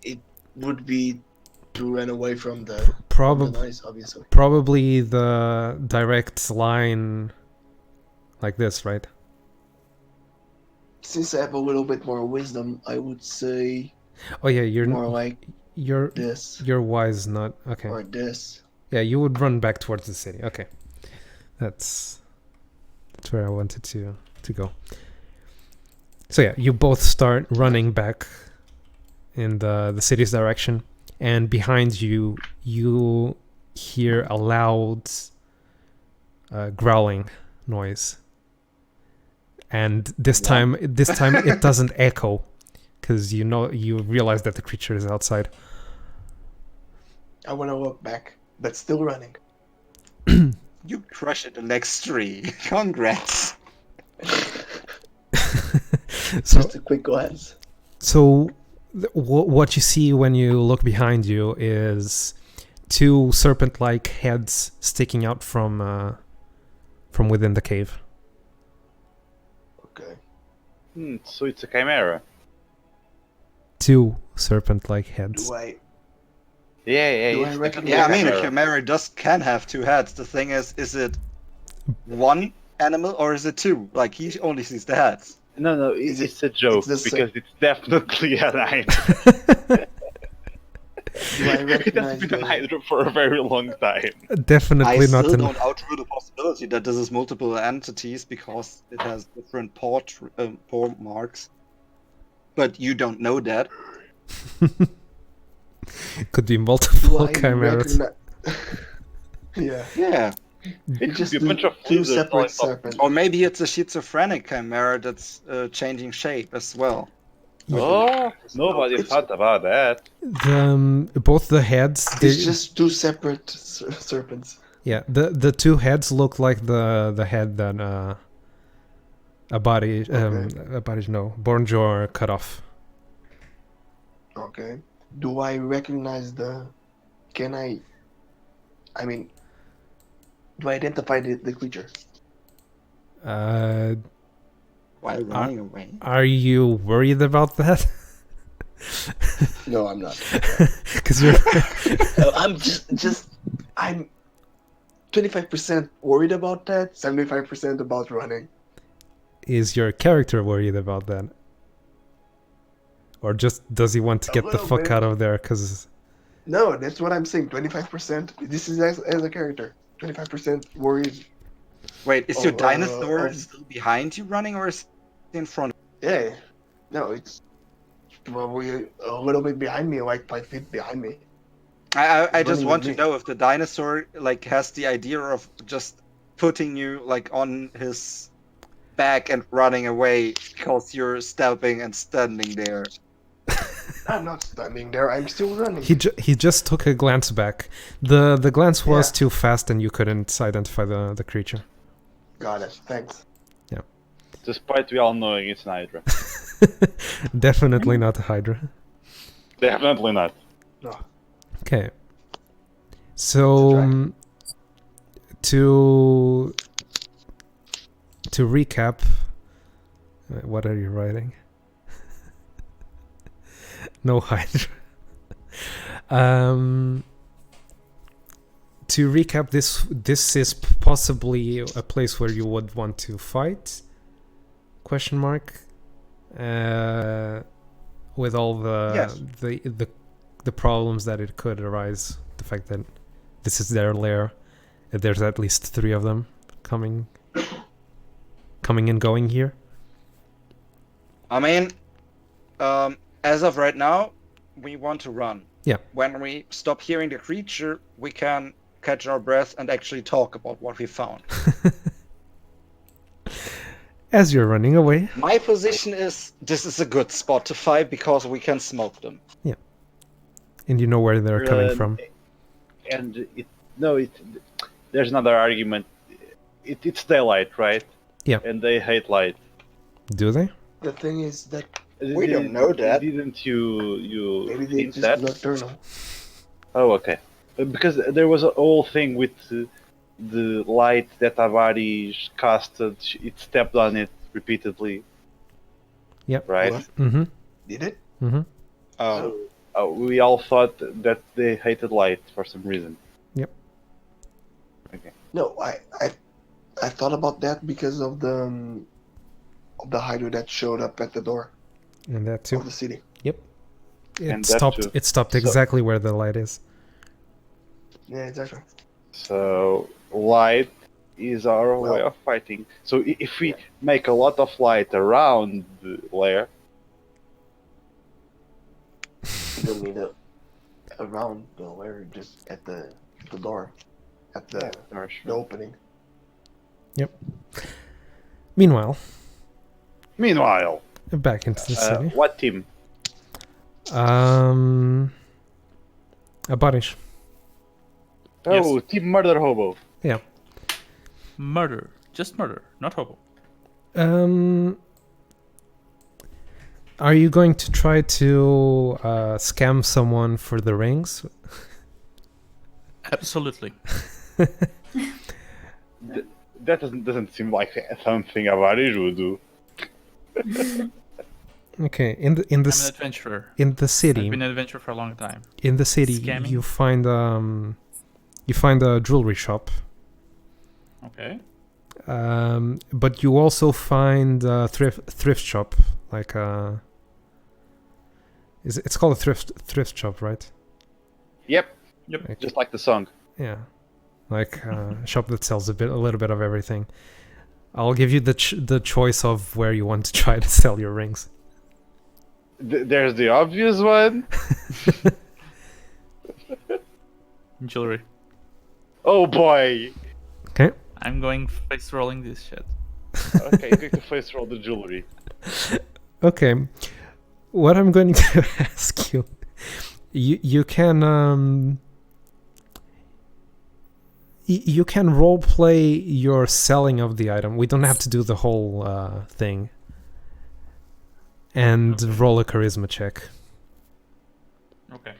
F: It would be to run away from the
C: Probably
F: noise, obviously.
C: probably the direct line like this, right?
F: Since I have a little bit more wisdom, I would say
C: Oh yeah, you're
F: more like
C: you're
F: this
C: you're wise, not okay.
F: or this.
C: Yeah, you would run back towards the city. Okay, that's where I wanted to go. So yeah, you both start running back in the city's direction, and behind you, you hear a loud growling noise. And this time it doesn't echo, because you realize that the creature is outside.
F: I want to look back, but still running.
D: You crush it the next tree. Congrats.
C: So
F: Just a quick glance.
C: So, what you see when you look behind you is two serpent-like heads sticking out from within the cave.
F: Okay.
E: So it's a chimera.
C: Two serpent-like heads.
F: Do I
E: Yeah,
F: Do I
E: it's
F: recognize-
E: definitely
D: Yeah, I mean, a
E: chimera.
D: chimera can have two heads. The thing is it one animal or is it two? Like, he only sees the heads.
E: No,
F: Is
E: it's a joke
F: it's the
E: because it's definitely a nine.
F: Do I
E: It has
F: recognize
E: been an
F: the...
E: Hydra for a very long time.
C: Definitely
D: I
C: not
D: still
C: an.
D: don't outrule the possibility that this is multiple entities because it has different paw marks. But you don't know that.
C: Could be
F: Do
C: multiple
F: I
C: chimeras.
F: recognize... Yeah.
D: Yeah.
E: It could
F: Just
E: be a bunch of
F: two
E: lizards
F: separate
E: on top.
F: serpents.
D: Or maybe it's a schizophrenic chimera that's changing shape as well.
E: Oh, nobody
F: It's-
E: thought about that.
C: Both the heads.
F: It's just two separate serpents.
C: Yeah, the two heads look like the head that Bornjor cut off.
F: Okay. Do I recognize the... Can I mean... Do I identify the creature?
D: While running away.
C: Are you worried about that?
F: No, I'm not.
C: Because you're
F: I'm I'm 25% worried about that, 75% about running.
C: is your character worried about that, or just does he want to
F: A
C: get the
F: little
C: fuck
F: bit.
C: out of there? Because
F: No, that's what I'm saying. 25%. This is as a character. 25% worried.
D: Wait, is your
F: Oh,
D: dinosaur still behind you running or is it in front?
F: Yeah. No, it's probably a little bit behind me, like 5 feet behind me.
D: I just
F: running
D: want
F: with
D: to
F: me.
D: know if the dinosaur like has the idea of just putting you like on his back and running away because you're stealthing and standing there.
F: I'm not standing there. I'm still running.
C: he just took a glance back. The glance was
F: Yeah.
C: too fast and you couldn't identify the creature.
F: Got it. Thanks.
E: Despite we all knowing it's an Hydra.
C: Definitely not a Hydra.
E: Definitely not.
F: No.
C: Okay.
F: It's a
C: So
F: dragon.
C: to recap, what are you writing? No Hydra. To recap, this is possibly a place where you would want to fight? Question mark. With all
D: Yes.
C: the problems that it could arise, the fact that this is their lair, that there's at least 3 of them coming and going here.
D: I mean, as of right now, we want to run.
C: Yeah.
D: When we stop hearing the creature, we can catch our breath and actually talk about what we found.
C: As you're running away.
D: My position is this is a good spot to fight because we can smoke them.
C: And you know where they're coming from.
E: And there's another argument. It's daylight, right?
C: Yeah.
E: And they hate light.
C: Do they?
F: The thing is that
D: We don't know that.
E: Didn't you
F: maybe they
E: hint
F: just
E: that?
F: nocturnal.
E: Oh, okay. Because there was a whole thing with the light that Avaris casted. It stepped on it repeatedly.
C: Yep.
E: Right?
F: What?
C: Mm-hmm.
F: Did it?
C: Mm-hmm.
E: We all thought that they hated light for some reason.
F: No, I thought about that because of the Hydra that showed up at the door
C: And that too.
F: of the city.
E: And
C: It
E: that
C: stopped.
E: too.
C: It stopped
E: So-
C: exactly where the light is.
F: Yeah, exactly.
E: So light is our way of fighting. So if we make a lot of light around the lair,
F: You don't need it around the lair, just at the door, at the opening.
C: Meanwhile,
E: Meanwhile,
C: back into the city.
E: what team?
C: A Barish.
E: Oh, Team Murder Hobo.
B: Murder. Just murder, not hobo.
C: Are you going to try to scam someone for the rings?
B: Absolutely.
E: That doesn't seem like something Avaris would do.
C: Okay, in the
B: I'm an adventurer.
C: in the
B: I've
C: city,
B: been an adventurer for a long time.
C: in the city,
B: Scamming?
C: you find a jewelry shop.
B: Okay.
C: But you also find a thrift shop, like it's called a thrift shop, right?
E: Yep.
B: Yep.
E: Just like the song.
C: Yeah, like a shop that sells a little bit of everything. I'll give you the choice of where you want to try to sell your rings.
E: There's the obvious one.
B: Jewelry.
E: Oh boy.
C: Okay.
B: I'm going face rolling this shit.
E: Okay, going to face roll the jewelry.
C: Okay. What I'm going to ask you, you can you can role play your selling of the item. We don't have to do the whole thing. And roll a charisma check.
B: Okay.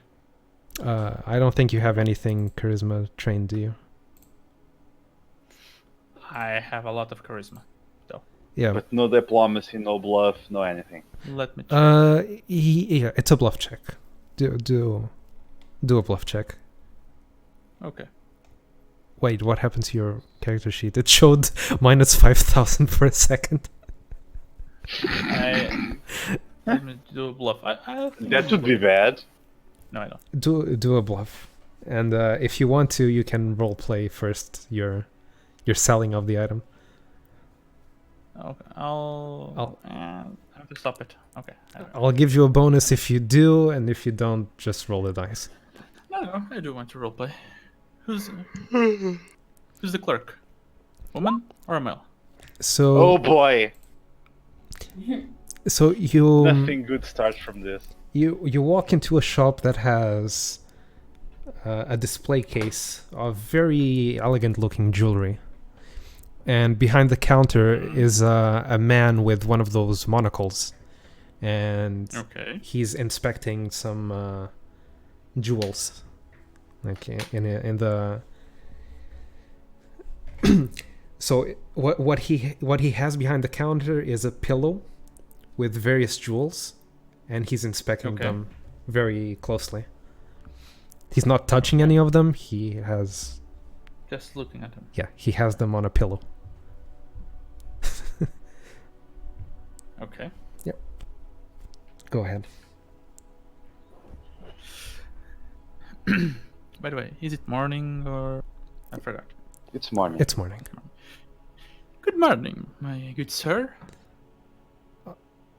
C: I don't think you have anything charisma trained, do you?
B: I have a lot of charisma, though.
C: Yeah.
E: But no diplomacy, no bluff, no anything.
B: Let me check.
C: Yeah, it's a bluff check. Do a bluff check.
B: Okay.
C: Wait, what happened to your character sheet? It showed minus 5,000 for a second.
B: Let me do a bluff. I
E: That would be bad.
B: No, I don't.
C: Do a bluff, and if you want to, you can role play first your selling of the item.
B: Okay, I'll have to stop it. Okay.
C: I'll give you a bonus if you do, and if you don't, just roll the dice.
B: No, I do want to roleplay. Who's the clerk? Woman or a male?
C: So.
E: Oh boy.
C: So you.
E: Nothing good starts from this.
C: You walk into a shop that has a display case of very elegant looking jewelry. And behind the counter is a man with one of those monocles. And he's inspecting some jewels. Like in the... So what he has behind the counter is a pillow with various jewels. And he's inspecting them very closely. He's not touching any of them. He has...
B: Just looking at them.
C: Yeah, he has them on a pillow.
B: Okay.
C: Yep. Go ahead.
B: By the way, is it morning or... I forgot.
E: It's morning.
C: It's morning.
B: Good morning, my good sir.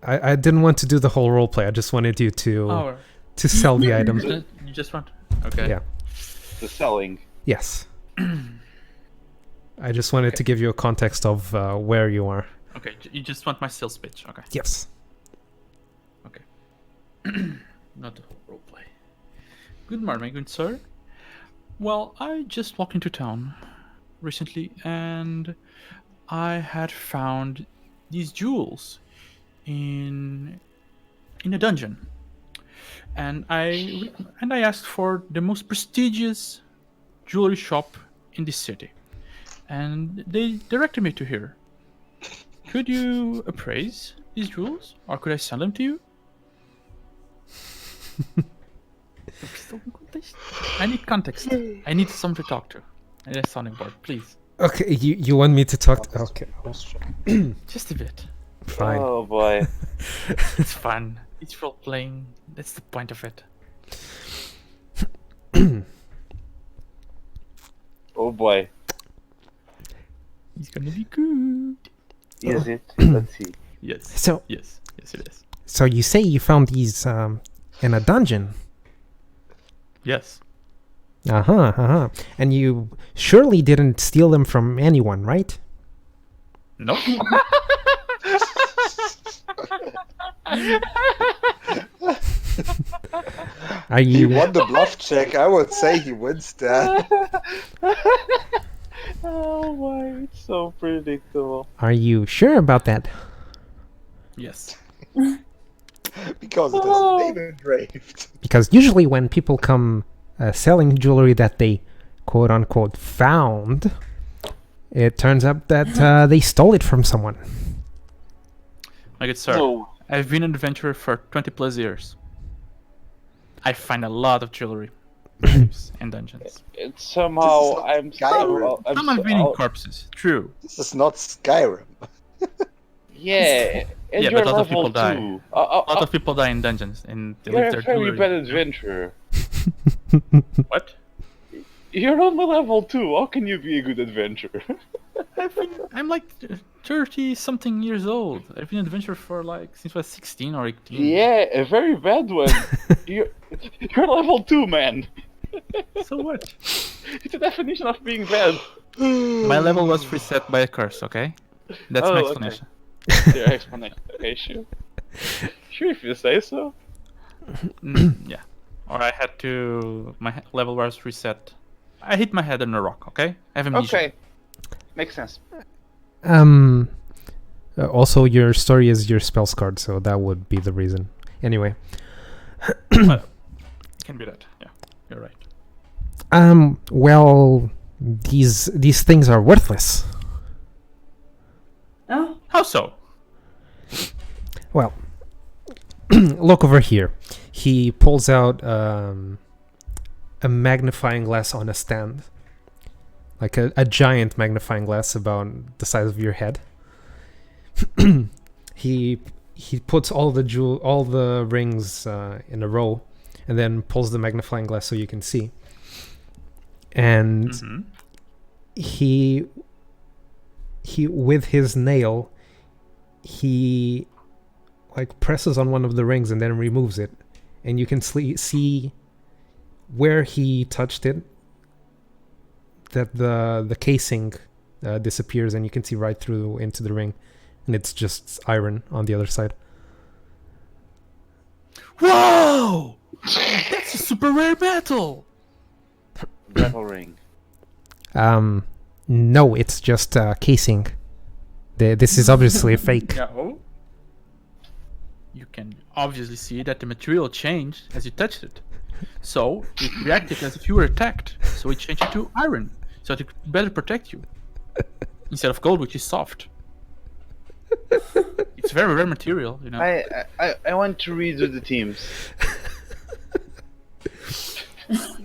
C: I didn't want to do the whole role play. I just wanted you to sell the item.
B: You just want... Okay.
C: Yeah.
E: The selling.
C: Yes. I just wanted to give you a context of where you are.
B: Okay, you just want my sales pitch. Okay.
C: Yes.
B: Okay. Not the whole role play. Good morning, good sir. Well, I just walked into town recently and I had found these jewels in a dungeon, and I asked for the most prestigious jewelry shop in this city, and they directed me to here. Could you appraise these jewels, or could I sell them to you? I need context. I need someone to talk to. I need a sounding board, please.
C: Okay, you want me to talk? Okay.
B: Just a bit.
C: Fine.
E: Oh boy.
B: It's fun. It's role playing. That's the point of it.
E: Oh boy.
B: It's gonna be good.
E: Is it? Let's see.
B: Yes.
C: So
B: yes, it is.
C: So you say you found these in a dungeon?
B: Yes.
C: And you surely didn't steal them from anyone, right?
B: Nope.
C: Are
D: He
C: you?
D: won the bluff check. I would say he wins that.
E: Oh boy, it's so predictable.
C: Are you sure about that?
B: Yes.
D: Because it has a name engraved.
C: Because usually when people come selling jewelry that they quote unquote found, it turns up that they stole it from someone.
B: My good sir,
E: No.
B: I've been an adventurer for 20 plus years. I find a lot of jewelry in dungeons.
E: It's somehow I'm
D: Skyrim.
E: so
B: Some have been in corpses, true.
D: This is not Skyrim.
E: Yeah, and
B: Yeah,
E: you're
B: but a lot of
E: level
B: people die.
E: 2.
B: A lot of people die in dungeons and they
E: You're
B: leave
E: a
B: their
E: very
B: jewelry.
E: bad adventurer.
B: What?
E: You're only level 2. How can you be a good adventurer?
B: I'm like 30 something years old. I've been an adventurer for like since I was 16 or 18.
E: Yeah, a very bad one. you're level 2, man.
B: So what?
E: It's a definition of being bad.
B: My level was reset by a curse, okay? That's my
E: Oh, okay.
B: explanation.
E: Your explanation. Okay, sure. Sure, if you say so.
B: Yeah. Or I had to... My level was reset. I hit my head on a rock, okay? I have amnesia.
E: Okay. Makes sense.
C: Also, your story is your spells card, so that would be the reason. Anyway.
B: Well, can be that, yeah. You're right.
C: Well, these things are worthless.
G: Oh,
B: How so?
C: Well, look over here. He pulls out a magnifying glass on a stand, like a giant magnifying glass about the size of your head. He puts all the rings in a row, and then pulls the magnifying glass so you can see. And he with his nail, he like presses on one of the rings and then removes it, and you can see where he touched it, that the casing disappears, and you can see right through into the ring, and it's just iron on the other side.
B: Whoa! That's a super rare metal!
E: Metal ring.
C: No, it's just casing. This is obviously a fake.
B: Yeah, oh? You can obviously see that the material changed as you touched it. So, it reacted as if you were attacked. So it changed it to iron, so it could better protect you. Instead of gold, which is soft. It's very rare material, you know.
E: I want to redo the teams.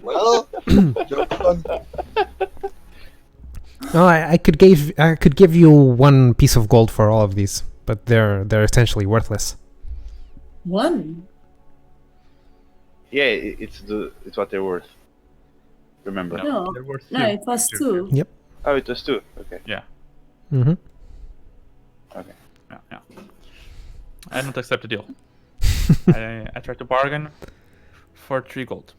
D: Well, you're fun.
C: No, I could give you one piece of gold for all of these, but they're essentially worthless.
G: one.
E: Yeah, it's what they're worth. Remember?
G: No,
B: They're worth
G: no,
B: two.
G: it was two.
C: Yep.
E: Oh, it was 2. Okay.
B: Yeah,
C: Mm-hmm.
E: Okay.
B: yeah. I don't accept the deal. I tried to bargain for 3 gold.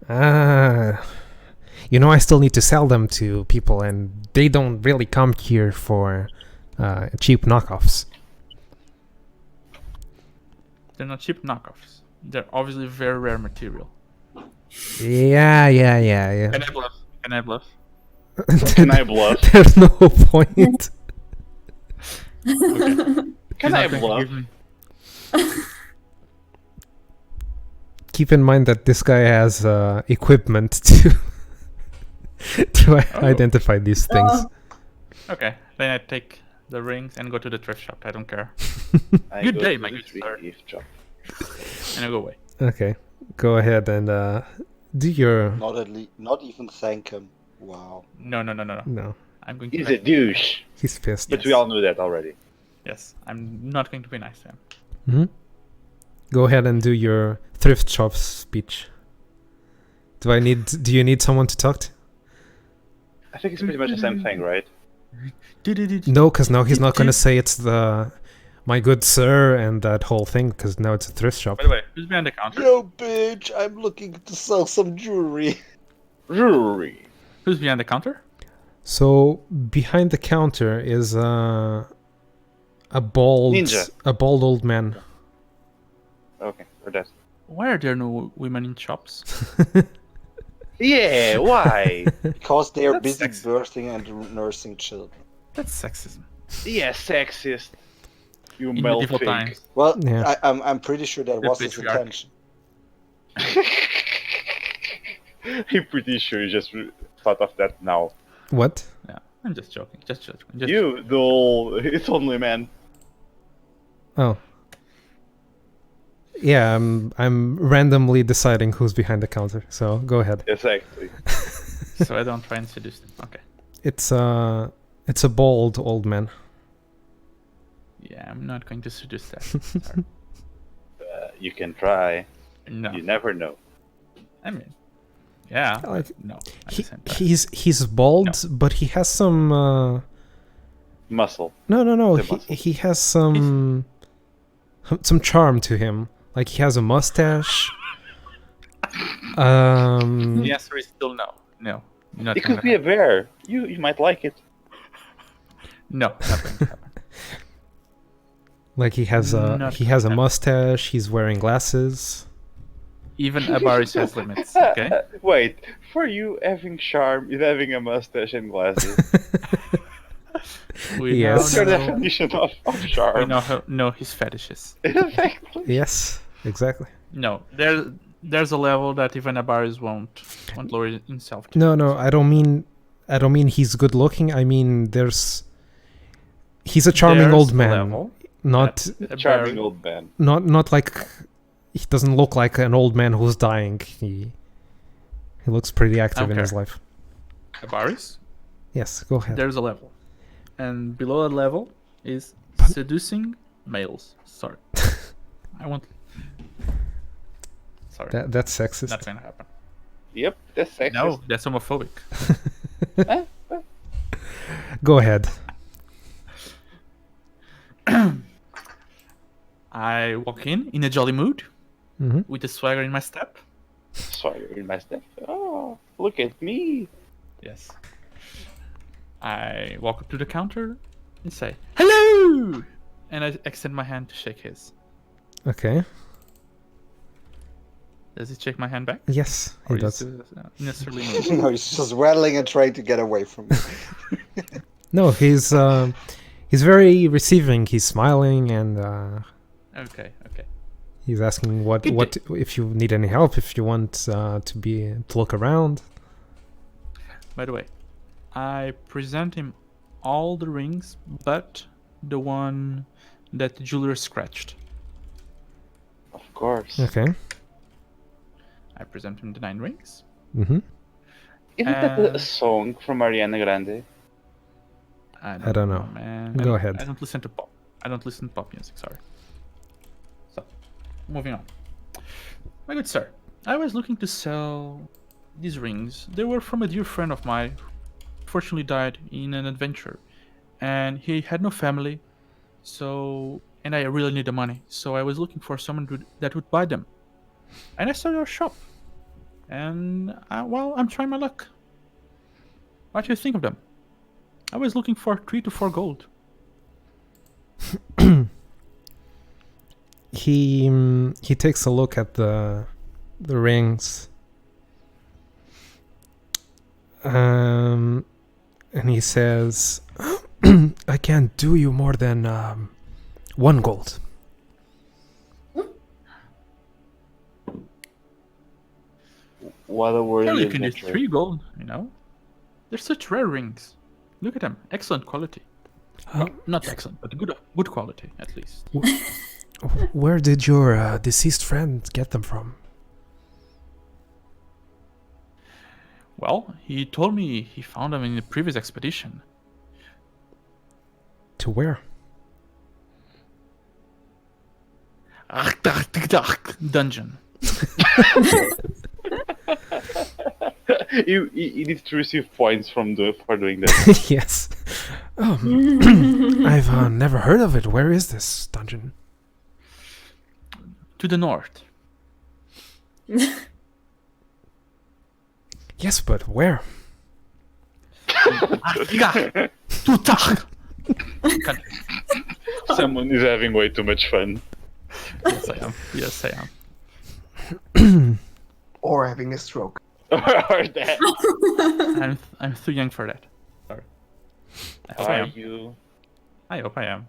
C: I still need to sell them to people, and they don't really come here for cheap knockoffs.
B: They're not cheap knockoffs. They're obviously very rare material.
C: Yeah.
B: Can I bluff? Can I bluff?
E: Can I bluff?
C: There's no point.
E: Can I bluff?
C: Keep in mind that this guy has equipment to identify these things.
G: Oh.
B: Okay, then I take the rings and go to the thrift shop. I don't care.
E: I
B: Good
E: go
B: day,
E: to
B: my
E: the
B: good
E: tree
B: sir.
E: gift shop.
B: And I go away.
C: Okay, go ahead and do your...
D: Not even thank him. Wow.
B: No.
C: No,
B: I'm going to.
E: He's a douche.
C: he's pissed.
E: But we all knew that already.
B: Yes, I'm not going to be nice to him.
C: Hmm. Go ahead and do your thrift shop speech. Do you need someone to talk to?
E: I think it's pretty much the same thing, right?
C: No, because now he's not going to say it's the my good sir and that whole thing, because now it's a thrift shop.
B: By the way, who's behind the counter?
D: Yo, bitch, I'm looking to sell some jewelry.
E: Jewelry.
B: Who's behind the counter?
C: So behind the counter is a bald
E: Ninja.
C: old man.
E: Okay, or that.
B: Why are there no women in shops?
E: Yeah, why?
D: Because they are
B: That's
D: busy
B: sexy.
D: birthing and nursing children.
B: That's sexism.
E: Yeah, sexist. You
B: In
E: male
B: medieval
E: pig.
B: times.
D: Well,
C: Yeah.
D: I'm pretty sure that
B: The
D: was his
B: patriarch.
D: intention.
E: I'm pretty sure you just thought of that now.
C: What?
B: Yeah, I'm just joking. Just joking.
E: You, the whole, it's only man.
C: Oh. Yeah, I'm randomly deciding who's behind the counter. So go ahead.
E: Exactly.
B: So I don't try and seduce them. Okay.
C: It's a bald old man.
B: Yeah, I'm not going to seduce that. Sorry.
E: You can try.
B: No.
E: You never know.
B: I mean, yeah,
C: Like,
B: but no. At the same time.
C: he's bald, but he has some.
E: Muscle.
C: No.
E: The muscle.
C: He has some charm to him. Like he has a mustache.
B: The answer is still no. No. Not
E: It
B: gonna
E: could be a
B: happen.
E: bear. You might like it.
B: No, not going to happen.
C: Like he has
B: Not
C: a
B: gonna
C: mustache. He's wearing glasses.
B: Even Abaris has limits, okay?
E: Wait, for you, having charm is having a mustache and glasses.
B: We
C: Yes.
E: What's your
B: now
E: definition of
B: we
E: charm?
B: know his fetishes.
E: Exactly.
C: Yes, exactly.
B: No, there's a level that even Abaris won't lower himself to.
C: No. I don't mean he's good looking. I mean he's a charming
B: There's
C: old
B: a
C: man.
B: level
C: Not
B: that
E: Charming
B: Abaris-
E: old man.
C: not like he doesn't look like an old man who's dying. He looks pretty active in
B: Okay.
C: his life.
B: Abaris,
C: Yes, go ahead.
B: there's a level. And below that level is seducing males. Sorry. I won't. Sorry.
C: That's sexist.
B: Not gonna happen.
E: Yep, that's sexist.
B: No, that's homophobic.
C: Go ahead.
B: I walk in a jolly mood,
C: hmm
B: with a swagger in my step.
E: Sorry, in my step. Oh, look at me.
B: Yes. I walk up to the counter and say, "Hello!" And I extend my hand to shake his.
C: Okay.
B: Does he shake my hand back?
C: Yes, he
B: Or
C: does.
B: is it, necessarily no?
D: No, he's just rattling and trying to get away from me.
C: No, he's very receiving. He's smiling and
B: Okay.
C: he's asking what
B: Good
C: if you need any help, if you want to look around.
B: By the way, I present him all the rings but the one that the jeweler scratched.
E: Of course.
C: Okay.
B: I present him the 9 rings.
C: Mm-hmm.
E: Isn't that a song from Ariana Grande?
C: I don't know.
B: Man.
C: Go ahead.
B: I don't listen to pop. I don't listen to pop music. Sorry. So, moving on. My good sir, I was looking to sell these rings. They were from a dear friend of mine who fortunately died in an adventure, and he had no family. And I really need the money. So I was looking for someone that would buy them. And I saw your shop. And I'm trying my luck. What do you think of them? I was looking for 3 to 4 gold.
C: He takes a look at the rings. And he says, "I can't do you more than 1 gold."
E: What a word.
B: Hell, you can use 3 gold, you know? They're such rare rings. Look at them. Excellent quality. Not excellent, but good quality, at least.
C: Where did your deceased friend get them from?
B: Well, he told me he found them in a previous expedition.
C: To where?
B: Dungeon.
E: You need to receive points for doing that.
C: Yes. I've never heard of it. Where is this dungeon?
B: To the north.
C: Yes, but where?
E: Someone is having way too much fun.
B: Yes, I am. Yes, I am.
F: Or having a stroke.
E: Or that.
B: I'm too young for that. Sorry. I hope I
E: Are
B: am.
E: you?
B: I hope I am.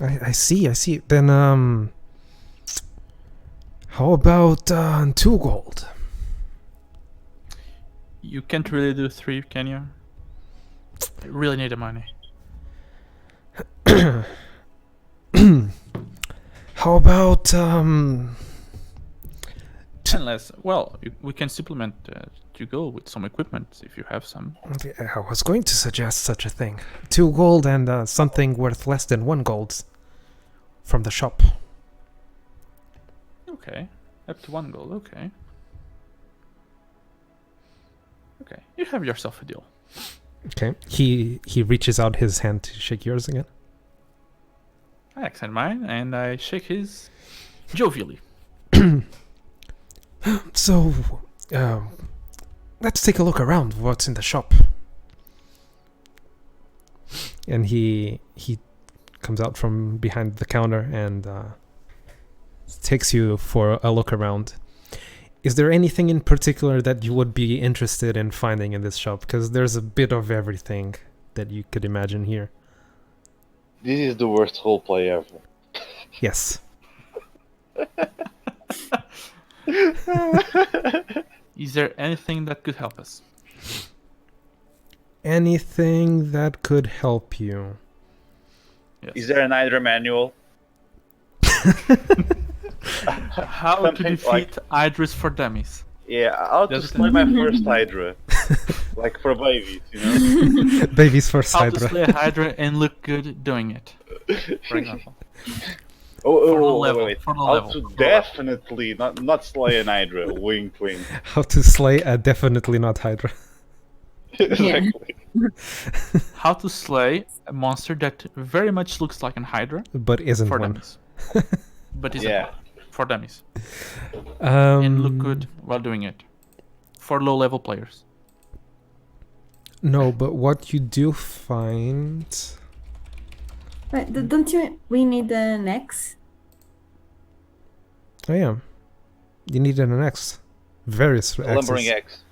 C: I see. Then, how about 2 gold?
B: You can't really do 3, can you? I really need the money.
C: How about
B: Unless, we can supplement to go with some equipment if you have some.
C: I was going to suggest such a thing. 2 gold and something worth less than 1 gold from the shop.
B: Okay. Up to 1 gold. Okay. Okay. You have yourself a deal.
C: Okay. He reaches out his hand to shake yours again.
B: I extend mine and I shake his jovially.
C: So, let's take a look around. What's in the shop? And he comes out from behind the counter and takes you for a look around. Is there anything in particular that you would be interested in finding in this shop? Because there's a bit of everything that you could imagine here.
E: This is the worst roleplay ever.
C: Yes.
B: Is there anything that could help us?
C: Anything that could help you.
B: Yes.
E: Is there an Hydra manual?
B: How to
E: Something
B: defeat
E: like-
B: Hydras for dummies?
E: Yeah, how to
B: Does it-
E: slay my first Hydra. Like for babies, you know?
C: Baby's first
B: How to
C: Hydra.
B: slay a Hydra and look good doing it, for example.
E: Oh,
B: For the
E: oh,
B: level,
E: wait.
B: for the
E: How
B: level,
E: to
B: for the level.
E: definitely not slay an Hydra. Wink, wink.
C: How to slay a definitely not Hydra.
E: Exactly.
B: How to slay a monster that very much looks like an Hydra
C: But isn't
B: for
C: one.
B: dummies. But isn't
E: Yeah.
B: one for dummies. And look
C: Um,
B: good while doing it. For low level players.
C: No, but what you do find...
G: Wait, don't you? We need an X.
C: Oh yeah. You need an axe. Various
E: A lumbering
C: axes.
E: X.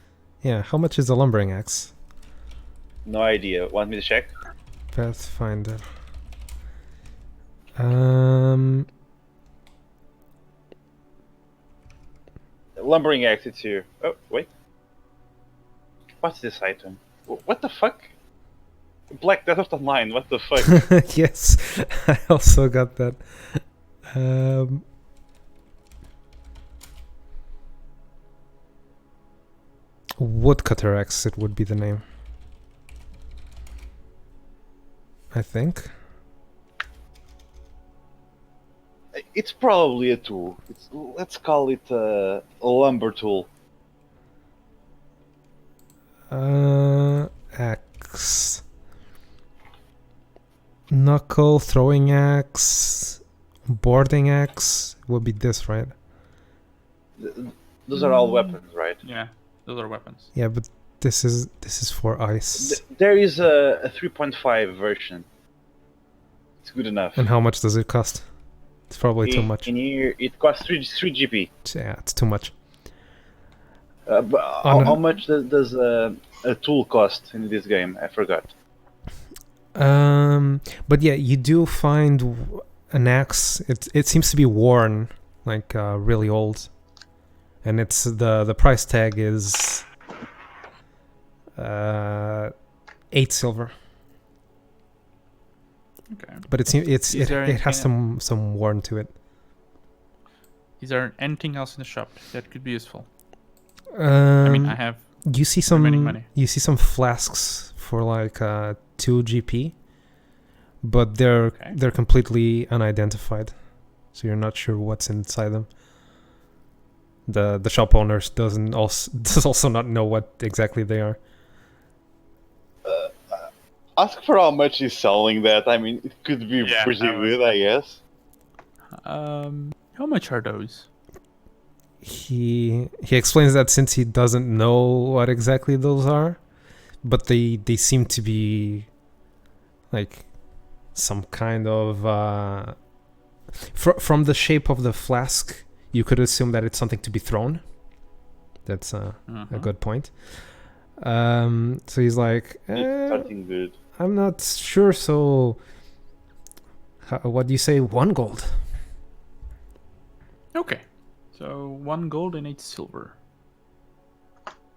C: Yeah, how much is a lumbering axe?
E: No idea. Want me to check?
C: Pathfinder.
E: Lumbering X, it's here. Oh, wait. What's this item? What the fuck? Black Desert Online, what the fuck?
C: Yes, I also got that. Woodcutter axe, it would be the name. I think.
E: It's probably a tool. Let's call it a lumber tool.
C: Axe. Knuckle, throwing axe, boarding axe would be this, right?
E: Those are all weapons, right?
B: Yeah, those are weapons.
C: Yeah, but this is for ice.
E: There is a 3.5 version. It's good enough.
C: And how much does it cost? It's probably too much.
E: In here, it costs 3 GP.
C: Yeah, it's too much.
E: But how much does a tool cost in this game? I forgot.
C: But yeah, you do find an axe. It seems to be worn, like really old, and it's the price tag is 8 silver.
B: Okay.
C: But it
B: Is there
C: it has
B: anything-
C: some worn to it.
B: Is there anything else in the shop that could be useful? I mean, I have
C: you see
B: remaining money.
C: you see some flasks for like 2 GP, but they're completely unidentified, so you're not sure what's inside them. The shop owners does also not know what exactly they are.
E: Ask for how much he's selling that. I mean, it could be
B: Yeah,
E: pretty
B: I was-
E: good, I guess.
B: How much are those?
C: He explains that since he doesn't know what exactly those are, but they seem to be like some kind of from the shape of the flask, you could assume that it's something to be thrown. That's a good point. So he's like,
E: It's starting good.
C: I'm not sure. So, what do you say? 1 gold.
B: Okay. So 1 gold and 8 silver.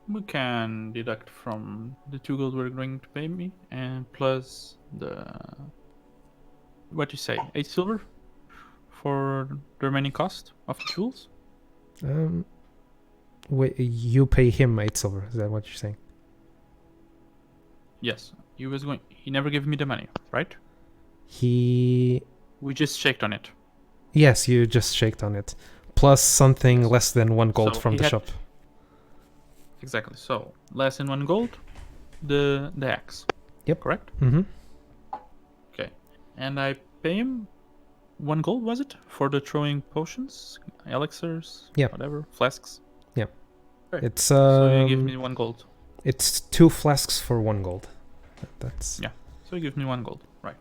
B: We can deduct from the 2 gold we're going to pay me, and plus the what you say, 8 silver for the remaining cost of the tools.
C: Wait, you pay him 8 silver. Is that what you're saying?
B: Yes, he never gave me the money, right?
C: We
B: just checked on it.
C: Yes, you just shaked on it. plus something less than 1 gold
B: So
C: from
B: he
C: the
B: had-
C: shop.
B: Exactly. So less than 1 gold, the axe.
C: Yep.
B: Correct.
C: Mm-hmm.
B: Okay. And I pay him 1 gold, was it, for the throwing potions, elixirs,
C: Yeah.
B: whatever, flasks.
C: Yeah.
B: Okay.
C: It's
B: So you give me 1 gold.
C: It's 2 flasks for 1 gold. That's
B: Yeah. So you give me 1 gold, right?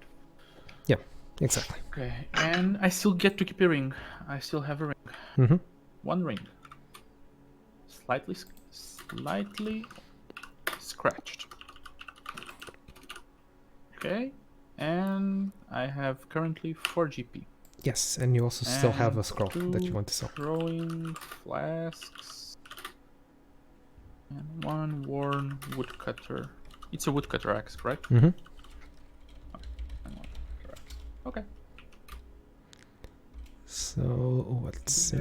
C: exactly.
B: Okay. And I still get to keep a ring. I still have a ring.
C: Mm-hmm.
B: 1 ring. Slightly scratched. Okay. And I have currently 4 GP.
C: Yes, and you also still have a
B: And
C: scroll that you
B: 2
C: want to sell.
B: throwing flasks. And 1 worn woodcutter. It's a woodcutter axe, correct?
C: Mm-hmm.
B: And 1 woodcutter axe. Okay.
C: So let's see.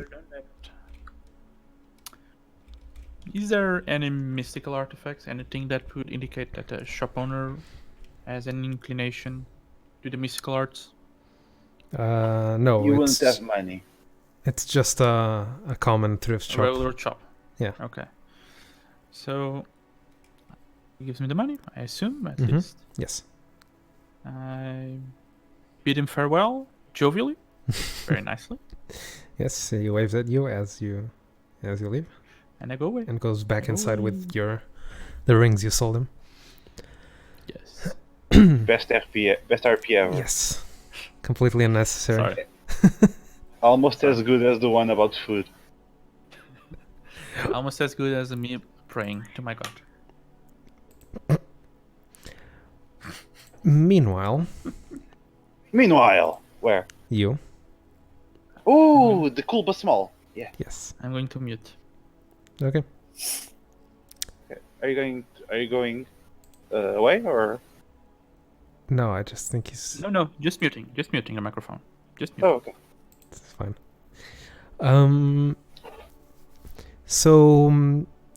B: Is there any mystical artifacts? Anything that would indicate that a shop owner has an inclination to the mystical arts?
C: No,
E: You wouldn't
C: it's
E: have money.
C: it's just a common thrift
B: A
C: shop.
B: regular shop.
C: Yeah.
B: Okay. So he gives me the money, I assume, at
C: Mhm.
B: least.
C: Yes.
B: I bid him farewell, jovially, very nicely,
C: Yes, he waves at you as you leave
B: and I go away.
C: and goes back inside with the rings you sold him.
B: Yes.
E: Best RP ever.
C: Yes. Completely unnecessary.
B: Sorry.
E: Almost as good as the one about food.
B: Almost as good as me praying to my god.
C: Meanwhile,
E: Meanwhile, where?
C: you.
E: Ooh, the cool but small. Yeah.
C: Yes.
B: I'm going to mute.
C: Okay.
E: Are you going away or?
C: No, I just think he's
B: No, just muting the microphone. Just mute.
E: Oh, okay.
C: it's fine. So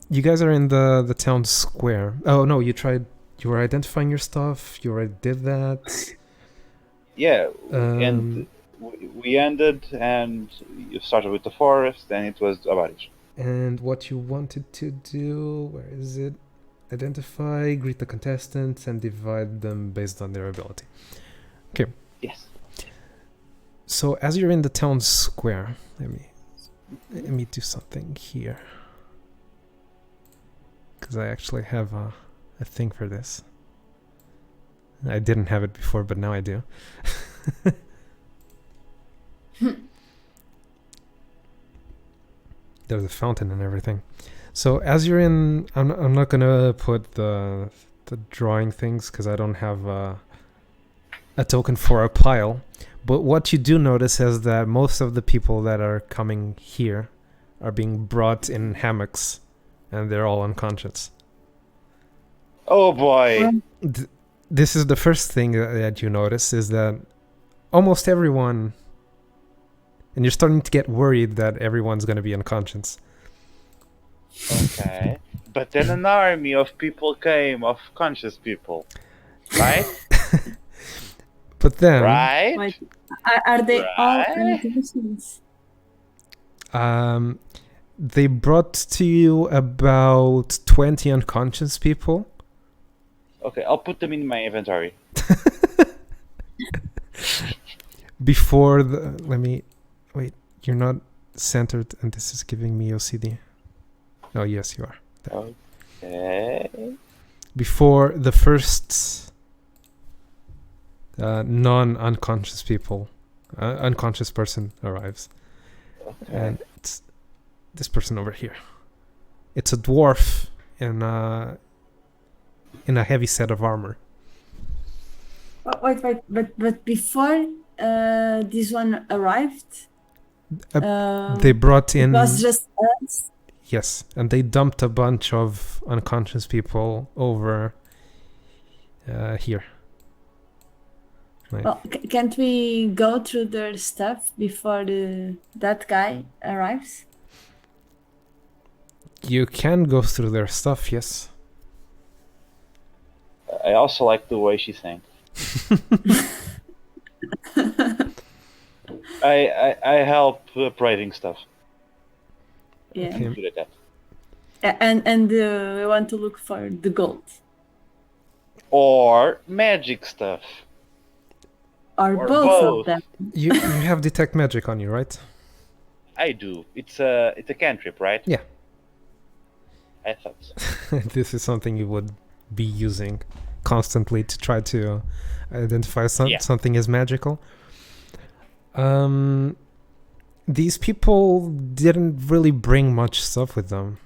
C: you guys are in the town square. Oh no, you were identifying your stuff. You already did that.
E: Yeah,
C: Um,
E: and we ended, and you started with the forest, and it was about it.
C: And what you wanted to do, where is it? Identify, greet the contestants, and divide them based on their ability.
E: Yes.
C: So as you're in the town square, let me do something here. Because I actually have a thing for this. I didn't have it before, but now I do. There's a fountain and everything. So as you're in, I'm not gonna put the drawing things because I don't have a token for a pile. But what you do notice is that most of the people that are coming here are being brought in hammocks, and they're all unconscious.
E: Oh boy.
C: This is the first thing that you notice is that almost everyone, and you're starting to get worried that everyone's going to be unconscious.
E: Okay. But then an army of people came, of conscious people. Right?
C: But then,
E: Right?
G: Like, are they all
E: Right.
G: unconscious?
C: they brought to you about 20 unconscious people.
E: Okay, I'll put them in my inventory.
C: Before let me wait. You're not centered, and this is giving me OCD. Oh yes, you are.
E: Okay.
C: Before the first non-unconscious people, unconscious person arrives, and it's this person over here. It's a dwarf in a heavy set of armor.
G: Oh, wait, but before this one arrived,
C: They brought in
G: it was just us.
C: yes, and they dumped a bunch of unconscious people over here. Right.
G: Well, can't we go through their stuff before that guy arrives?
C: You can go through their stuff, yes.
E: I also like the way she sang. I help writing stuff.
G: Yeah.
C: Okay.
E: Good at that.
G: And we want to look for the gold.
E: Or magic stuff.
G: Or
E: Or
G: both
E: both.
G: of them.
C: You have detect magic on you, right?
E: I do. It's a cantrip, right?
C: Yeah.
E: I thought so.
C: This is something you would be using constantly to try to identify
E: Yeah.
C: something as magical. These people didn't really bring much stuff with them.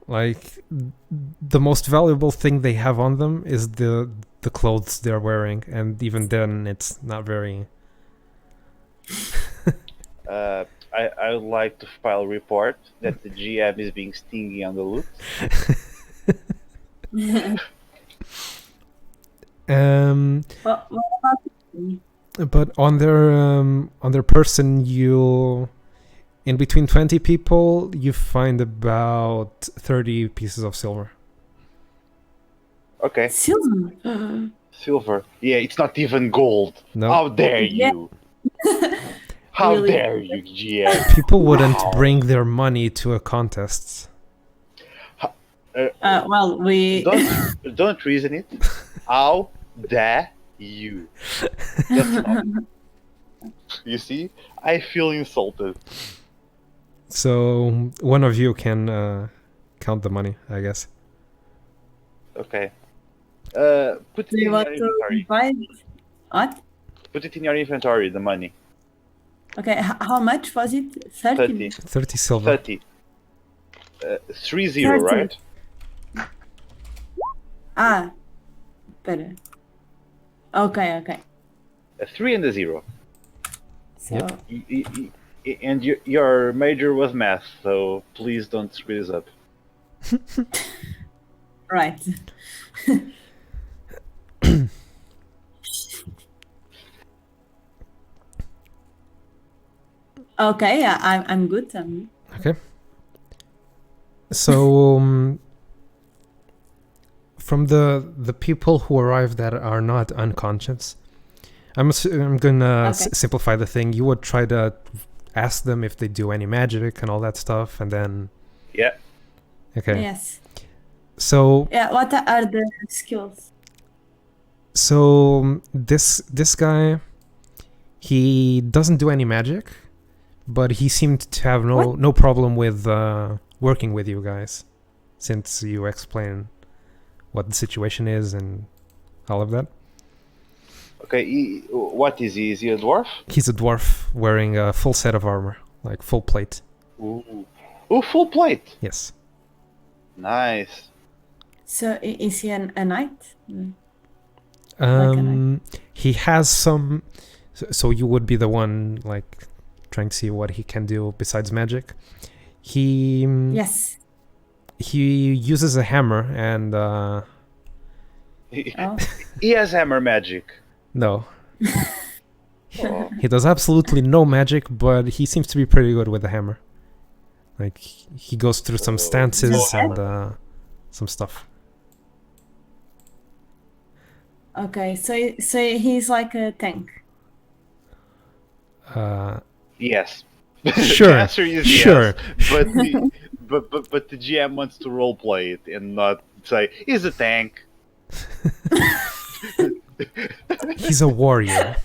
C: Like, the most valuable thing they have on them is the clothes they're wearing, and even then, it's not very.
E: I would like to file a report that the GM is being stingy on the loot.
G: What about you?
C: But on their person, in between 20 people, you find about 30 pieces of silver.
E: Okay,
G: Silver.
E: silver. Yeah, it's not even gold.
C: No.
E: How dare
G: Yeah.
E: you? How
G: Really?
E: dare you, GM?
C: People wouldn't
E: Wow.
C: bring their money to a contest.
G: Well, we.
E: Don't reason it. How dare you? That's not. You see, I feel insulted.
C: So one of you can count the money, I guess.
E: Okay. Put it
G: Do
E: in
G: you
E: your
G: want to
E: inventory.
G: divide? What?
E: Put it in your inventory. The money.
G: Okay, how much was it? 30?
C: 30 silver.
E: 30. 30,
G: 30.
E: right?
G: Ah, better. Okay.
E: A 3 and a 0.
G: So,
C: Yep.
E: And your major was math, so please don't screw this up.
G: right. Okay, I'm good.
C: Okay. So from the people who arrived that are not unconscious, I'm gonna
G: Okay.
C: simplify the thing. You would try to ask them if they do any magic and all that stuff, and then
E: Yeah.
C: okay.
G: Yes.
C: So
G: Yeah, what are the skills?
C: so this guy, he doesn't do any magic, but he seemed to have no problem with working with you guys, since you explain what the situation is and all of that.
E: Okay, what is he? Is he a dwarf?
C: He's a dwarf wearing a full set of armor, like full plate.
E: Ooh. Ooh, full plate.
C: Yes.
E: Nice.
G: So is he a knight? Like a knight.
C: He has some. So you would be the one like trying to see what he can do besides magic. He
G: Yes.
C: he uses a hammer and
E: He,
G: Oh.
E: he has hammer magic.
C: no.
E: Oh.
C: He does absolutely no magic, but he seems to be pretty good with the hammer. Like, he goes through some stances and some stuff.
G: Okay, so he's like a tank.
E: Yes.
C: Sure,
E: The answer is
C: sure.
E: yes. But the GM wants to roleplay it and not say he's a tank.
C: He's a warrior.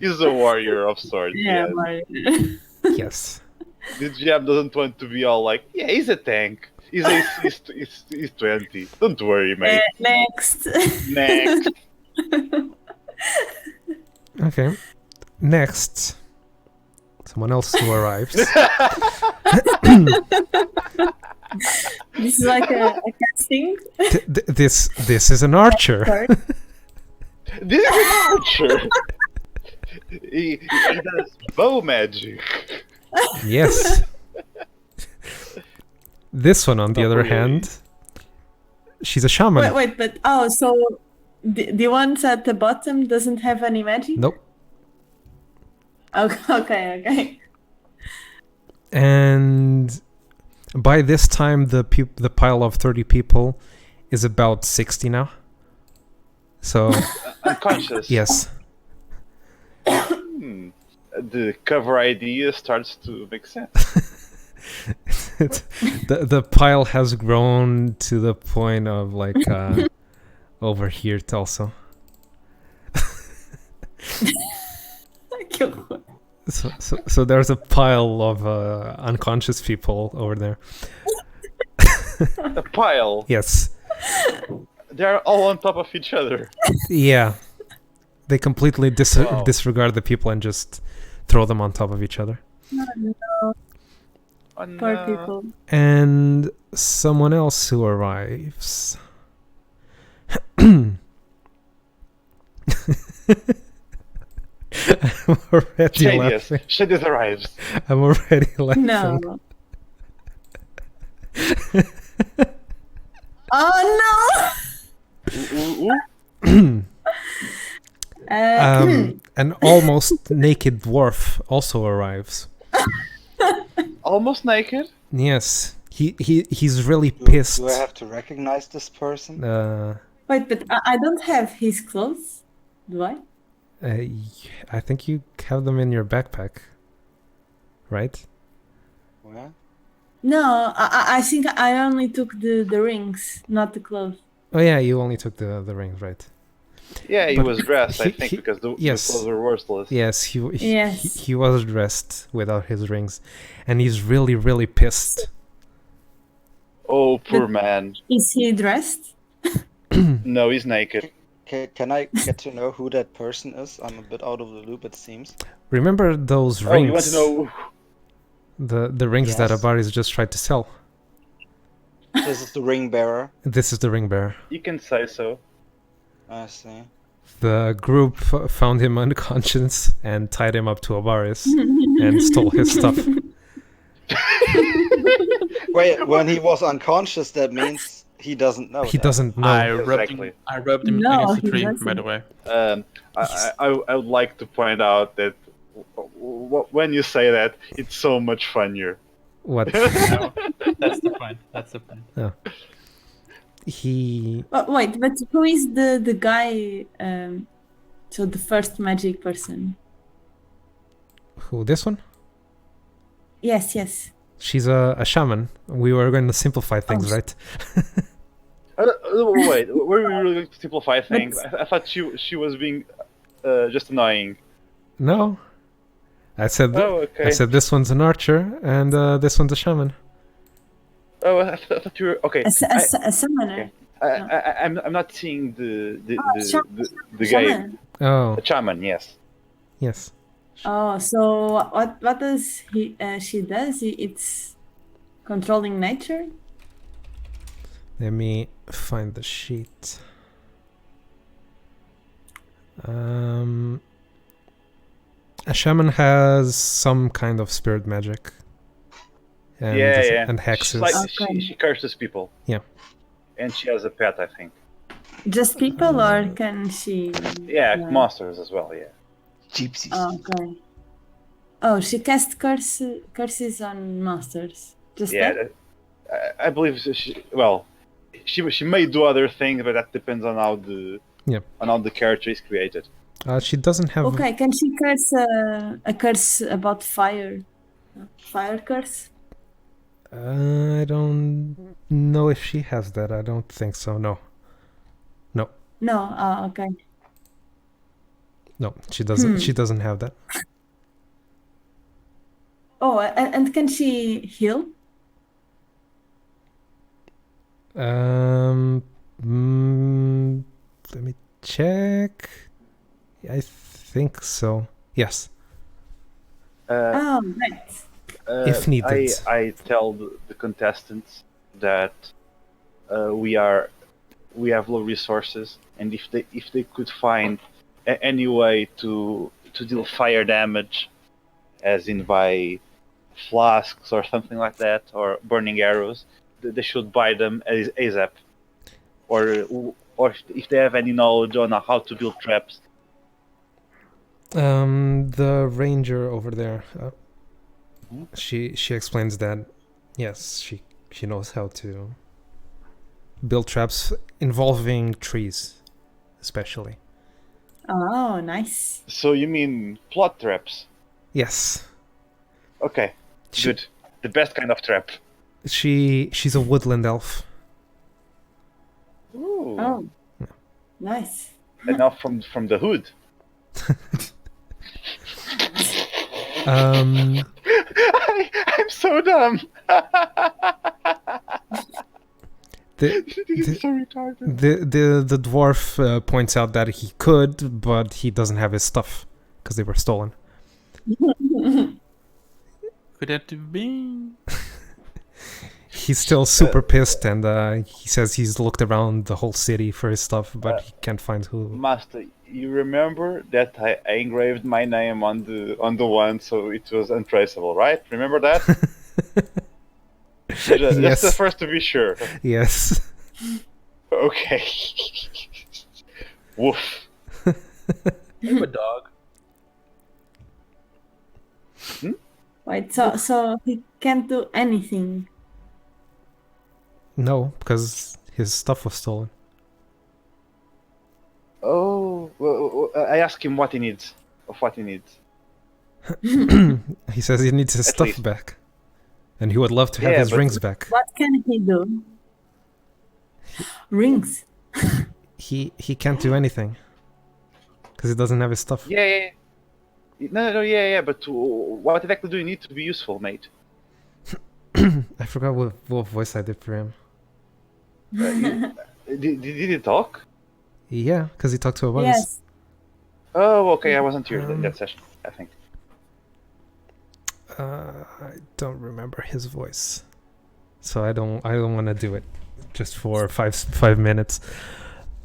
E: He's a warrior of sorts.
G: Yeah,
E: Yes.
C: Yes.
E: The GM doesn't want to be all like, yeah, he's a tank. He's 20. Don't worry, mate.
G: Next.
E: Next.
C: Okay. Next. Someone else who arrives.
G: This is like a casting.
C: This is an archer.
G: Sorry.
E: This is an archer. He does bow magic.
C: Yes. This one, on the
E: Not
C: other
E: really.
C: hand, she's a shaman.
G: Wait, but so the ones at the bottom doesn't have any magic?
C: Nope.
G: Okay.
C: And by this time, the pile of 30 people is about 60 now. So
E: Unconscious.
C: yes.
E: the cover idea starts to make sense.
C: The pile has grown to the point of like over here also.
G: Que horror.
C: So there's a pile of unconscious people over there.
E: A pile.
C: Yes.
E: They're all on top of each other.
C: Yeah. They completely
E: Wow.
C: disregard the people and just throw them on top of each other.
E: Oh,
G: Poor
E: no.
G: people.
C: And someone else who arrives. I'm already
E: Shadius.
C: laughing.
E: Shadius arrives.
C: I'm already laughing.
G: No. Oh
E: Ooh.
G: no!
C: An almost naked dwarf also arrives.
E: Almost naked.
C: Yes, he's really pissed.
D: Do I have to recognize this person?
G: Wait, but I don't have his clothes, do I?
C: I think you have them in your backpack, right?
D: Where?
G: No, I think I only took the rings, not the clothes.
C: Oh yeah, you only took the rings, right?
E: Yeah, he
C: But
E: was dressed, I
C: he-
E: think,
C: he-
E: because the
C: yes.
E: clothes were worthless.
C: Yes,
G: Yes.
C: he was dressed without his rings, and he's really pissed.
E: Oh, poor man.
G: Is he dressed?
E: No, he's naked.
D: Can I get to know who that person is? I'm a bit out of the loop, it seems.
C: Remember those
E: Oh,
C: rings?
E: you want to know?
C: The rings that
D: Yes.
C: Abaris just tried to sell.
D: This is the ring bearer.
C: This is the ring bearer.
E: You can say so.
D: I see.
C: The group found him unconscious and tied him up to Abaris and stole his stuff.
D: Wait, when he was unconscious, that means he doesn't know.
C: He
D: that.
C: doesn't know.
E: Exactly.
B: I rubbed him
G: No,
B: against the
G: he
B: tree, by
G: doesn't.
B: the way.
E: I would like to point out that when you say that, it's so much funnier.
C: What?
B: No, that's the point. That's the point.
C: He...
G: Wait, but who is the guy? So the first magic person.
C: Who, this one?
G: Yes, yes.
C: She's a shaman. We were going to simplify things,
G: Oh.
C: right?
E: Wait, were we really going to simplify things? I thought she was being just annoying.
C: No. I said
E: Oh, okay.
C: I said this one's an archer and this one's a shaman.
E: Oh, I thought you were okay.
G: A summoner.
E: I'm not seeing the game.
G: Shaman.
C: Oh,
E: A shaman, yes.
C: yes.
G: Oh, so what does she does? It's controlling nature.
C: Let me find the sheet. A shaman has some kind of spirit magic. And,
E: Yeah.
C: and
E: She's
C: hexes.
E: like,
G: Okay.
E: she curses people.
C: Yeah.
E: And she has a pet, I think.
G: Just people, or can she?
E: Yeah, monsters as well. Yeah.
F: Gypsies.
G: Oh, okay. Oh, she casts curses on monsters. Just
E: Yeah,
G: that?
E: I believe she may do other things, but that depends on how the character is created.
C: She doesn't have...
G: Okay, can she curse a curse about fire? Fire curse?
C: I don't know if she has that. I don't think so. No.
G: No. Oh, okay.
C: No, she doesn't. She doesn't have that.
G: Oh, and can she heal?
C: Let me check. I think so. Yes.
G: Oh, right.
C: If needed.
E: I tell the contestants that we have low resources, and if they could find any way to deal fire damage, as in by flasks or something like that, or burning arrows, they should buy them ASAP. Or if they have any knowledge on how to build traps.
C: The ranger over there, she explains that yes, she knows how to build traps involving trees, especially.
G: Oh, nice.
E: So you mean plot traps?
C: Yes.
E: Okay,
C: She-
E: good. The best kind of trap.
C: She's a woodland elf.
E: Ooh.
G: Oh, nice.
E: And now from the hood.
C: Um,
E: I'm so dumb.
C: the,
E: This
C: the,
E: is so retarded.
C: the dwarf points out that he could, but he doesn't have his stuff because they were stolen.
B: Could that have been?
C: He's still super pissed, and he says he's looked around the whole city for his stuff, but he can't find who.
E: Master, you remember that I engraved my name on the one, so it was untraceable, right? Remember that? Just
C: Yes.
E: the first to be sure.
C: Yes.
E: Okay. Woof.
B: I'm a dog.
G: Wait, so he can't do anything.
C: No, because his stuff was stolen.
E: Oh, well, I asked him what he needs.
C: He says he needs his
E: At
C: stuff
E: least.
C: back. And he would love to have
E: Yeah,
C: his
E: but-
C: rings back.
G: What can he do? Rings.
C: He can't do anything. Because he doesn't have his stuff.
E: Yeah. No, yeah. But what exactly do you need to be useful, mate?
C: I forgot what voice I did for him.
E: Did he talk?
C: Yeah, because he talked to a voice.
G: Yes.
E: Oh, okay. I wasn't here in that session, I think.
C: I don't remember his voice, so I don't want to do it just for 5 minutes.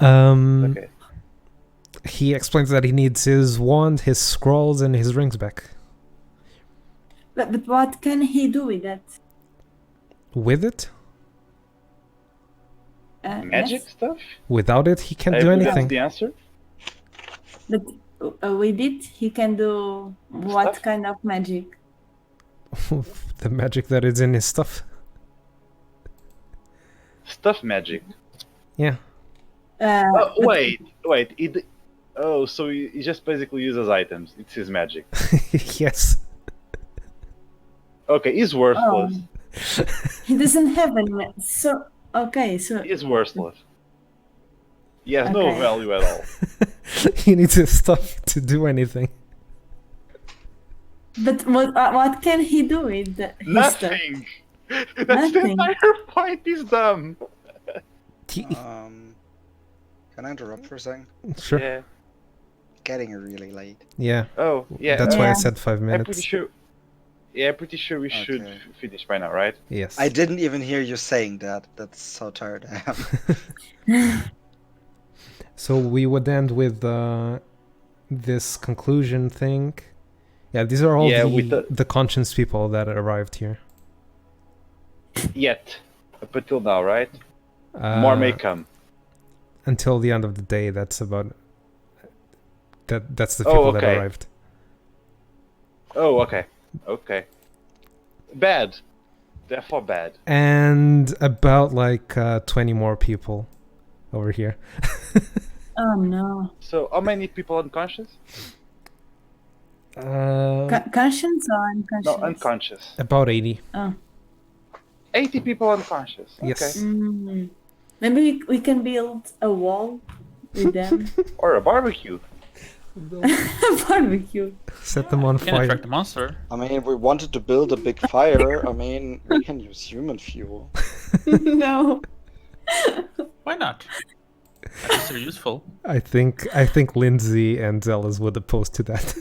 E: Okay.
C: He explains that he needs his wand, his scrolls, and his rings back.
G: But what can he do with that?
C: With it,
E: Magic
G: Yes?
E: stuff?
C: without it, he can't
E: I
C: do
E: believe that's
C: anything.
E: the answer.
G: But with it, he can do what
E: Stuff?
G: kind of magic?
C: The magic that is in his stuff.
E: Stuff magic.
C: Yeah.
E: Oh,
G: But-
E: wait. So he just basically uses items. It's his magic.
C: Yes.
E: Okay, he's worthless.
G: He doesn't have any. So okay, so
E: He's worthless. He has no
G: Okay.
E: value at all.
C: He needs his stuff to do anything.
G: but what can he do with his stuff?
E: Nothing. That's the
G: Nothing.
E: entire point. He's dumb.
D: Can I interrupt for a second?
C: Sure.
E: Yeah.
D: Getting really late.
C: Yeah.
E: Oh, yeah.
C: That's why I
G: Yeah.
C: said 5
E: I'm
C: minutes.
E: pretty sure. Yeah, I'm pretty sure we should
D: Okay.
E: finish by now, right?
C: Yes.
D: I didn't even hear you saying that. That's how tired I am.
C: So we would end with this conclusion thing. Yeah, these are all
E: Yeah, with
C: the conscience people that arrived here.
E: Yet, up until now, right?
C: Uh,
E: More may come.
C: Until the end of the day. That's about. That's the
E: Oh,
C: people that
E: okay.
C: arrived.
E: Oh, okay. Okay. Bad. Therefore, bad.
C: And about 20 more people over here.
G: Oh no.
E: So, how many people unconscious?
G: Conscience or unconscious?
E: No, unconscious.
C: About 80.
G: Oh.
E: 80 people unconscious.
C: Yes.
E: Okay.
G: Mm. Maybe we can build a wall with them.
E: Or a barbecue.
G: A barbecue.
C: Set them on
B: Can
C: fire.
B: attract the monster.
D: I mean, if we wanted to build a big fire, I mean, we can use human fuel.
G: No.
B: Why not? At least they're useful.
C: I think Lindsay and Zealous would oppose to that.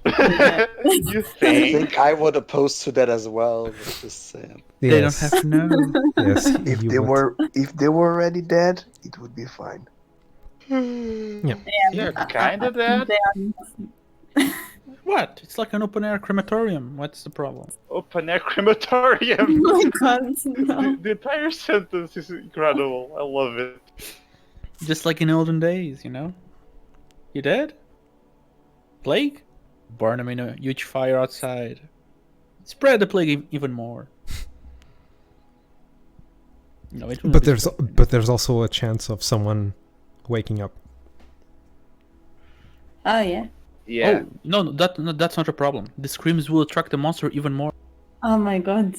E: You
D: I
E: think?
D: think I would oppose to that as well. But just saying.
B: They don't
C: Yes.
B: have to know.
C: Yes.
F: If
C: you
F: they
C: would.
F: if they were already dead, it would be fine.
E: You're kind of dead.
G: They are-
B: What? It's like an open air crematorium. What's the problem?
E: Open air crematorium.
G: Oh my god, no.
E: The entire sentence is incredible. I love it.
B: Just like in olden days, you know? You dead? Plague? Burn them in a huge fire outside. Spread the plague even more. No, it wouldn't
C: But
B: be
C: there's
B: spread.
C: but there's also a chance of someone waking up.
G: Oh yeah.
E: Yeah.
B: Oh no, that's not a problem. The screams will attract the monster even more.
G: Oh my god.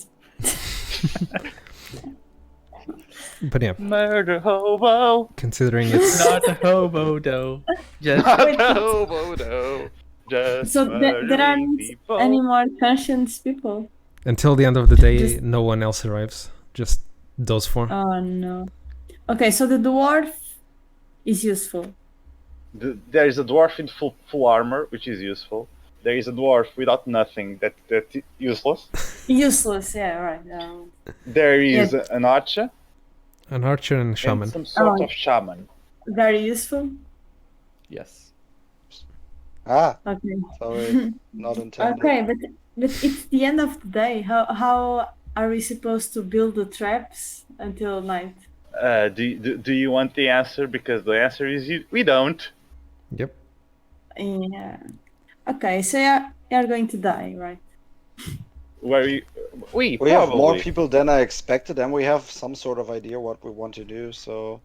C: But yeah,
E: Murder hobo.
C: considering it's
B: Not a hobo though. Just
E: Not
G: Wait,
E: a hobo, no. Just
G: So there
E: murdering
G: aren't
E: people.
G: any more conscious people.
C: until the end of the day,
G: Just-
C: no one else arrives. Just those four.
G: Oh no. Okay, so the dwarf is useful.
E: There is a dwarf in full armor, which is useful. There is a dwarf without nothing that useless.
G: Useless, yeah, right.
E: There is an archer
C: An archer and shaman.
E: and some sort
G: Oh.
E: of shaman.
G: Very useful.
B: yes.
D: Ah,
G: Okay.
D: sorry, not intended.
G: Okay, but it's the end of the day. How are we supposed to build the traps until night?
E: Do you want the answer? Because the answer is we don't.
C: Yep.
G: Yeah. Okay, so you're going to die, right?
E: Where we
D: We have more
E: probably.
D: people than I expected, and we have some sort of idea what we want to do. So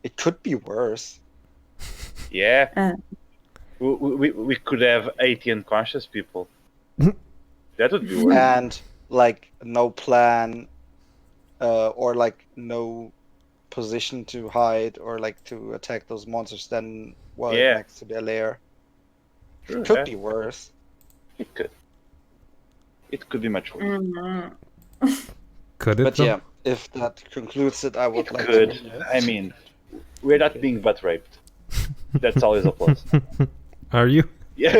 D: it could be worse.
E: Yeah.
G: Uh.
E: We could have 80 unconscious people. That would be worse.
D: And like no plan, or like no position to hide or like to attack those monsters. Then
E: Yeah.
D: next to their lair.
E: True,
D: Could
E: yeah.
D: be worse.
E: It could. It could be much worse.
C: Could it?
D: But
C: though?
D: yeah, if that concludes it, I would
E: It
D: like
E: could.
D: to.
E: I mean, we're not being butt raped. That's always a plus.
C: Are you?
E: Yeah,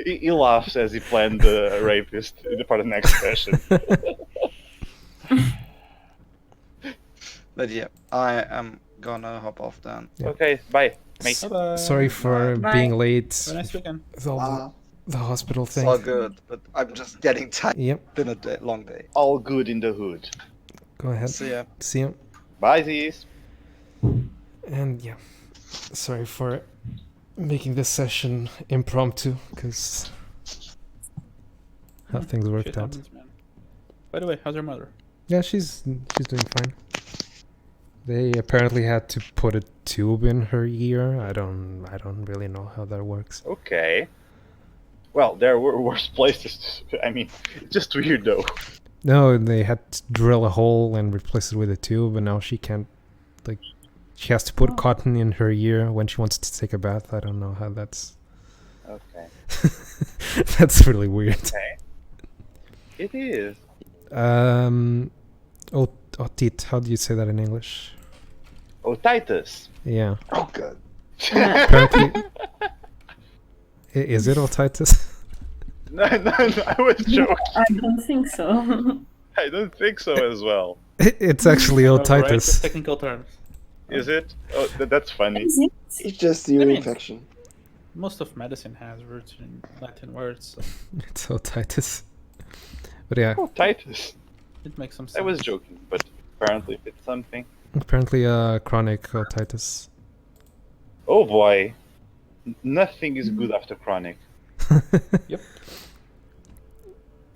E: he laughs as he planned the rapist for the next session.
D: But yeah, I am gonna hop off then.
C: Yeah.
E: Okay, bye, mate.
B: Bye-bye.
C: Sorry for
G: Bye.
C: being late.
B: Have a nice weekend.
C: With all the hospital
D: It's
C: thing.
D: all good, but I'm just getting tired.
C: Yep.
D: It's been a long day.
E: All good in the hood.
C: Go ahead.
D: So yeah,
C: See you.
E: Bye, Z's.
C: And yeah, sorry for making this session impromptu because how things worked
B: Shit
C: out.
B: happens, man. By the way, how's your mother?
C: Yeah, she's doing fine. They apparently had to put a tube in her ear. I don't really know how that works.
E: Okay. Well, there were worse places. I mean, just weird though.
C: No, they had to drill a hole and replace it with a tube, and now she can't, like, she has to put cotton in her ear when she wants to take a bath. I don't know how that's...
E: Okay.
C: That's really weird.
E: Okay. It is.
C: Otit, how do you say that in English?
E: Oh, Titus.
C: Yeah.
D: oh good.
C: Apparently... Is it otitis?
E: No, I was joking.
G: I don't think so.
E: I don't think so as well.
C: It's actually
B: Variety of
C: otitis.
B: technical terms.
E: Is it? Oh, that's funny.
G: Is it?
F: It's just ear
B: I mean-
F: infection.
B: Most of medicine has roots in Latin words, so
C: It's otitis. But yeah,
E: Oh, Titus.
B: it makes some sense.
E: I was joking, but apparently it's something.
C: apparently chronic otitis.
E: Oh boy. Nothing is good after chronic.
B: Yep.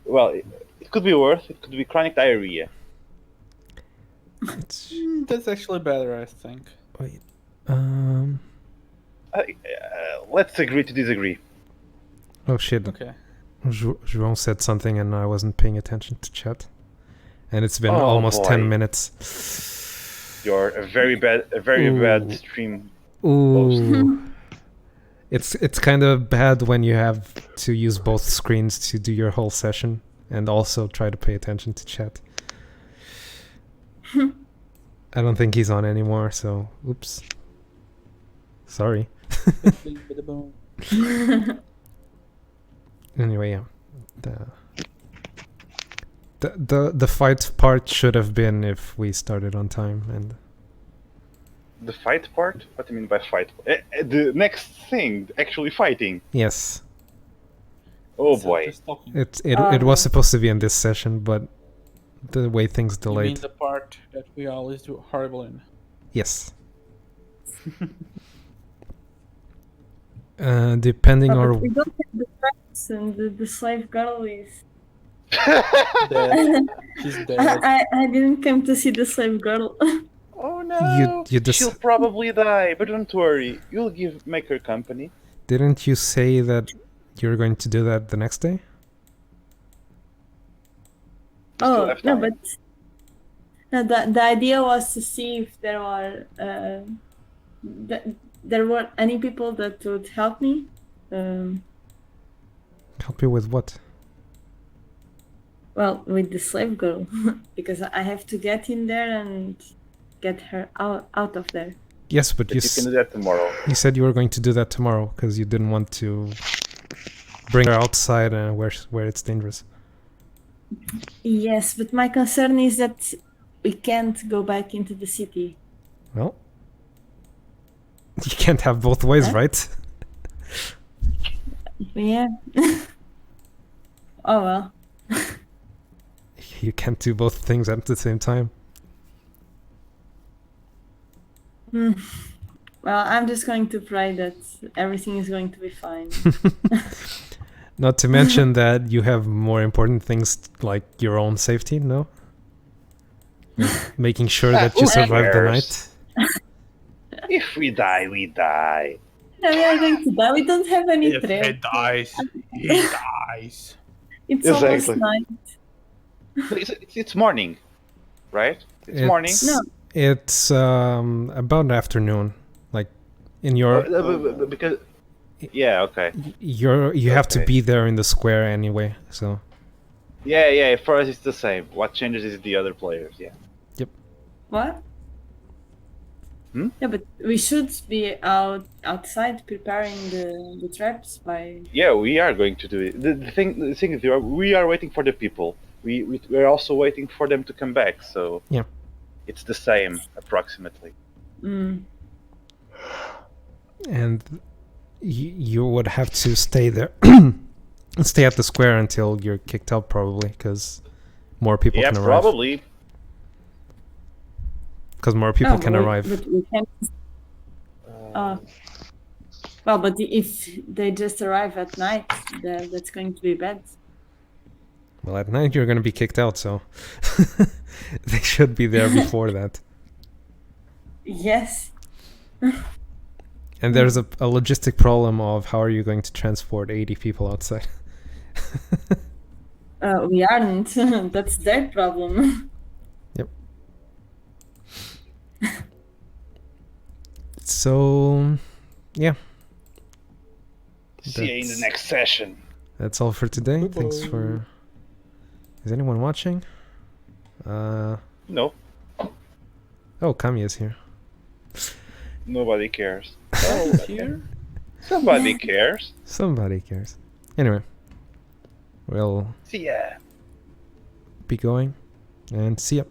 E: Well, it could be worse. It could be chronic diarrhea.
C: It's,
B: That's actually better, I think.
C: wait.
E: Let's agree to disagree.
C: Oh shit.
B: Okay.
C: João said something and I wasn't paying attention to chat. And it's been
E: Oh,
C: almost
E: boy.
C: 10 minutes.
E: You're a very bad
C: Ooh.
E: stream.
C: Ooh. It's kind of bad when you have to use both screens to do your whole session and also try to pay attention to chat. I don't think he's on anymore, so oops. Sorry. Anyway, yeah. The fight part should have been if we started on time and
E: The fight part? What do you mean by fight? The next thing, actually fighting.
C: yes.
E: Oh
B: So
E: boy.
B: just talking.
C: It was supposed to be in this session, but the way things
B: You mean
C: delayed.
B: the part that we always do horrible in?
C: Yes. Depending
G: Oh,
C: on
G: but we don't have the traps and the slave girl is.
B: Dead. She's dead.
G: I didn't come to see the slave girl.
E: Oh no.
C: you just
E: She'll probably die, but don't worry. You'll make her company.
C: didn't you say that You're going to do that the next day?
E: Still
G: Oh
E: have
G: no,
E: time.
G: but no, the idea was to see if there were any people that would help me.
C: Help you with what?
G: Well, with the slave girl, because I have to get in there and get her out of there.
C: Yes, but
E: But you can do that tomorrow.
C: you said you were going to do that tomorrow because you didn't want to bring her outside where it's dangerous.
G: Yes, but my concern is that we can't go back into the city.
C: Well, you can't have both ways,
G: Huh?
C: right?
G: Yeah. Oh well.
C: You can't do both things at the same time.
G: Well, I'm just going to pray that everything is going to be fine.
C: Not to mention that you have more important things like your own safety, no? Making sure that you
E: Who
C: survive the
E: cares?
C: night.
E: If we die, we die.
G: No, we are going to die. We don't have any
B: If he
G: threat.
B: dies, he dies.
G: It's almost
D: Exactly.
G: night.
E: But it's morning, right? It's morning.
G: No.
C: It's about afternoon. Like in your
E: Because yeah, okay.
C: you have to
E: Okay.
C: be there in the square anyway. So
E: Yeah. For us, it's the same. What changes is the other players. Yeah.
G: What?
E: Hmm?
G: Yeah, but we should be outside preparing the traps by.
E: Yeah, we are going to do it. The thing is, we are waiting for the people. We're also waiting for them to come back. So
C: Yeah.
E: it's the same approximately.
C: and you would have to stay there, stay at the square until you're kicked out, probably, because more people
E: Yeah,
C: can arrive.
E: probably.
C: Because more people
G: No,
C: can
G: but
C: arrive.
G: But we can't. Well, but if they just arrive at night, that's going to be bad.
C: Well, at night you're going to be kicked out, so they should be there before that.
G: Yes.
C: And there's a logistic problem of how are you going to transport 80 people outside?
G: We aren't. That's their problem.
C: Yep. So, yeah.
E: See you in the next session.
C: That's all for today.
D: Bye-bye.
C: Thanks for... Is anyone watching?
E: No,
C: Oh, Kami is here.
E: nobody cares. Oh, here? Somebody cares.
C: Somebody cares. Anyway, we'll
E: See ya.
C: be going and see ya.